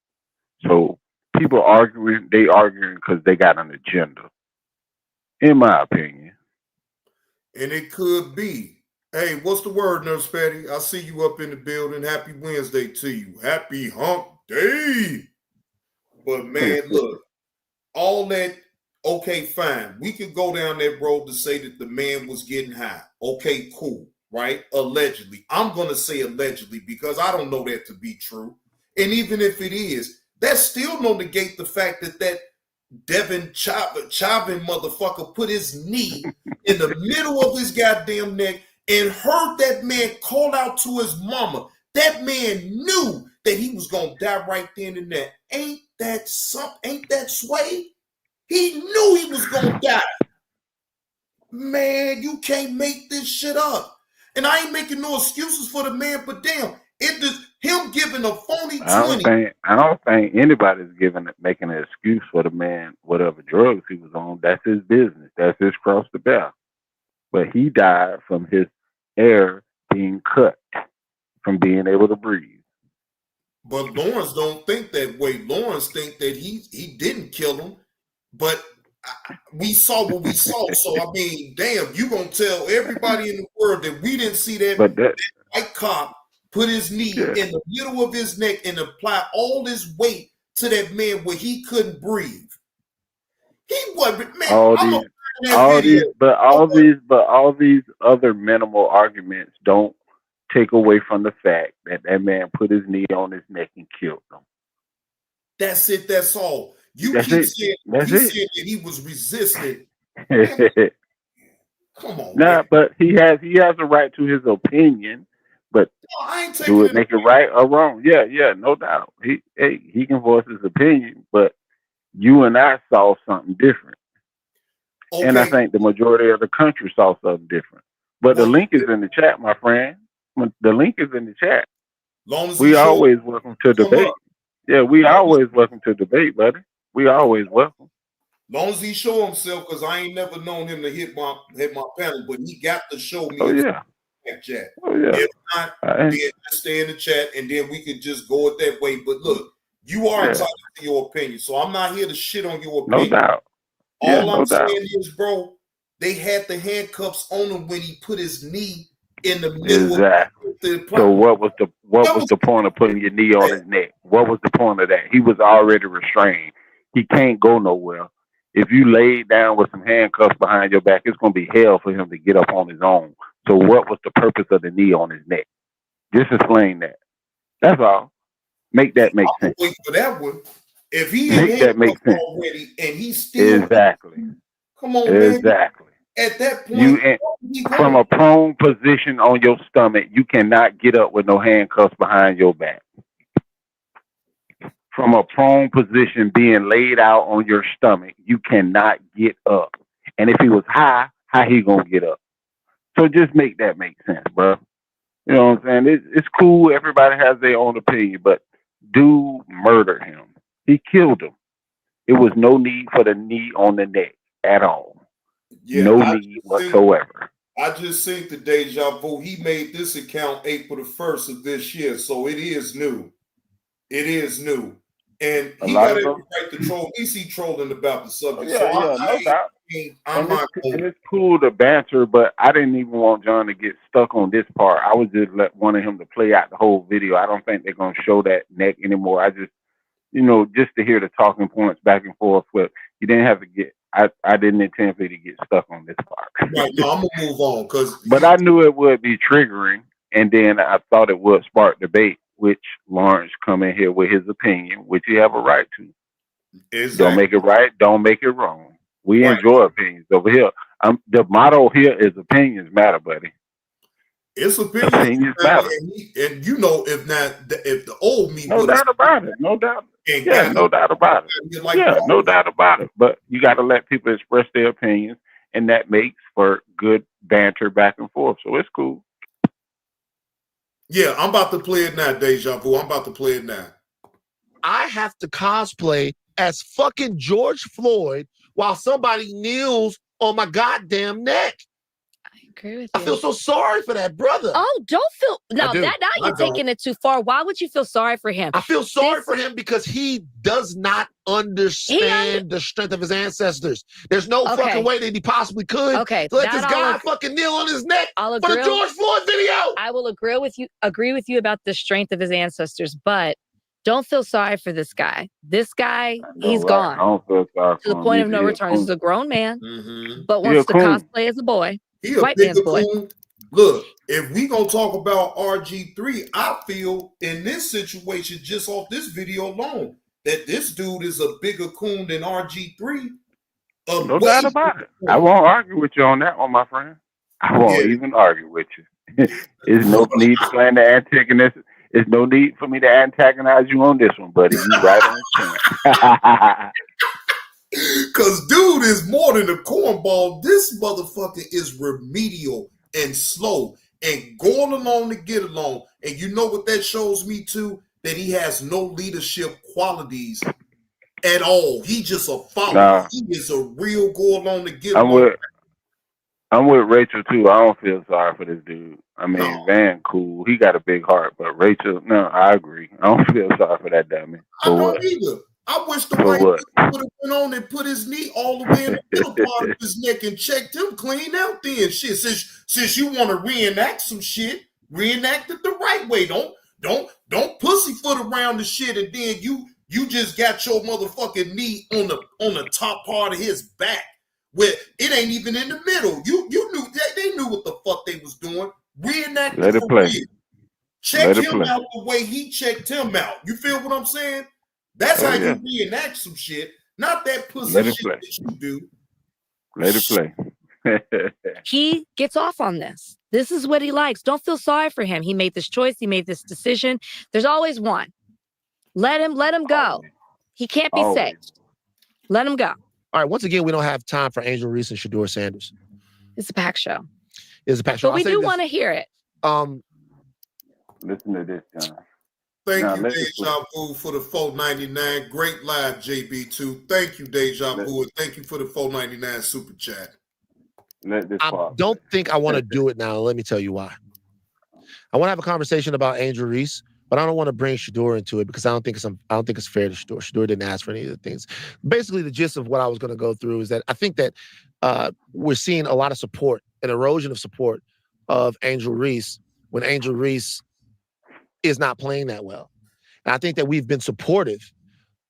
So people arguing, they arguing because they got an agenda, in my opinion. And it could be. Hey, what's the word, Nurse Patty? I see you up in the building. Happy Wednesday to you. Happy hump day. But man, look, all that, okay, fine. We could go down that road to say that the man was getting high. Okay, cool, right? Allegedly. I'm going to say allegedly because I don't know that to be true. And even if it is, that still don't negate the fact that that Devin Chavin motherfucker put his knee in the middle of his goddamn neck and heard that man call out to his mama. That man knew that he was gonna die right then and there. Ain't that sway? He knew he was gonna die. Man, you can't make this shit up. And I ain't making no excuses for the man, but damn, it just him giving a phony 20. I don't think anybody's making an excuse for the man, whatever drugs he was on. That's his business. That's his cross to bear. But he died from his air being cut from being able to breathe. But Lawrence don't think that way. Lawrence think that he didn't kill him, but we saw what we saw. So I mean, damn, you gonna tell everybody in the world that we didn't see that white cop put his knee in the middle of his neck and apply all his weight to that man where he couldn't breathe. He wasn't, man. All these other minimal arguments don't take away from the fact that that man put his knee on his neck and killed him. That's it. That's all. You That's keep it. saying That's you it. said that he was resistant. Man, come on, Nah, man. but he has a right to his opinion. But No, I ain't taking do it make it right or wrong? Yeah, no doubt. He can voice his opinion, but you and I saw something different. Okay. And I think the majority of the country saw something different. But the link is in the chat, my friend. The link is in the chat. Long as We always welcome to debate. Yeah, we always welcome to debate, buddy. We always welcome. Long as he show himself, because I ain't never known him to hit my panel, but he got to show me. Oh yeah. Chat. Oh yeah. If not, then just stay in the chat, and then we could just go it that way. But look, you are entitled to your opinion, so I'm not here to shit on your opinion. No doubt. All I'm saying is, bro, they had the handcuffs on him when he put his knee in the middle Exactly. of the So what was the point of putting your knee on his neck? What was the point of that? He was already restrained. He can't go nowhere. If you laid down with some handcuffs behind your back, it's gonna be hell for him to get up on his own. So what was the purpose of the knee on his neck? Just explain that. That's all. Make that make sense. Wait for that one. If he Make that make sense already and he's still exactly. Come on, man. Exactly. At that You point, from a prone position on your stomach, you cannot get up with no handcuffs behind your back. From a prone position, being laid out on your stomach, you cannot get up. And if he was high, how he gonna get up? So just make that make sense, bro. You know what I'm saying? It's cool. Everybody has their own opinion, but dude murdered him. He killed him. It was no need for the knee on the neck at all. Yeah, no need whatsoever. I just seen the deja vu. He made this account April the 1st of this year, so it is new. It is new. And he got every right to troll. At least he trolling about the subject. Yeah, so no doubt. I'm not And it's cool to banter, but I didn't even want John to get stuck on this part. I was just wanting him to play out the whole video. I don't think they're going to show that neck anymore. I just, just to hear the talking points back and forth. But you didn't have to get, I didn't intend for you to get stuck on this part. Right, no, I'm going to move on. But I knew it would be triggering, and then I thought it would spark debate, which Lawrence come in here with his opinion, which you have a right to. Exactly. Don't make it right, don't make it wrong. We enjoy opinions over here. The motto here is opinions matter, buddy. It's opinions matter. And if the old me, no doubt about it, no doubt. Yeah, no doubt about it. No doubt about it. But you got to let people express their opinions, and that makes for good banter back and forth. So it's cool. Yeah, I'm about to play it now, Deja Vu. I'm about to play it now. I have to cosplay as fucking George Floyd while somebody kneels on my goddamn neck. I agree with I you. feel so sorry for that brother. Oh, don't feel now you're taking it too far. Why would you feel sorry for him? I feel sorry for him because he does not understand the strength of his ancestors. There's no fucking way that he possibly could. Okay, let this guy fucking kneel on his neck for the George Floyd video. I will agree with you about the strength of his ancestors, but don't feel sorry for this guy. This guy, he's gone. I don't feel sorry to the point of no return. This is a grown man, but wants to cosplay as a boy. White man's boy. Look, if we gonna talk about RG3, I feel in this situation, just off this video alone, that this dude is a bigger coon than RG3. No doubt about it. I won't argue with you on that one, my friend. I won't even argue with you. There's no need to plan the antagonist. There's no need for me to antagonize you on this one, buddy. You right on the Because dude is more than a cornball. This motherfucker is remedial and slow and going along to get along. And you know what that shows me too? That he has no leadership qualities at all. He just a follower. Nah. He is a real go along to get along. I'm with Rachel too. I don't feel sorry for this dude. I mean, Van cool. He got a big heart, but Rachel, no, I agree. I don't feel sorry for that dummy. I don't either. I wish the white man would have went on and put his knee all the way in the middle part of his neck and checked him clean out then. Shit, since you want to reenact some shit, reenact it the right way. Don't pussyfoot around the shit and then you just got your motherfucking knee on the top part of his back where it ain't even in the middle. You knew they knew what the fuck they was doing. Reenact Let it it play. real. Check him out the way he checked him out. You feel what I'm saying? That's how you reenact some shit, not that pussy shit that you do. Let it play. He gets off on this. This is what he likes. Don't feel sorry for him. He made this choice. He made this decision. There's always one. Let him go. He can't be saved. Let him go. All right. Once again, we don't have time for Angel Reese and Shador Sanders. It's a pack show. It's a pack show. But we do want to hear it. Listen to this, John. Thank you, Deja Vu, for the $4.99. Great live, JB2. Thank you, Deja Vu, and thank you for the $4.99 super chat. I don't think I want to do it now. Let me tell you why. I want to have a conversation about Angel Reese, but I don't want to bring Shador into it because I don't think it's fair to Shador. Shador didn't ask for any of the things. Basically, the gist of what I was going to go through is that I think that we're seeing a lot of support, an erosion of support of Angel Reese when Angel Reese is not playing that well. And I think that we've been supportive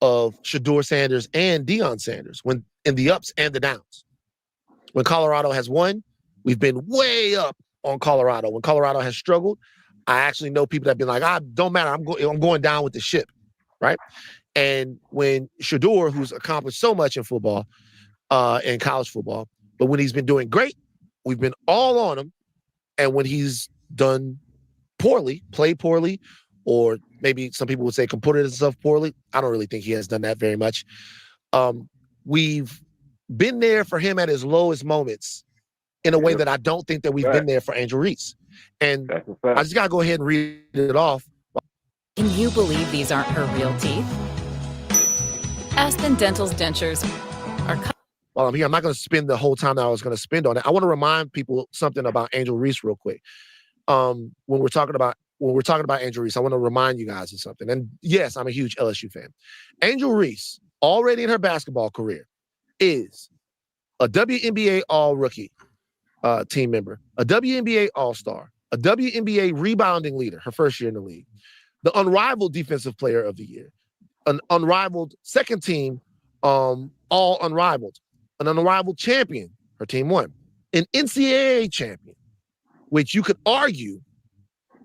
of Shedeur Sanders and Deion Sanders when in the ups and the downs. When Colorado has won, we've been way up on Colorado. When Colorado has struggled, I actually know people that have been like, don't matter, I'm going down with the ship, right? And when Shedeur, who's accomplished so much in football, in college football, but when he's been doing great, we've been all on him. And when he's done poorly, played poorly, or maybe some people would say comported himself poorly, I don't really think he has done that very much. We've been there for him at his lowest moments in a way that I don't think that we've been there for Angel Reese. And I just got to go ahead and read it off. Can you believe these aren't her real teeth? Aspen Dental's dentures are... While I'm here, I'm not going to spend the whole time that I was going to spend on it. I want to remind people something about Angel Reese real quick. When we're talking about Angel Reese, I want to remind you guys of something. And yes, I'm a huge LSU fan. Angel Reese, already in her basketball career, is a WNBA All-Rookie team member, a WNBA All-Star, a WNBA rebounding leader, her first year in the league, the unrivaled defensive player of the year, an unrivaled second team, all unrivaled, an unrivaled champion, her team won, an NCAA champion, which you could argue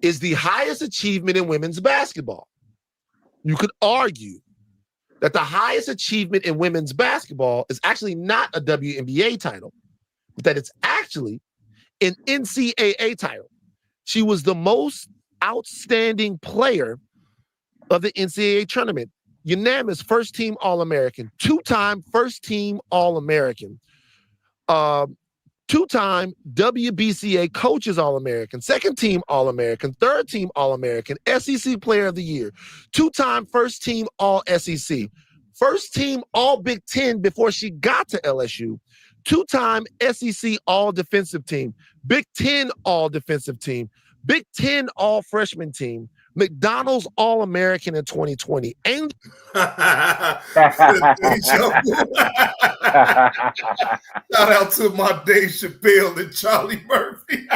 is the highest achievement in women's basketball. You could argue that the highest achievement in women's basketball is actually not a WNBA title, but that it's actually an NCAA title. She was the most outstanding player of the NCAA tournament. Unanimous first-team All-American, two-time first-team All-American, two-time WBCA Coaches All-American, second-team All-American, third-team All-American, SEC Player of the Year, two-time first-team All-SEC, first-team All-Big Ten before she got to LSU, two-time SEC All-Defensive Team, Big Ten All-Defensive Team, Big Ten All-Freshman Team, McDonald's All-American in 2020. And Shout out to my Dave Chappelle and Charlie Murphy.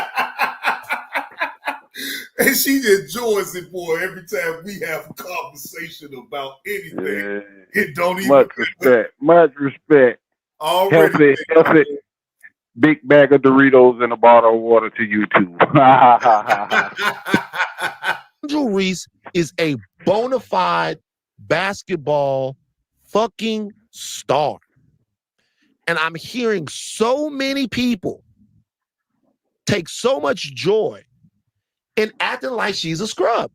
And she enjoys it, boy, every time we have a conversation about anything. It don't even much respect. Already healthy. Big bag of Doritos and a bottle of water to you too. Angel Reese is a bona fide basketball fucking star. And I'm hearing so many people take so much joy in acting like she's a scrub.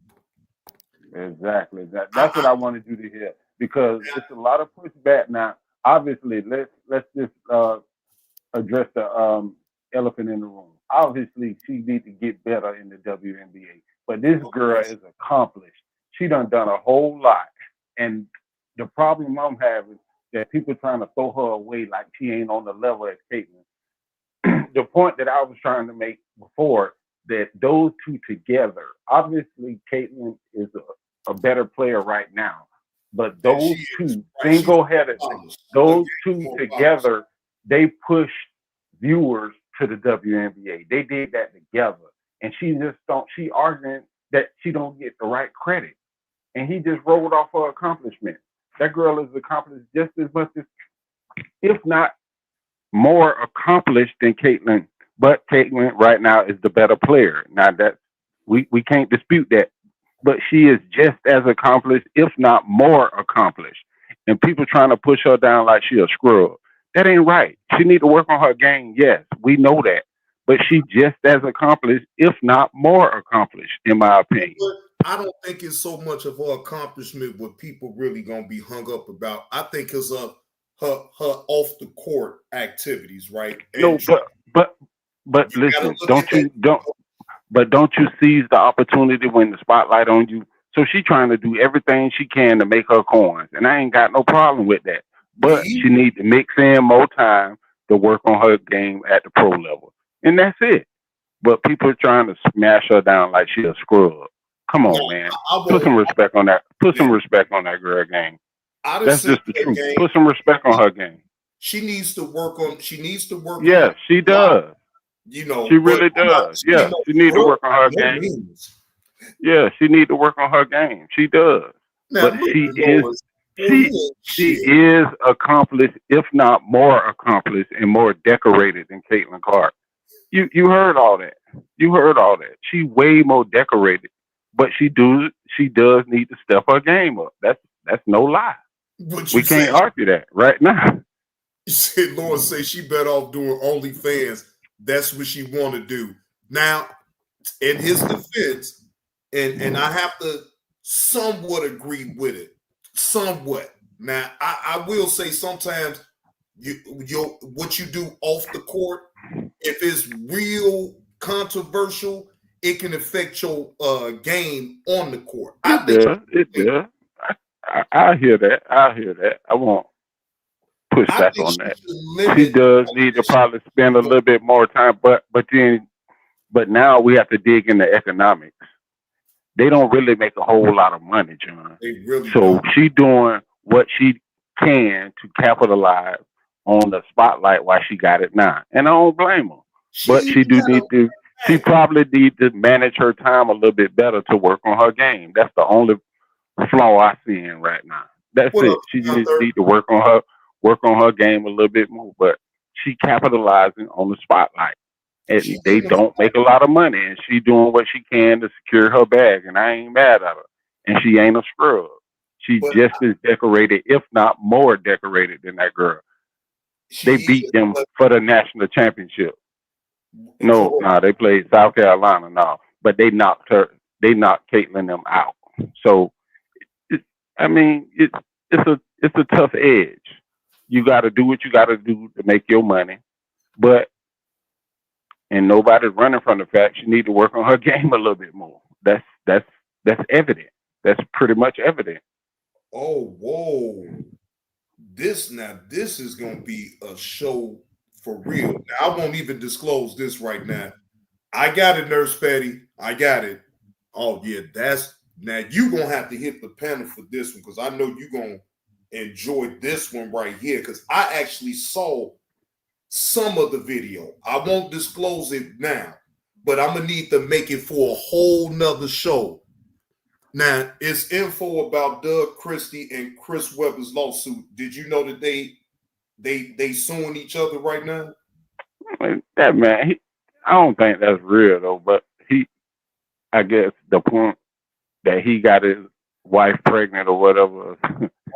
Exactly. That's what I wanted you to hear, because it's a lot of pushback now. Obviously, let's just address the elephant in the room. Obviously, she needs to get better in the WNBA. But this girl is accomplished. She done a whole lot. And the problem I'm having is that people trying to throw her away like she ain't on the level as Caitlin. The point that I was trying to make before, that those two together, obviously Caitlin is a better player right now. But those two single-handedly, those two together, they pushed viewers to the WNBA. They did that together. And she arguing that she don't get the right credit. And he just rolled off her accomplishment. That girl is accomplished just as much as, if not more accomplished than Caitlin. But Caitlin right now is the better player. Now that we can't dispute that. But she is just as accomplished, if not more accomplished. And people trying to push her down like she a scrub. That ain't right. She need to work on her game. Yes, we know that. But she just as accomplished, if not more accomplished, in my opinion. But I don't think it's so much of her accomplishment what people really gonna be hung up about. I think it's her off the court activities, right? No, but listen, don't you seize the opportunity when the spotlight on you? So she trying to do everything she can to make her coins, and I ain't got no problem with that. But she needs to mix in more time to work on her game at the pro level. And that's it. But people are trying to smash her down like she a scrub. Come on, man. Put some respect on that. Put some respect on that girl game. That's just the truth. Put some respect on her game. She needs to work on. She needs to work on. Yeah, she does. You know, She really but I'm not does. saying Yeah, no she needs to girl work on by her no game. means. Yeah, she needs to work on her game. She does. Now But look, she is Lois, boy, he she ain't shit. is accomplished, if not more accomplished and more decorated than Caitlin Clark. You heard all that. You heard all that. She way more decorated, but she does need to step her game up. That's no lie. What We you say? can't argue that right now. You said Lois say she better off doing OnlyFans. That's what she want to do. Now, in his defense, and I have to somewhat agree with it. Somewhat. Now, I will say sometimes what you do off the court, if it's real controversial, it can affect your game on the court. I think It does. I hear that. I hear that. I won't push back on she that. should She limit. does need to probably spend a little bit more time, but now we have to dig into economics. They don't really make a whole lot of money, John. They really So don't. she doing what she can to capitalize on the spotlight while she got it now, and I don't blame her. But she probably need to manage her time a little bit better to work on her game. That's the only flaw I see in right now. That's it. She just need to work on her game a little bit more. But she capitalizing on the spotlight. And they don't make a lot of money, and she doing what she can to secure her bag, and I ain't mad at her. And she ain't a scrub. She's just as decorated, if not more decorated than that girl. They beat them for the national championship. No, they played South Carolina now, but they knocked Caitlin them out. So, it's a tough edge. You got to do what you got to do to make your money, and nobody's running from the fact she need to work on her game a little bit more. That's evident. That's pretty much evident. Oh, whoa. This is gonna be a show for real. Now, I won't even disclose this right now. I got it, Nurse Petty. I got it. Oh, yeah, now you're gonna have to hit the panel for this one, because I know you're gonna enjoy this one right here, because I actually saw some of the video. I won't disclose it now, but I'm gonna need to make it for a whole nother show. Now, it's info about Doug Christie and Chris Webber's lawsuit. Did you know that they suing each other right now? That man, I don't think that's real though. But I guess the point that he got his wife pregnant or whatever.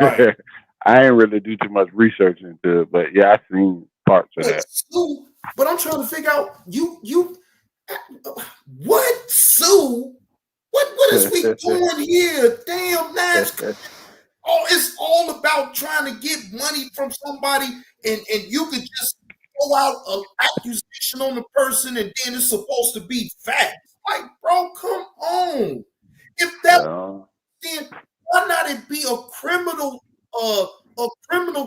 Right. I ain't really do too much research into it, but yeah, I seen parts of that. Sue, but I'm trying to figure out what Sue? What is we doing here? Damn, it's all about trying to get money from somebody, and you could just throw out an accusation on the person, and then it's supposed to be facts. Like, bro, come on. If that, then why not it be a criminal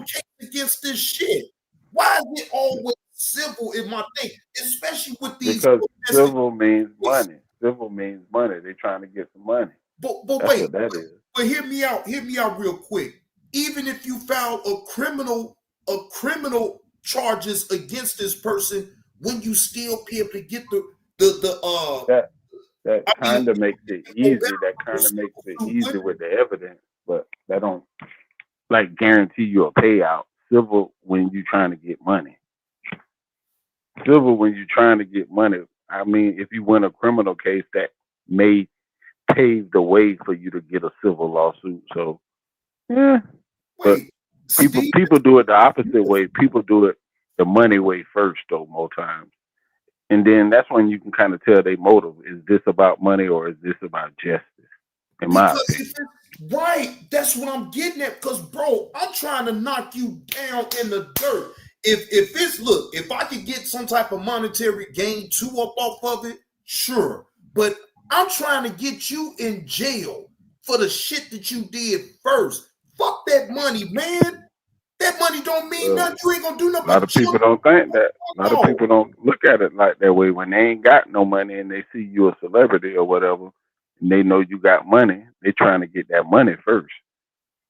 case against this shit? Why is it always civil in my thing, especially with these? Because civil means money. Civil means money. They're trying to get some money. But that's wait, what that is. But hear me out real quick. Even if you filed a criminal charges against this person, when you still be able to get that kind of makes it easy. That kind of makes it easy with the evidence, but that don't guarantee you a payout. Civil when you trying to get money. Civil when you're trying to get money. I mean, if you win a criminal case, that may pave the way for you to get a civil lawsuit. So, yeah. But people do it the opposite way. People do it the money way first, though, more times. And then that's when you can kind of tell their motive. Is this about money or is this about justice? In my opinion. Right. That's what I'm getting at. Because, bro, I'm trying to knock you down in the dirt. If I could get some type of monetary gain too up off of it, sure. But I'm trying to get you in jail for the shit that you did first. Fuck that money, man. That money don't mean nothing. You ain't gonna do nothing. A lot of people don't think that. A lot of people don't look at it like that way. When they ain't got no money and they see you a celebrity or whatever, and they know you got money, they trying to get that money first.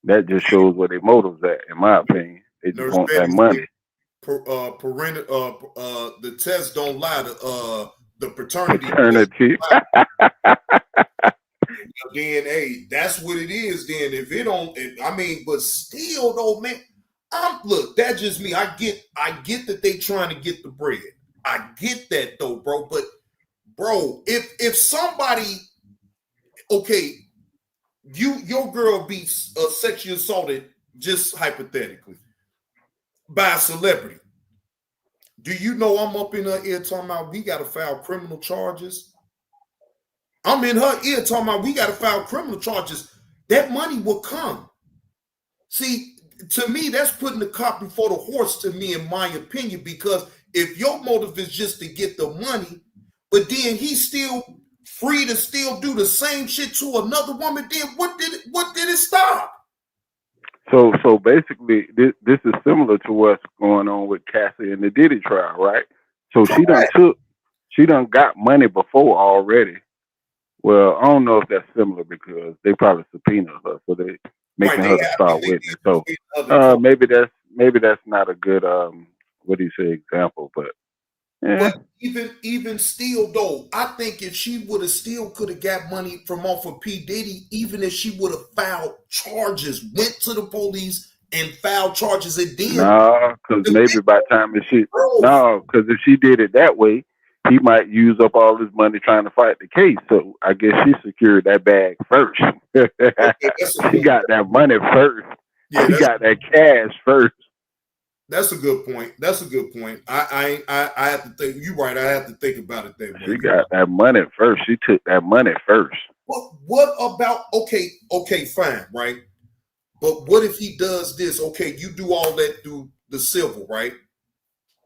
That just shows where their motives at, in my opinion. They just want that money. the test don't lie. The paternity. Then hey, that's what it is. Then if it don't, but still though, man. Look, that's just me. I get that they trying to get the bread. I get that though, bro. But bro, if somebody, okay, your girl be sexually assaulted, just hypothetically, by a celebrity. Do you know I'm up in her ear talking about we got to file criminal charges? I'm in her ear talking about we got to file criminal charges. That money will come. See, to me, that's putting the cart before the horse, to me, in my opinion, because if your motive is just to get the money, but then he's still free to still do the same shit to another woman, then what did it stop? So basically, this is similar to what's going on with Cassie and the Diddy trial, right? So she done got money before already. Well, I don't know if that's similar because they probably subpoenaed her, so they making her the star witness. So maybe that's not a good example, but yeah. But even still though, I think if she would have still could have got money from off of P. Diddy, even if she would have filed charges, went to the police and filed charges, and then because maybe by the time because if she did it that way, he might use up all his money trying to fight the case. So I guess she secured that bag first. She got that money first. Yeah, she got that cash first. That's a good point. I have to think. You're right. I have to think about it that way. She got that money first. She took that money first. What about okay, fine, right? But what if he does this? Okay, you do all that through the civil, right?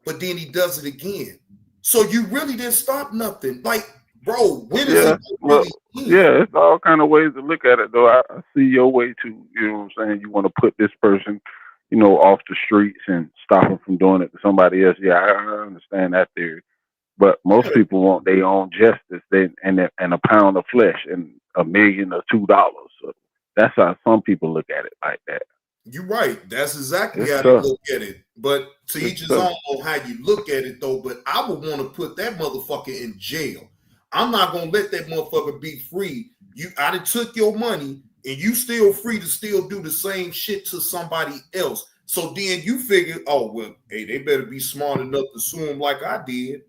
But then he does it again. So you really didn't stop nothing. Like, bro, when is it really yeah, it's all kind of ways to look at it, though. I see your way too. You know what I'm saying? You want to put this person, off the streets and stop them from doing it to somebody else. Yeah, I understand that theory. But most people want their own justice and a pound of flesh and $1 million or $2. So that's how some people look at it like that. You're right. That's exactly how they look at it. But to each his own on how you look at it, though. But I would want to put that motherfucker in jail. I'm not gonna let that motherfucker be free. I done took your money, and you still free to still do the same shit to somebody else. So then you figure, oh well, hey, they better be smart enough to sue him like I did.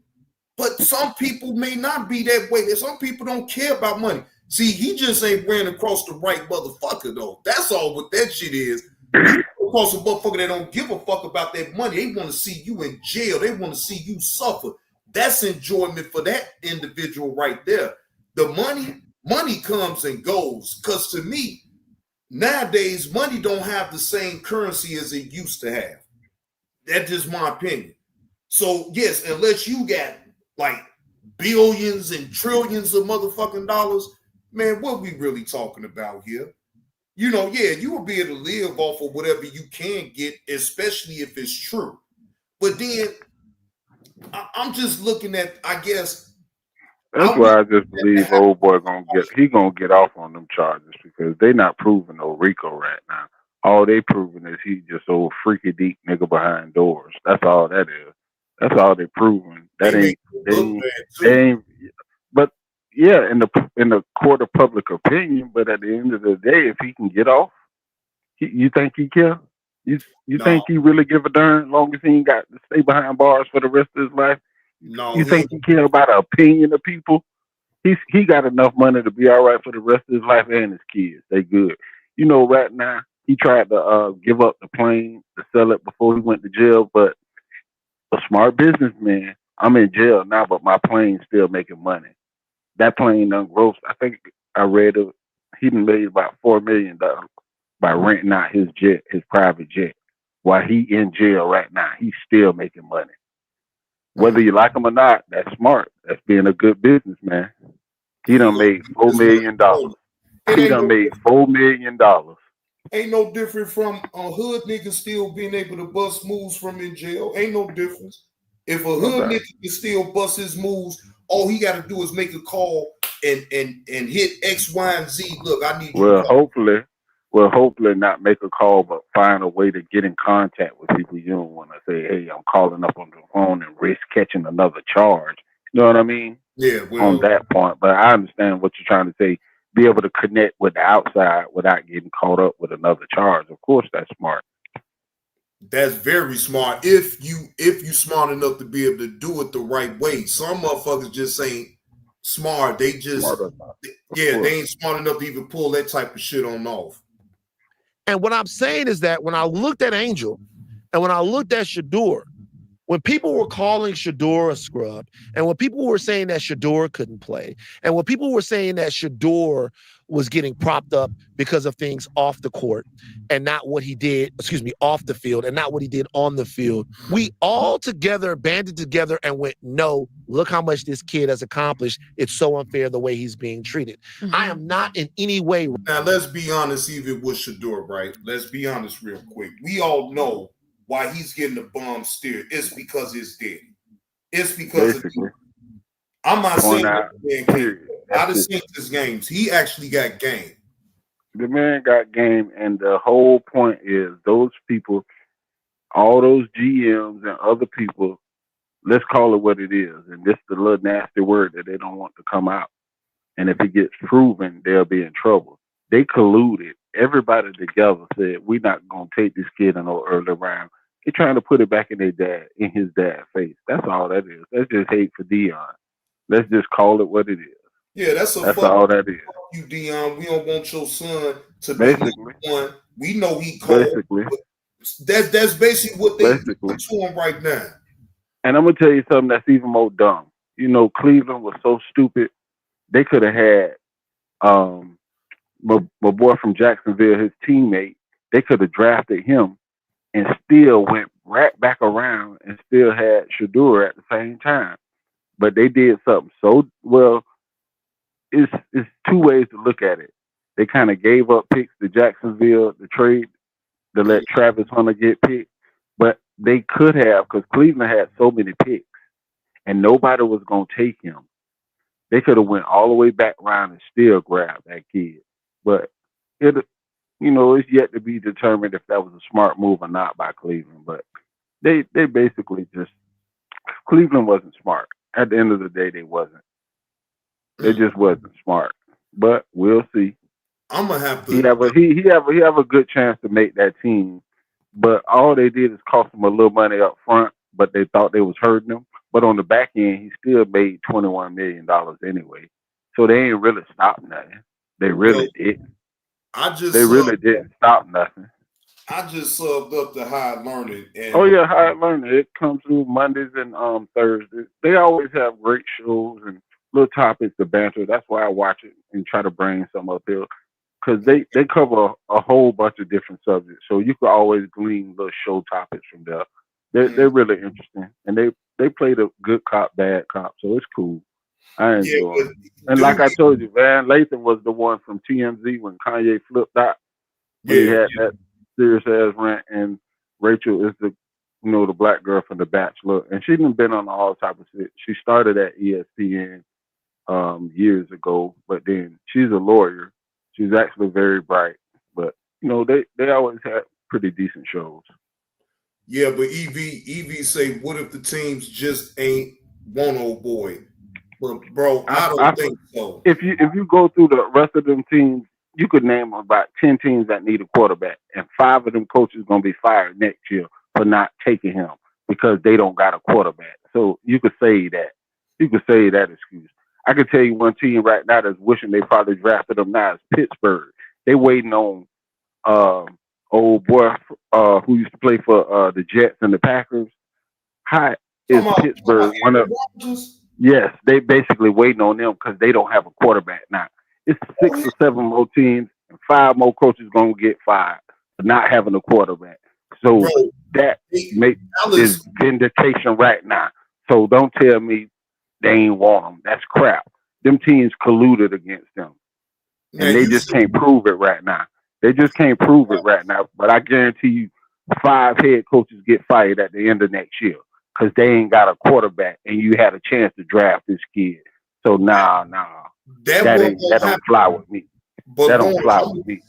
But some people may not be that way. Some people don't care about money. See, he just ain't ran across the right motherfucker, though. That's all what that shit is. Across a motherfucker that don't give a fuck about that money. They want to see you in jail. They want to see you suffer. That's enjoyment for that individual right there. The money comes and goes. Because to me, nowadays, money don't have the same currency as it used to have. That's just my opinion. So, yes, unless you got like billions and trillions of motherfucking dollars, man, what we really talking about here? You will be able to live off of whatever you can get, especially if it's true. But then I'm just looking at, I guess. That's why I just believe old boy gonna get off on them charges because they not proving no RICO right now. All they proving is he just old freaky deep nigga behind doors. That's all that is. That's all they proving. That ain't. But yeah, in the court of public opinion. But at the end of the day, if he can get off, you think he care? You think he really give a darn? As long as he ain't got to stay behind bars for the rest of his life. No, you think he care about the opinion of people? He got enough money to be all right for the rest of his life and his kids. They good. Right now he tried to give up the plane to sell it before he went to jail, but a smart businessman. I'm in jail now, but my plane's still making money. That plane done grossed. I think I read it. He made about $4 million by renting out his jet, his private jet, while he in jail right now. He's still making money. Whether you like him or not, that's smart. That's being a good businessman. He done made $4 million. He done made $4 million. Ain't no different from a hood nigga still being able to bust moves from in jail. Ain't no difference. If a hood nigga can still bust his moves, all he got to do is make a call and hit X, Y, and Z. Look, I need you. Well, hopefully Well, hopefully not make a call, but find a way to get in contact with people. You don't want to say, hey, I'm calling up on the phone and risk catching another charge. You know what I mean? Yeah, On well, that point. But I understand what you're trying to say. Be able to connect with the outside without getting caught up with another charge. Of course, that's smart. that's very smart. If you smart enough to be able to do it the right way. Some motherfuckers just ain't smart. They just Smart enough. yeah, they ain't smart enough to even pull that type of shit on off. And what I'm saying is that when I looked at Angel and when I looked at Shador, when people were calling Shador a scrub, and when people were saying that Shador couldn't play, and when people were saying that Shador was getting propped up because of things off the court and not what he did, off the field and not what he did on the field, we all together banded together and went, no, look how much this kid has accomplished. It's so unfair the way he's being treated. I am not in any way. Now, let's be honest, even with Shador, right? Let's be honest real quick. We all know why he's getting the bum steered. It's because his daddy. It's because of you. I'm not saying that man can't. I done seen his games. He actually got game. The man got game, and the whole point is those people, all those GMs and other people, let's call it what it is. And this is the little nasty word that they don't want to come out. And if it gets proven, they'll be in trouble. They colluded. Everybody together said, we're not going to take this kid in no early round. They're trying to put it back in his dad's face. That's all that is. That's just hate for Dion. Let's just call it what it is. Yeah, that's all that is. You, Dion. We don't want your son to basically be one. We know he cold. Basically. That's basically what they do to him right now. And I'm gonna tell you something that's even more dumb. You know, Cleveland was so stupid. They could have had my boy from Jacksonville, his teammate. They could have drafted him and still went right back around and still had Shador at the same time. But they did something so well. It's two ways to look at it. They kind of gave up picks to Jacksonville, the trade to let Travis Hunter get picked, but they could have, because Cleveland had so many picks and nobody was going to take him. They could have went all the way back around and still grabbed that kid. But it's yet to be determined if that was a smart move or not by Cleveland. But they basically just, Cleveland wasn't smart. At the end of the day, they wasn't. They just wasn't smart. But we'll see. I'm gonna have to. He have a good chance to make that team, but all they did is cost him a little money up front. But they thought they was hurting him. But on the back end, he still made $21 million anyway. So they ain't really stopped nothing. They really didn't. They really didn't stop nothing. I just subbed up to High Learning. And High Learning. It comes through Mondays and Thursdays. They always have great shows and little topics to banter. That's why I watch it and try to bring some up here. Because they cover a whole bunch of different subjects. So you could always glean little show topics from there. They're really interesting. And they played a good cop, bad cop. So it's cool. I enjoy it. And like I told you, Van Lathan was the one from TMZ when Kanye flipped out. He had that serious ass rant, and Rachel is the black girl from The Bachelor, and she's been on all type of shit. She started at ESPN years ago, but then she's a lawyer. She's actually very bright, but they always had pretty decent shows. Yeah, but EV say, what if the teams just ain't one old boy? But bro, I don't think so. If you go through the rest of them teams, you could name about 10 teams that need a quarterback, and 5 of them coaches gonna be fired next year for not taking him because they don't got a quarterback. So you could say that. You could say that excuse. I could tell you one team right now that's wishing they probably drafted him now is Pittsburgh. They waiting on old boy who used to play for the Jets and the Packers. How is Pittsburgh one of? Yes, they basically waiting on them because they don't have a quarterback now. It's 6 or 7 more teams and 5 more coaches gonna get fired for not having a quarterback. So that is vindication right now. So don't tell me they ain't want them. That's crap. Them teams colluded against them, and they just can't prove it right now. They just can't prove it right now. But I guarantee you, 5 head coaches get fired at the end of next year because they ain't got a quarterback, and you had a chance to draft this kid. So nah. That don't fly with me. That don't fly with me.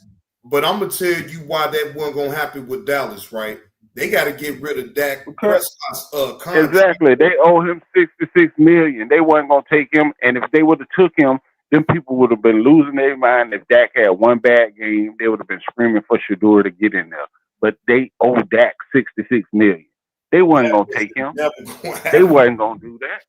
But I'm gonna tell you why that wasn't gonna happen with Dallas, right? They got to get rid of Dak Prescott's contract. Exactly. They owe him $66 million. They wasn't gonna take him, and if they would have took him, them people would have been losing their mind. If Dak had one bad game, they would have been screaming for Shador to get in there. But they owe Dak $66 million. They wasn't gonna take him. They wasn't gonna do that.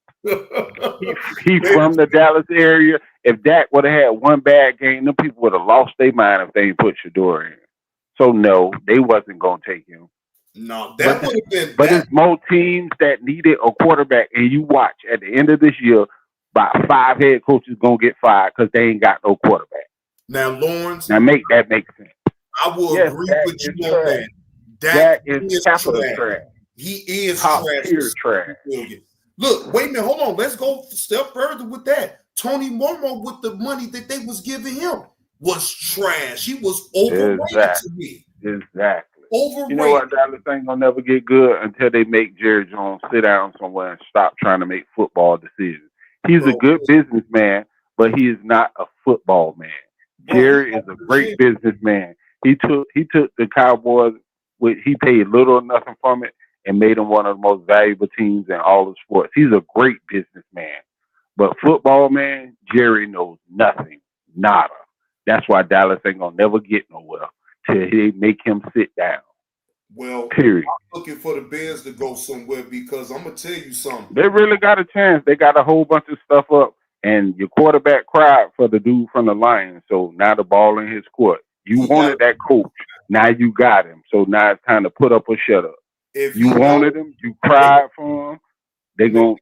He from the Dallas area. If Dak would have had one bad game, them people would have lost their mind if they put Shador in. So no, they wasn't gonna take him. No, that would have been. But it's more teams that needed a quarterback, and you watch at the end of this year, about 5 head coaches gonna get fired because they ain't got no quarterback. Now, Lawrence. Now make sense. I will agree with you on that. That is capital trash. He is top trash. Trash. Look, wait a minute, hold on. Let's go a step further with that. Tony Romo, with the money that they was giving him, was trash. He was overrated to me. Exactly. Overrated. You know what? Dallas ain't gonna never get good until they make Jerry Jones sit down somewhere and stop trying to make football decisions. He's a good businessman, but he is not a football man. Jerry is a great businessman. He took the Cowboys, he paid little or nothing from it, and made them one of the most valuable teams in all of sports. He's a great businessman. But football, man, Jerry knows nothing. Nada. That's why Dallas ain't gonna never get nowhere till they make him sit down. Well, period. I'm looking for the Bears to go somewhere because I'm gonna tell you something. They really got a chance. They got a whole bunch of stuff up, and your quarterback cried for the dude from the Lions. So now the ball in his court. You wanted that coach. Now you got him. So now it's time to put up or shut up. If you wanted him, you cried for him. They gonna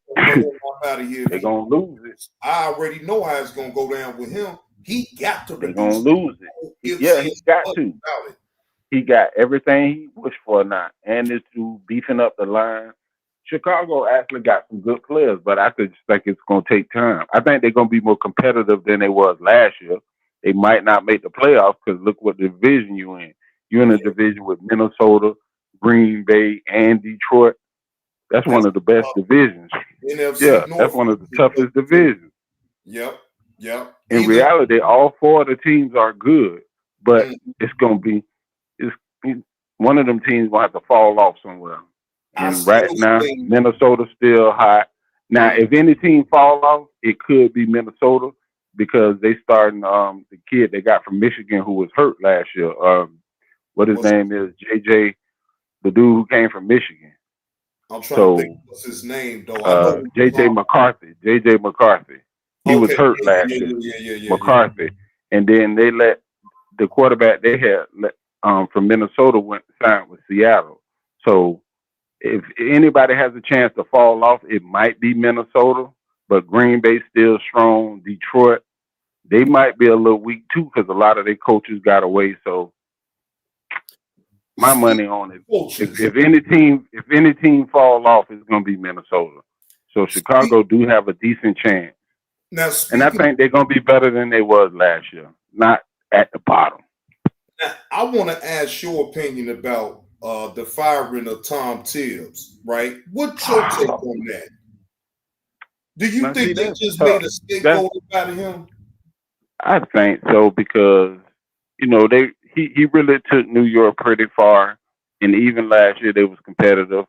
lose it. I already know how it's gonna go down with him. He got to. They're gonna lose it. Yeah, he got to. He got everything he wished for now, and it's to beefing up the line. Chicago actually got some good players, but I just think it's gonna take time. I think they're gonna be more competitive than they was last year. They might not make the playoffs because look what division you're in. You're in a division with Minnesota, Green Bay, and Detroit. That's one of the best divisions. NFC North. That's one of the toughest divisions. Yep. In reality, all 4 of the teams are good, but it's one of them teams will have to fall off somewhere. And right now, Minnesota's still hot. Now, if any team fall off, it could be Minnesota because they starting the kid they got from Michigan who was hurt last year. What his name is, JJ, the dude who came from Michigan. I'm trying to think what's his name though. JJ McCarthy. He was hurt last year. McCarthy. And then they let the quarterback they had from Minnesota went signed with Seattle. So if anybody has a chance to fall off, it might be Minnesota, but Green Bay still strong. Detroit, they might be a little weak too because a lot of their coaches got away. So my money on it. If any team fall off, it's gonna be Minnesota. So Chicago do have a decent chance. Now, and I think they're gonna be better than they was last year. Not at the bottom. Now, I want to ask your opinion about the firing of Tom Tibbs, right? What's your take on that? Do you think they just made a scapegoat out of him? I think so because he really took New York pretty far, and even last year they was competitive.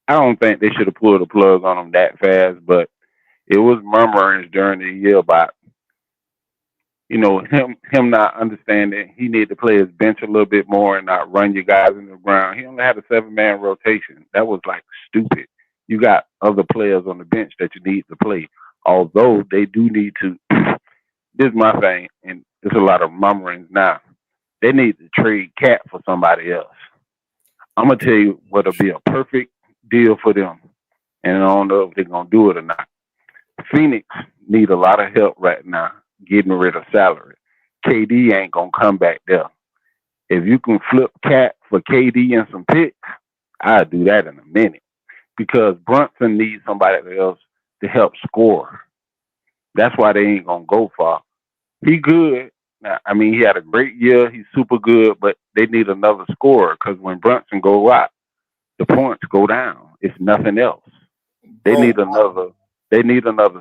I don't think they should have pulled the plug on him that fast, but it was murmurings during the year about him not understanding he need to play his bench a little bit more and not run your guys in the ground. He only had a 7-man rotation. That was like stupid. You got other players on the bench that you need to play. Although they do need to, this is my thing, and there's a lot of murmurings now. They need to trade Cat for somebody else. I'm going to tell you what'll be a perfect deal for them. And I don't know if they're going to do it or not. Phoenix need a lot of help right now getting rid of salary. KD ain't going to come back there. If you can flip Cat for KD and some picks, I'll do that in a minute. Because Brunson needs somebody else to help score. That's why they ain't going to go far. He good. Now, I mean, he had a great year. He's super good, but they need another scorer because when Brunson go out, the points go down. It's nothing else. They need another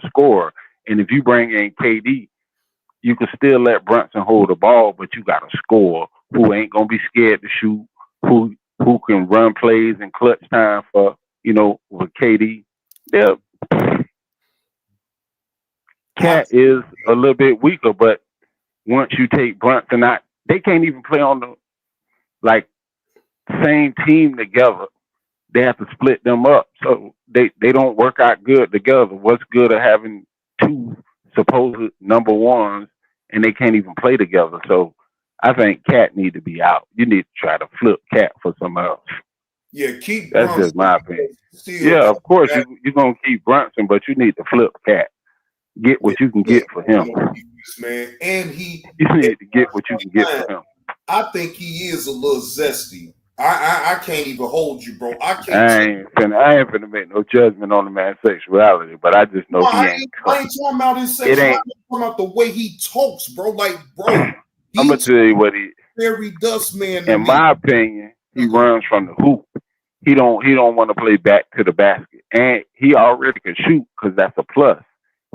scorer. And if you bring in KD, you can still let Brunson hold the ball, but you got a scorer who ain't gonna be scared to shoot, who can run plays in clutch time for with KD. Yeah, Cat is a little bit weaker, but once you take Brunson out, they can't even play on the same team together. They have to split them up, so they don't work out good together. What's good at having two supposed number ones and they can't even play together? So I think Cat need to be out. You need to try to flip Cat for something else. Yeah, keep That's Brunson. just my opinion. Yeah, of course you're gonna keep Brunson, but you need to flip Cat. Get what you can get for him. Man, and you need to get what you can get for him. I think he is a little zesty. I can't even hold you, bro. I ain't finna make no judgment on the man's sexuality, but I just know he ain't. I ain't talking about his sexuality. I'm talking about the way he talks, bro. Like, bro, I'm gonna tell you what he. Fairy dust man. In my opinion, he runs from the hoop. He don't want to play back to the basket, and he already can shoot because that's a plus.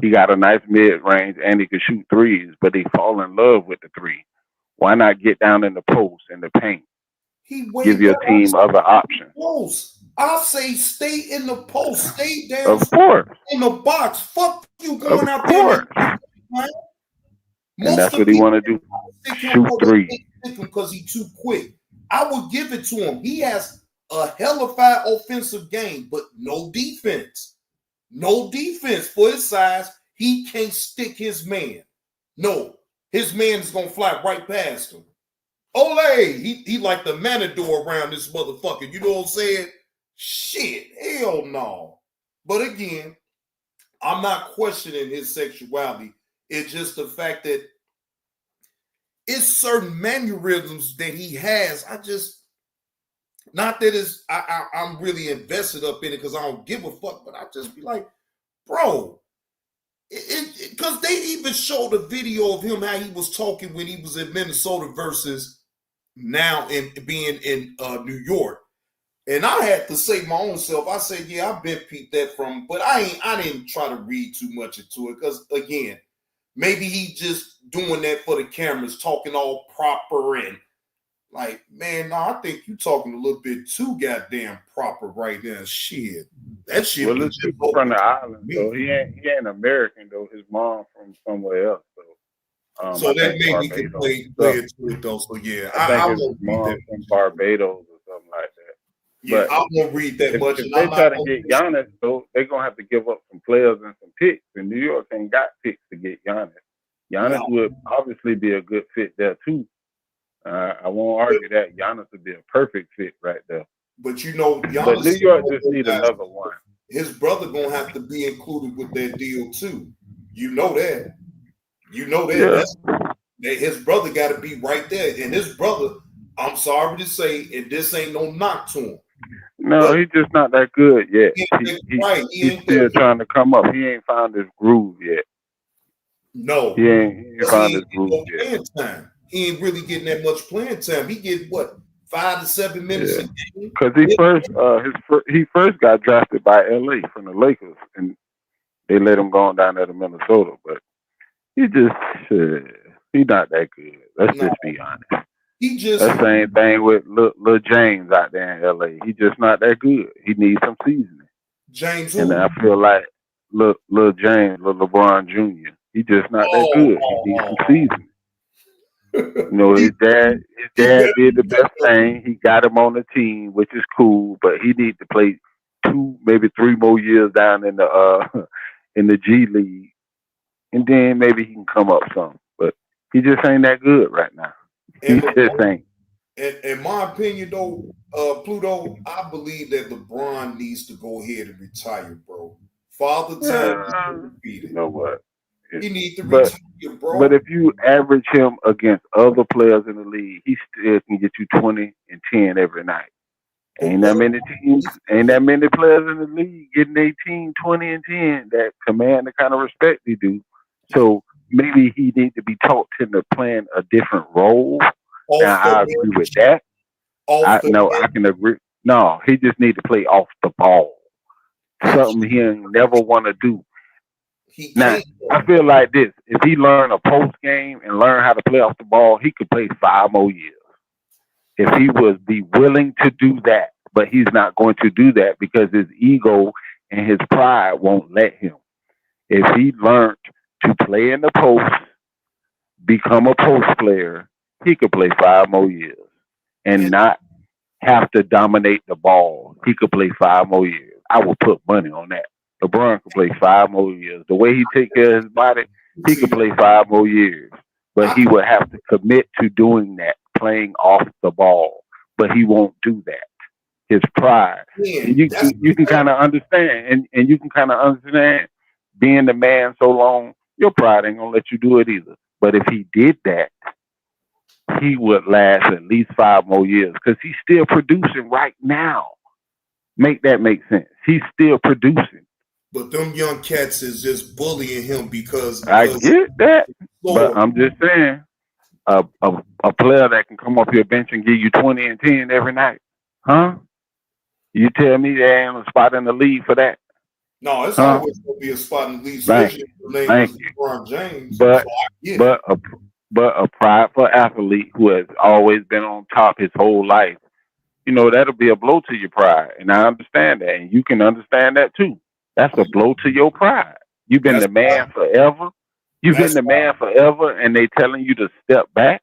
He got a nice mid range and he can shoot threes, but he fall in love with the three. Why not get down in the post in the paint? Give your team other options. I say stay in the post, stay down of course. in the box. Fuck you going of out course. there. And that's what he want to do. Shoot three. Because he's too quick. I would give it to him. He has a hellified offensive game, but no defense. No defense for his size. He can't stick his man. No, his man is gonna fly right past him. Ole, he like the matador around this motherfucker. You know what I'm saying? Shit, hell no. But again, I'm not questioning his sexuality. It's just the fact that it's certain mannerisms that he has. Not that I'm really invested up in it because I don't give a fuck, but I just be like, bro, because they even showed a video of him how he was talking when he was in Minnesota versus now in being in New York. And I had to say my own self. I said, yeah, I've been peeped that from, but I didn't try to read too much into it because again, maybe he just doing that for the cameras, talking all proper and like, man, no, I think you talking a little bit too goddamn proper right now. Shit, that shit. Well, it's people from the island, so he ain't American though. His mom from somewhere else, so that maybe can play into it though. So yeah, I think his mom from Barbados or something like that. Yeah, I won't read that much. If they try to get Giannis, though, they're gonna have to give up some players and some picks. And New York ain't got picks to get Giannis. Giannis would obviously be a good fit there too. I won't argue that Giannis would be a perfect fit right there. But you know, Giannis, but New York just need another one. His brother gonna have to be included with that deal too. You know that. You know that. Yeah. That his brother got to be right there. And his brother, I'm sorry to say, and this ain't no knock to him. No, he's just not that good yet. He's still trying to come up. He ain't found his groove yet. No, he ain't found his groove yet. Time. He ain't really getting that much playing time. He get what 5 to 7 minutes a game. Because he first got drafted by LA from the Lakers, and they let him go on down there to Minnesota. But he just he's not that good. Let's just be honest. He just the same thing with Lil James out there in LA. He just not that good. He needs some seasoning. James, and I feel like Lil James, Lil LeBron Jr. He just not that good. He needs some seasoning. You know, his dad did the best thing. He got him on the team, which is cool, but he needs to play 2, maybe 3 more years down in the G League, and then maybe he can come up some. But he just ain't that good right now. He just ain't. In my opinion, though, Pluto, I believe that LeBron needs to go ahead and retire, bro. Father time. You know what? He needs to retire, bro. But if you average him against other players in the league, he still can get you 20 and 10 every night. Ain't that many players in the league getting 18, 20, and 10 that command the kind of respect he do. So maybe he needs to be taught to playing a different role. Now, I agree with that. I can agree. No, he just needs to play off the ball. Something he ain't never want to do. He Now, can't. I feel like this. If he learned a post game and learned how to play off the ball, he could play 5 more years. If he was be willing to do that, but he's not going to do that because his ego and his pride won't let him. If he learned to play in the post, become a post player, he could play 5 more years and not have to dominate the ball. He could play 5 more years. I would put money on that. LeBron could play 5 more years. The way he take care of his body, he could play 5 more years. But he would have to commit to doing that, playing off the ball. But he won't do that. His pride. And you can kind of understand, and you can kind of understand being the man so long, your pride ain't gonna let you do it either. But if he did that, he would last at least 5 more years because he's still producing right now. Make that make sense. He's still producing. But them young cats is just bullying him because I get that, but I'm just saying, a player that can come off your bench and give you 20 and 10 every night, huh? You tell me there ain't a spot in the league for that? No, it's always gonna be a spot in the league, especially if the name is LeBron James. But so I get but a prideful athlete who has always been on top his whole life, you know, that'll be a blow to your pride. And I understand that. And you can understand that too. That's a blow to your pride. You've been the man forever. You've been the man forever, and they telling you to step back.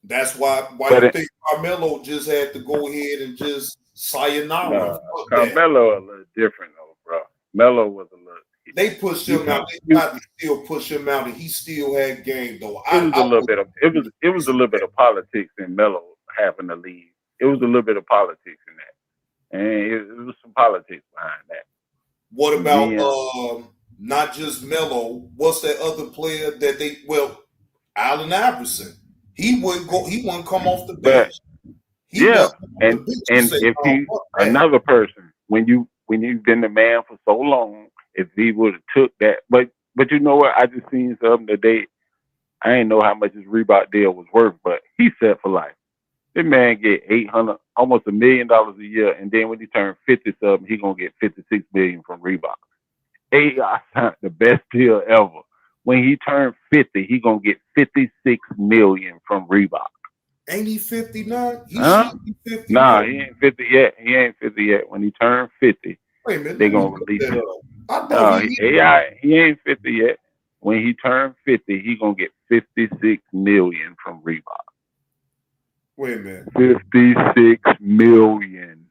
That's why you think Carmelo just had to go ahead and just sayonara. Carmelo a little different though, bro. Melo was a little. They pushed him out. They tried to still push him out, and he still had game though. It was a little bit of politics in Melo having to leave. It was a little bit of politics in that, and it was some politics behind that. What about not just Melo? What's that other player that they? Well, Allen Iverson. He wouldn't go. He wouldn't come off the bench. And if he another person, when you've been the man for so long, if he would have took that, but you know what? I just seen something today. I ain't know how much his Reebok deal was worth, but he's set for life. This man get $800, almost $1 million a year, and then when he turns 50 something, he gonna get $56 million from Reebok. AI signed the best deal ever. When he turned 50, he gonna get $56 million from Reebok. Ain't he 59? He should be 50. Nah, he ain't 50 yet. He ain't 50 yet. When he turned 50, they gonna release him. He ain't 50 yet. When he turned 50, he gonna get $56 million from Reebok. Wait a minute. $56 million.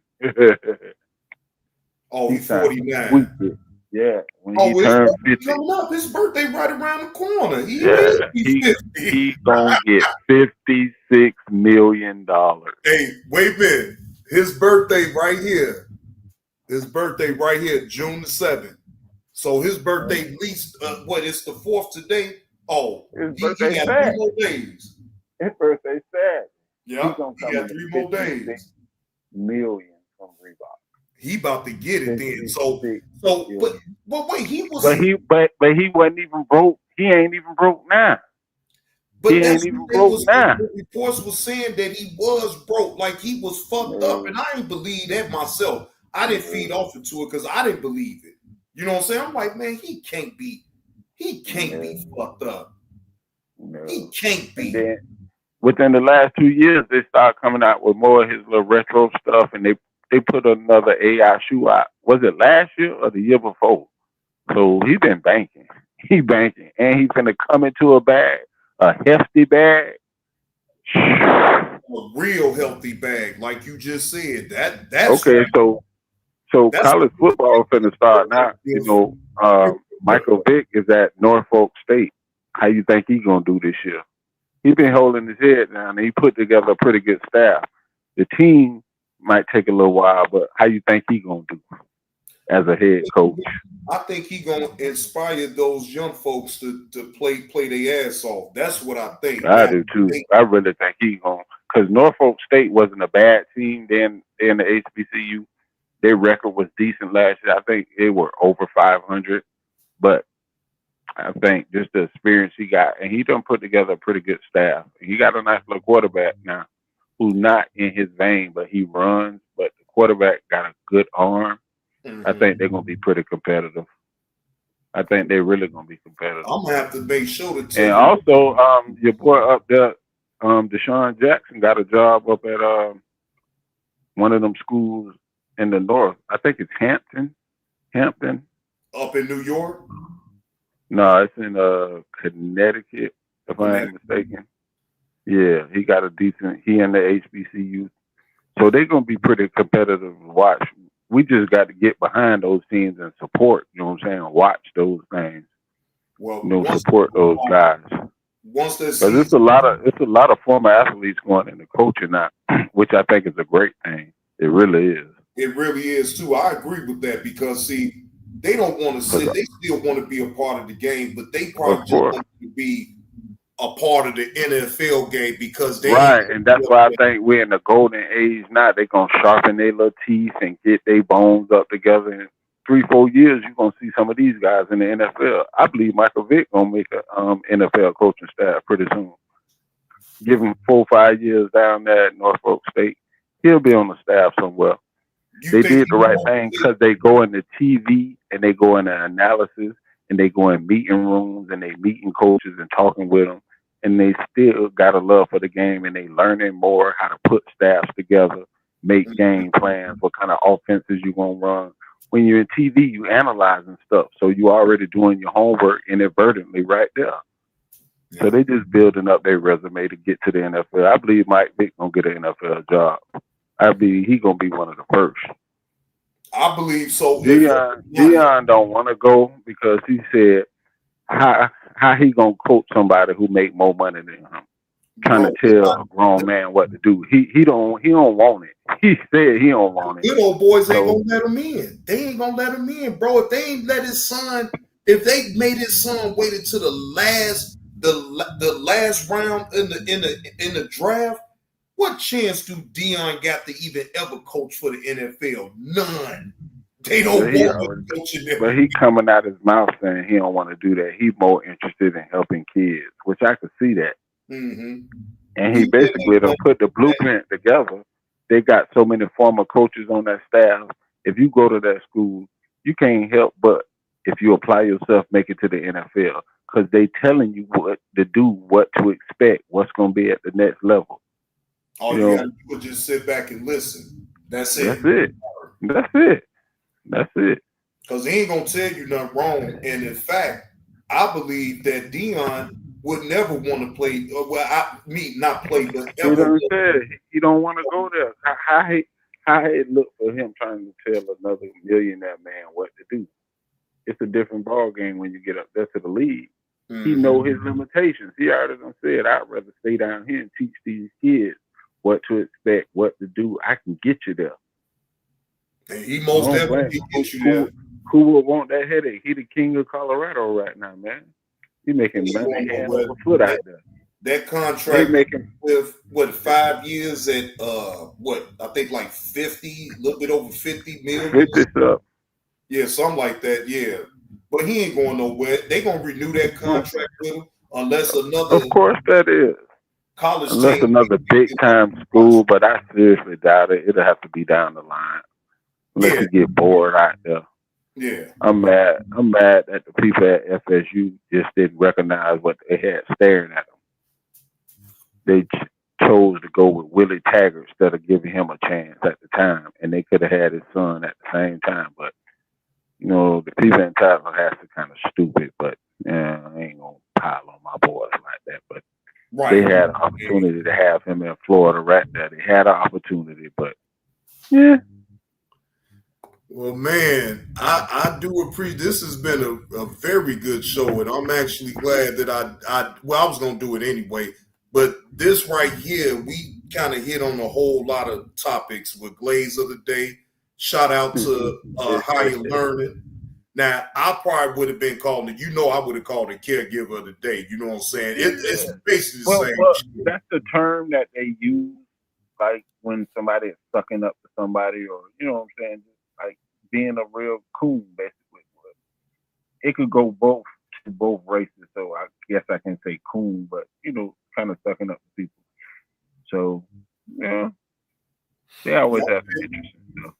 Oh, he's 49. Yeah. When he turned 50. Coming up, his birthday right around the corner. He's gonna get $56 million. Hey, wait a minute. His birthday right here. June the 7th. So his birthday at least it's the 4th today? Oh, he got 3 more days. His birthday's sad. Yeah, he got 3 more days. Million from Reebok. He about to get it then. So but wait, he was but he wasn't even broke. He ain't even broke now. But he ain't even broke now. The reports was saying that he was broke, like he was fucked up, and I ain't believe that myself. I didn't feed off into it because I didn't believe it. You know what I'm saying? I'm like, man, he can't be fucked up. No. He can't be. And then, within the last 2 years, they started coming out with more of his little retro stuff, and they put another AI shoe out. Was it last year or the year before? So he been banking. He banking, and he finna come into a bag, a hefty bag. A real healthy bag, like you just said. That's okay. So college football finna start now. You know, Michael Vick is at Norfolk State. How you think he gonna do this year? He's been holding his head down, and he put together a pretty good staff. The team might take a little while, but how you think he gonna do as a head coach? I think he gonna inspire those young folks to play their ass off. That's what I think. I do too. I really think he gonna, because Norfolk State wasn't a bad team then in the HBCU. Their record was decent last year. I think they were over 500, but I think just the experience he got, and he done put together a pretty good staff. He got a nice little quarterback now, who's not in his vein, but he runs. But the quarterback got a good arm. Mm-hmm. I think they're gonna be pretty competitive. I think they're really gonna be competitive. I'm gonna have to make sure to tell And you. also, your boy up there, Deshaun Jackson got a job up at one of them schools in the north. I think it's Hampton. Up in New York. No, it's in Connecticut, if I ain't mistaken. Yeah, he got a decent. He in the HBCU, so they're gonna be pretty competitive to watch. We just got to get behind those teams and support. You know what I'm saying? Watch those things. Well, Support those guys. Once that Because it's a lot of former athletes going into coaching now, which I think is a great thing. It really is. It really is too. I agree with that because see, they don't want to sit. They still want to be a part of the game, but they probably just want to be a part of the NFL game because they Right, and that's why I think we're in the golden age now. They're gonna sharpen their little teeth and get their bones up together. In 3-4 years, you're gonna see some of these guys in the NFL. I believe Michael Vick gonna make a NFL coaching staff pretty soon. Give him 4-5 years down there at Norfolk State, he'll be on the staff somewhere. They did the right thing because they go into TV and they go into analysis and they go in meeting rooms and they meeting coaches and talking with them. And they still got a love for the game and they learning more how to put staffs together, make game plans, what kind of offenses you gonna run. When you're in TV, you analyzing stuff, so you already doing your homework inadvertently right there. So they just building up their resume to get to the NFL. I believe Mike Vick gonna get an NFL job. I believe he gonna be one of the first. I believe so. Dion don't want to go because he said how he gonna coach somebody who make more money than him, trying to tell a grown man what to do. He don't want it. He said he don't want it. Good old boys ain't gonna let him in. They ain't gonna let him in, bro. If they ain't let his son, if they made his son wait until the last round in the draft, what chance do Dion got to even ever coach for the NFL? None. They don't want to coach in But he coming out his mouth saying he don't want to do that. He's more interested in helping kids, which I could see that. Mm-hmm. And he basically done put the blueprint together. They got so many former coaches on that staff. If you go to that school, you can't help but, if you apply yourself, make it to the NFL. Because they telling you what to do, what to expect, what's going to be at the next level. All you got to do is just sit back and listen. That's it. That's it. Because he ain't going to tell you nothing wrong. And in fact, I believe that Dion would never want to play. Not play, but ever. He done said he don't want to go there. How it look for him trying to tell another millionaire man what to do. It's a different ball game when you get up there to the league. Mm-hmm. He know his limitations. He already done said, I'd rather stay down here and teach these kids what to expect, what to do. I can get you there. And he most definitely can get you there. Who would want that headache? He the king of Colorado right now, man. He making money hand over foot out there. That contract with 5 years at I think like 50, a little bit over 50 million. 50 up. Yeah, something like that. Yeah, but he ain't going nowhere. They gonna renew that contract with him unless another. Of course, that is. College unless another big time school, but I seriously doubt it. It'll have to be down the line. Unless you get bored out there. Yeah. I'm mad that the people at FSU just didn't recognize what they had staring at them. They chose to go with Willie Taggart instead of giving him a chance at the time, and they could have had his son at the same time. But the people in Tallahassee kind of stupid, but I ain't gonna pile on my boys like that. But they had an opportunity to have him in Florida right there. They had an opportunity, but yeah. Well, man, I do appreciate this. Has been a very good show, and I'm actually glad that I was going to do it anyway, but this right here, we kind of hit on a whole lot of topics with Glaze of the Day. Shout out to Higher Learning. Now, I probably would have been calling it, I would have called it Caregiver of the Day. You know what I'm saying? It's basically the same shit. That's the term that they use, like when somebody is sucking up to somebody, or, you know what I'm saying? Like being a real coon, basically. It could go both to both races, so I guess I can say coon, but kind of sucking up to people. So yeah, they always have some interesting stuff.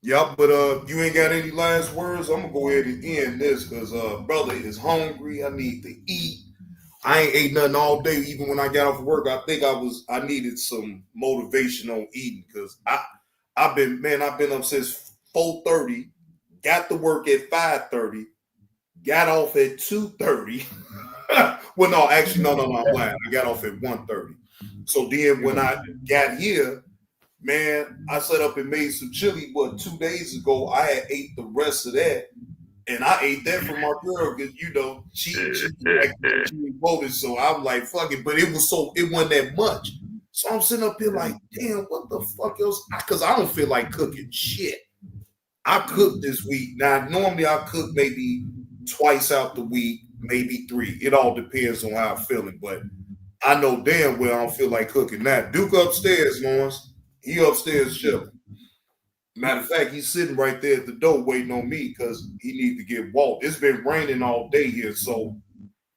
Yep, but you ain't got any last words. I'm gonna go ahead and end this because brother is hungry. I need to eat. I ain't ate nothing all day, even when I got off work. I think I needed some motivation on eating because I've been up since 4:30, got to work at 5:30, got off at 2:30. Well, no, actually, no, I'm lying. I got off at 1:30. So then when I got here, man, I set up and made some chili. But 2 days ago, I had ate the rest of that, and I ate that from my girl because she like she voted. So I'm like, fuck it. But it wasn't that much. So I'm sitting up here like, damn, what the fuck else? Because I don't feel like cooking shit. I cooked this week. Now normally I cook maybe twice out the week, maybe 3. It all depends on how I'm feeling. But I know damn well I don't feel like cooking that. Duke upstairs, Lawrence. He upstairs chilling. Matter of fact, he's sitting right there at the door waiting on me because he needs to get walked. It's been raining all day here, so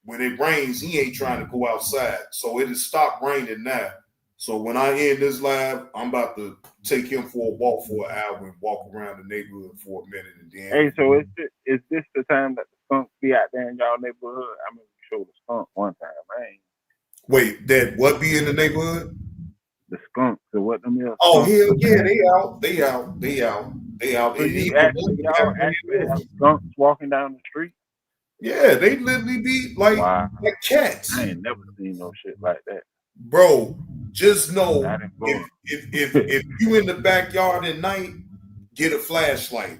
when it rains, he ain't trying to go outside. So it has stopped raining now. So when I end this live, I'm about to take him for a walk for an hour and walk around the neighborhood for a minute, and then. Hey, so is this the time that the skunks be out there in y'all neighborhood? I mean, we showed the skunk one time, man. Wait, that what be in the neighborhood? The skunks, or what them is? Oh hell yeah, they out. So y'all actually have skunks walking down the street? Yeah, they literally be like cats. I ain't never seen no shit like that. Bro, just know if you in the backyard at night, get a flashlight.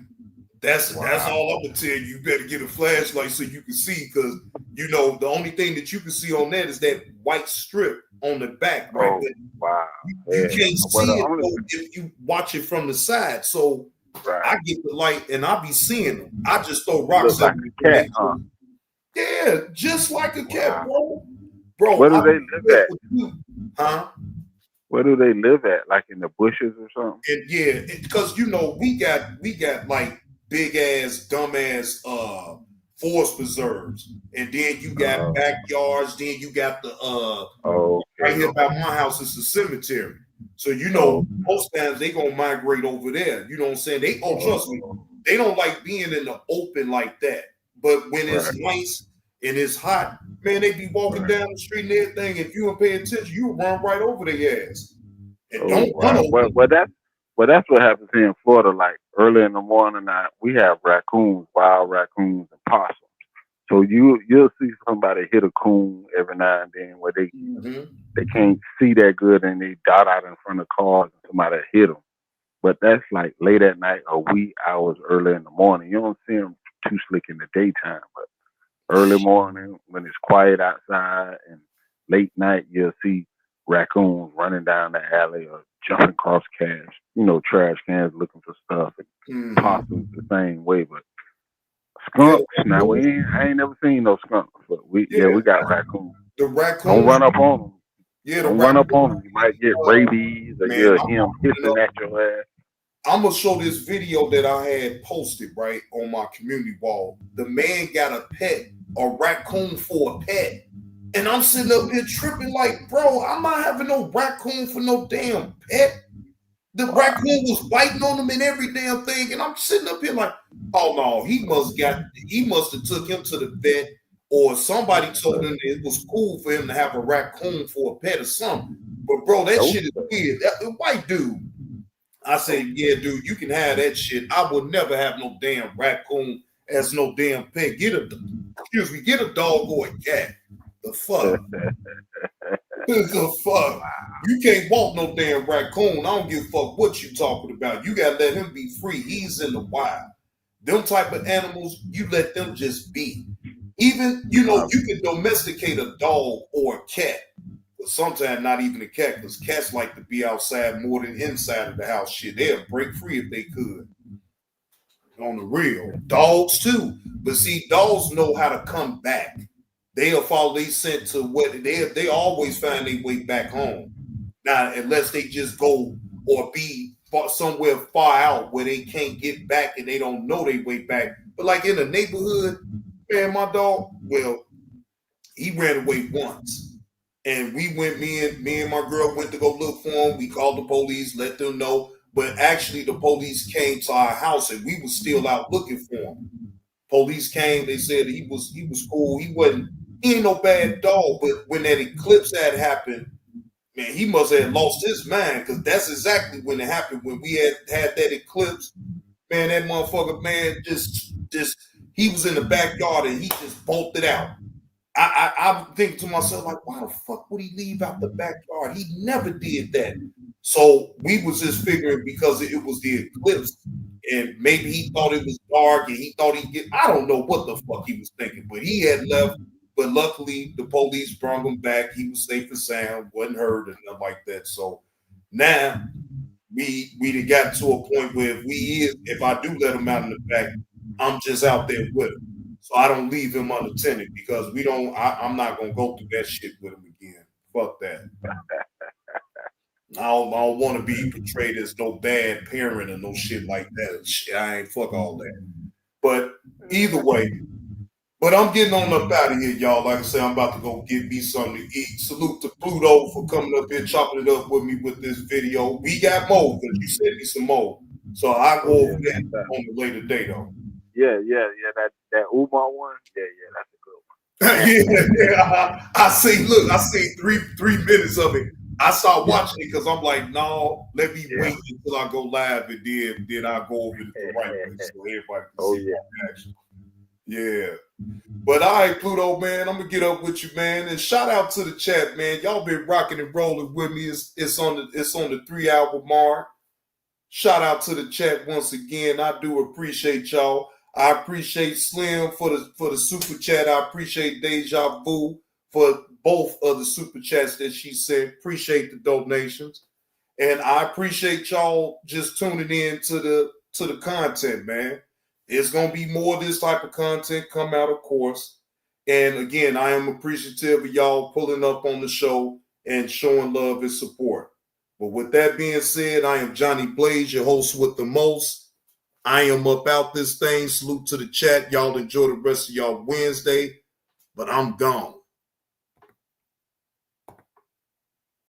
That's all I'm gonna tell you. You better get a flashlight so you can see, because the only thing that you can see on that is that white strip on the back, right? Oh, wow. You can't see it if you watch it from the side. So I get the light and I be seeing them. I just throw rocks like a cat, huh? Yeah, just like a cat, bro. Where do they live at? Huh? Where do they live at? Like in the bushes or something? And yeah, because we got like big ass, dumb ass forest preserves, and then you got backyards. Then you got the right here by my house is the cemetery. So most times they gonna migrate over there. You know what I'm saying? Trust me, they don't like being in the open like that. But when it's nice and it's hot, man, they be walking down the street and everything. If you don't pay attention, you run right over their ass. And don't run over. Well, that's what happens here in Florida. Like early in the morning, we have raccoons, wild raccoons, and possums. So you'll see somebody hit a coon every now and then where they can't see that good and they dart out in front of cars and somebody hit them. But that's like late at night or wee hours early in the morning. You don't see them too slick in the daytime, but early morning when it's quiet outside and late night, you'll see raccoons running down the alley or jumping across trash cans looking for stuff, and possums the same way. But skunks, now I ain't never seen no skunks, but we got raccoons. The raccoons don't run up on them. Yeah, don't run up on them. You might get rabies or you'll hear him hissing at your ass. I'm gonna show this video that I had posted right on my community wall. The man got a pet, a raccoon for a pet. And I'm sitting up here tripping like, bro, I'm not having no raccoon for no damn pet. The raccoon was biting on him and every damn thing. And I'm sitting up here like, oh no, he must have took him to the vet, or somebody told him that it was cool for him to have a raccoon for a pet or something. But bro, that shit is weird. That white dude. I said, yeah, dude, you can have that shit. I would never have no damn raccoon as no damn pet. Get a dog or a cat. The fuck? The fuck? You can't walk no damn raccoon. I don't give a fuck what you talking about. You gotta let him be free. He's in the wild. Them type of animals, you let them just be. Even, you can domesticate a dog or a cat. But sometimes not even a cat, because cats like to be outside more than inside of the house. Shit, they'll break free if they could. On the real. Dogs too. But see, dogs know how to come back. They'll follow their scent to what they always find their way back home. Now, unless they just go or be somewhere far out where they can't get back and they don't know their way back. But like in the neighborhood, man, my dog, well, he ran away once. And we went, me and my girl went to go look for him. We called the police, let them know. But actually, the police came to our house and we was still out looking for him. Police came. They said he was cool. He ain't no bad dog. But when that eclipse had happened, man, he must have lost his mind, because that's exactly when it happened. When we had that eclipse, man, that motherfucker, man, just he was in the backyard and he just bolted out. I'm thinking to myself, like, why the fuck would he leave out the backyard? He never did that. So we was just figuring because it was the eclipse, and maybe he thought it was dark and he thought he'd get, I don't know what the fuck he was thinking, but he had left. But luckily, the police brought him back. He was safe and sound, wasn't hurt and nothing like that. So now we got to a point where if I do let him out in the back, I'm just out there with him. So I don't leave him unattended, because I'm not gonna go through that shit with him again. Fuck that. I don't want to be portrayed as no bad parent or no shit like that. Shit, I ain't fuck all that. But either way, but I'm getting on up out of here, y'all. Like I said, I'm about to go get me something to eat. Salute to Pluto for coming up here, chopping it up with me with this video. We got more, because you sent me some more. So I'll go over that on a later date, though. Yeah. That Umar one. Yeah, that's a good one. yeah. I see 3 minutes of it. I started watching it because I'm like, no, let me wait until I go live, and then I'll go over it the right way so everybody can see my action. Yeah. But all right, Pluto, man, I'm gonna get up with you, man. And shout out to the chat, man. Y'all been rocking and rolling with me. It's on the 3-hour mark. Shout out to the chat once again. I do appreciate y'all. I appreciate Slim for the super chat. I appreciate Deja Vu for both of the super chats that she sent. Appreciate the donations. And I appreciate y'all just tuning in to the content, man. It's going to be more of this type of content come out, of course. And again, I am appreciative of y'all pulling up on the show and showing love and support. But with that being said, I am Johnny Blaze, your host with the most. I am up out this thing. Salute to the chat. Y'all enjoy the rest of y'all Wednesday, but I'm gone.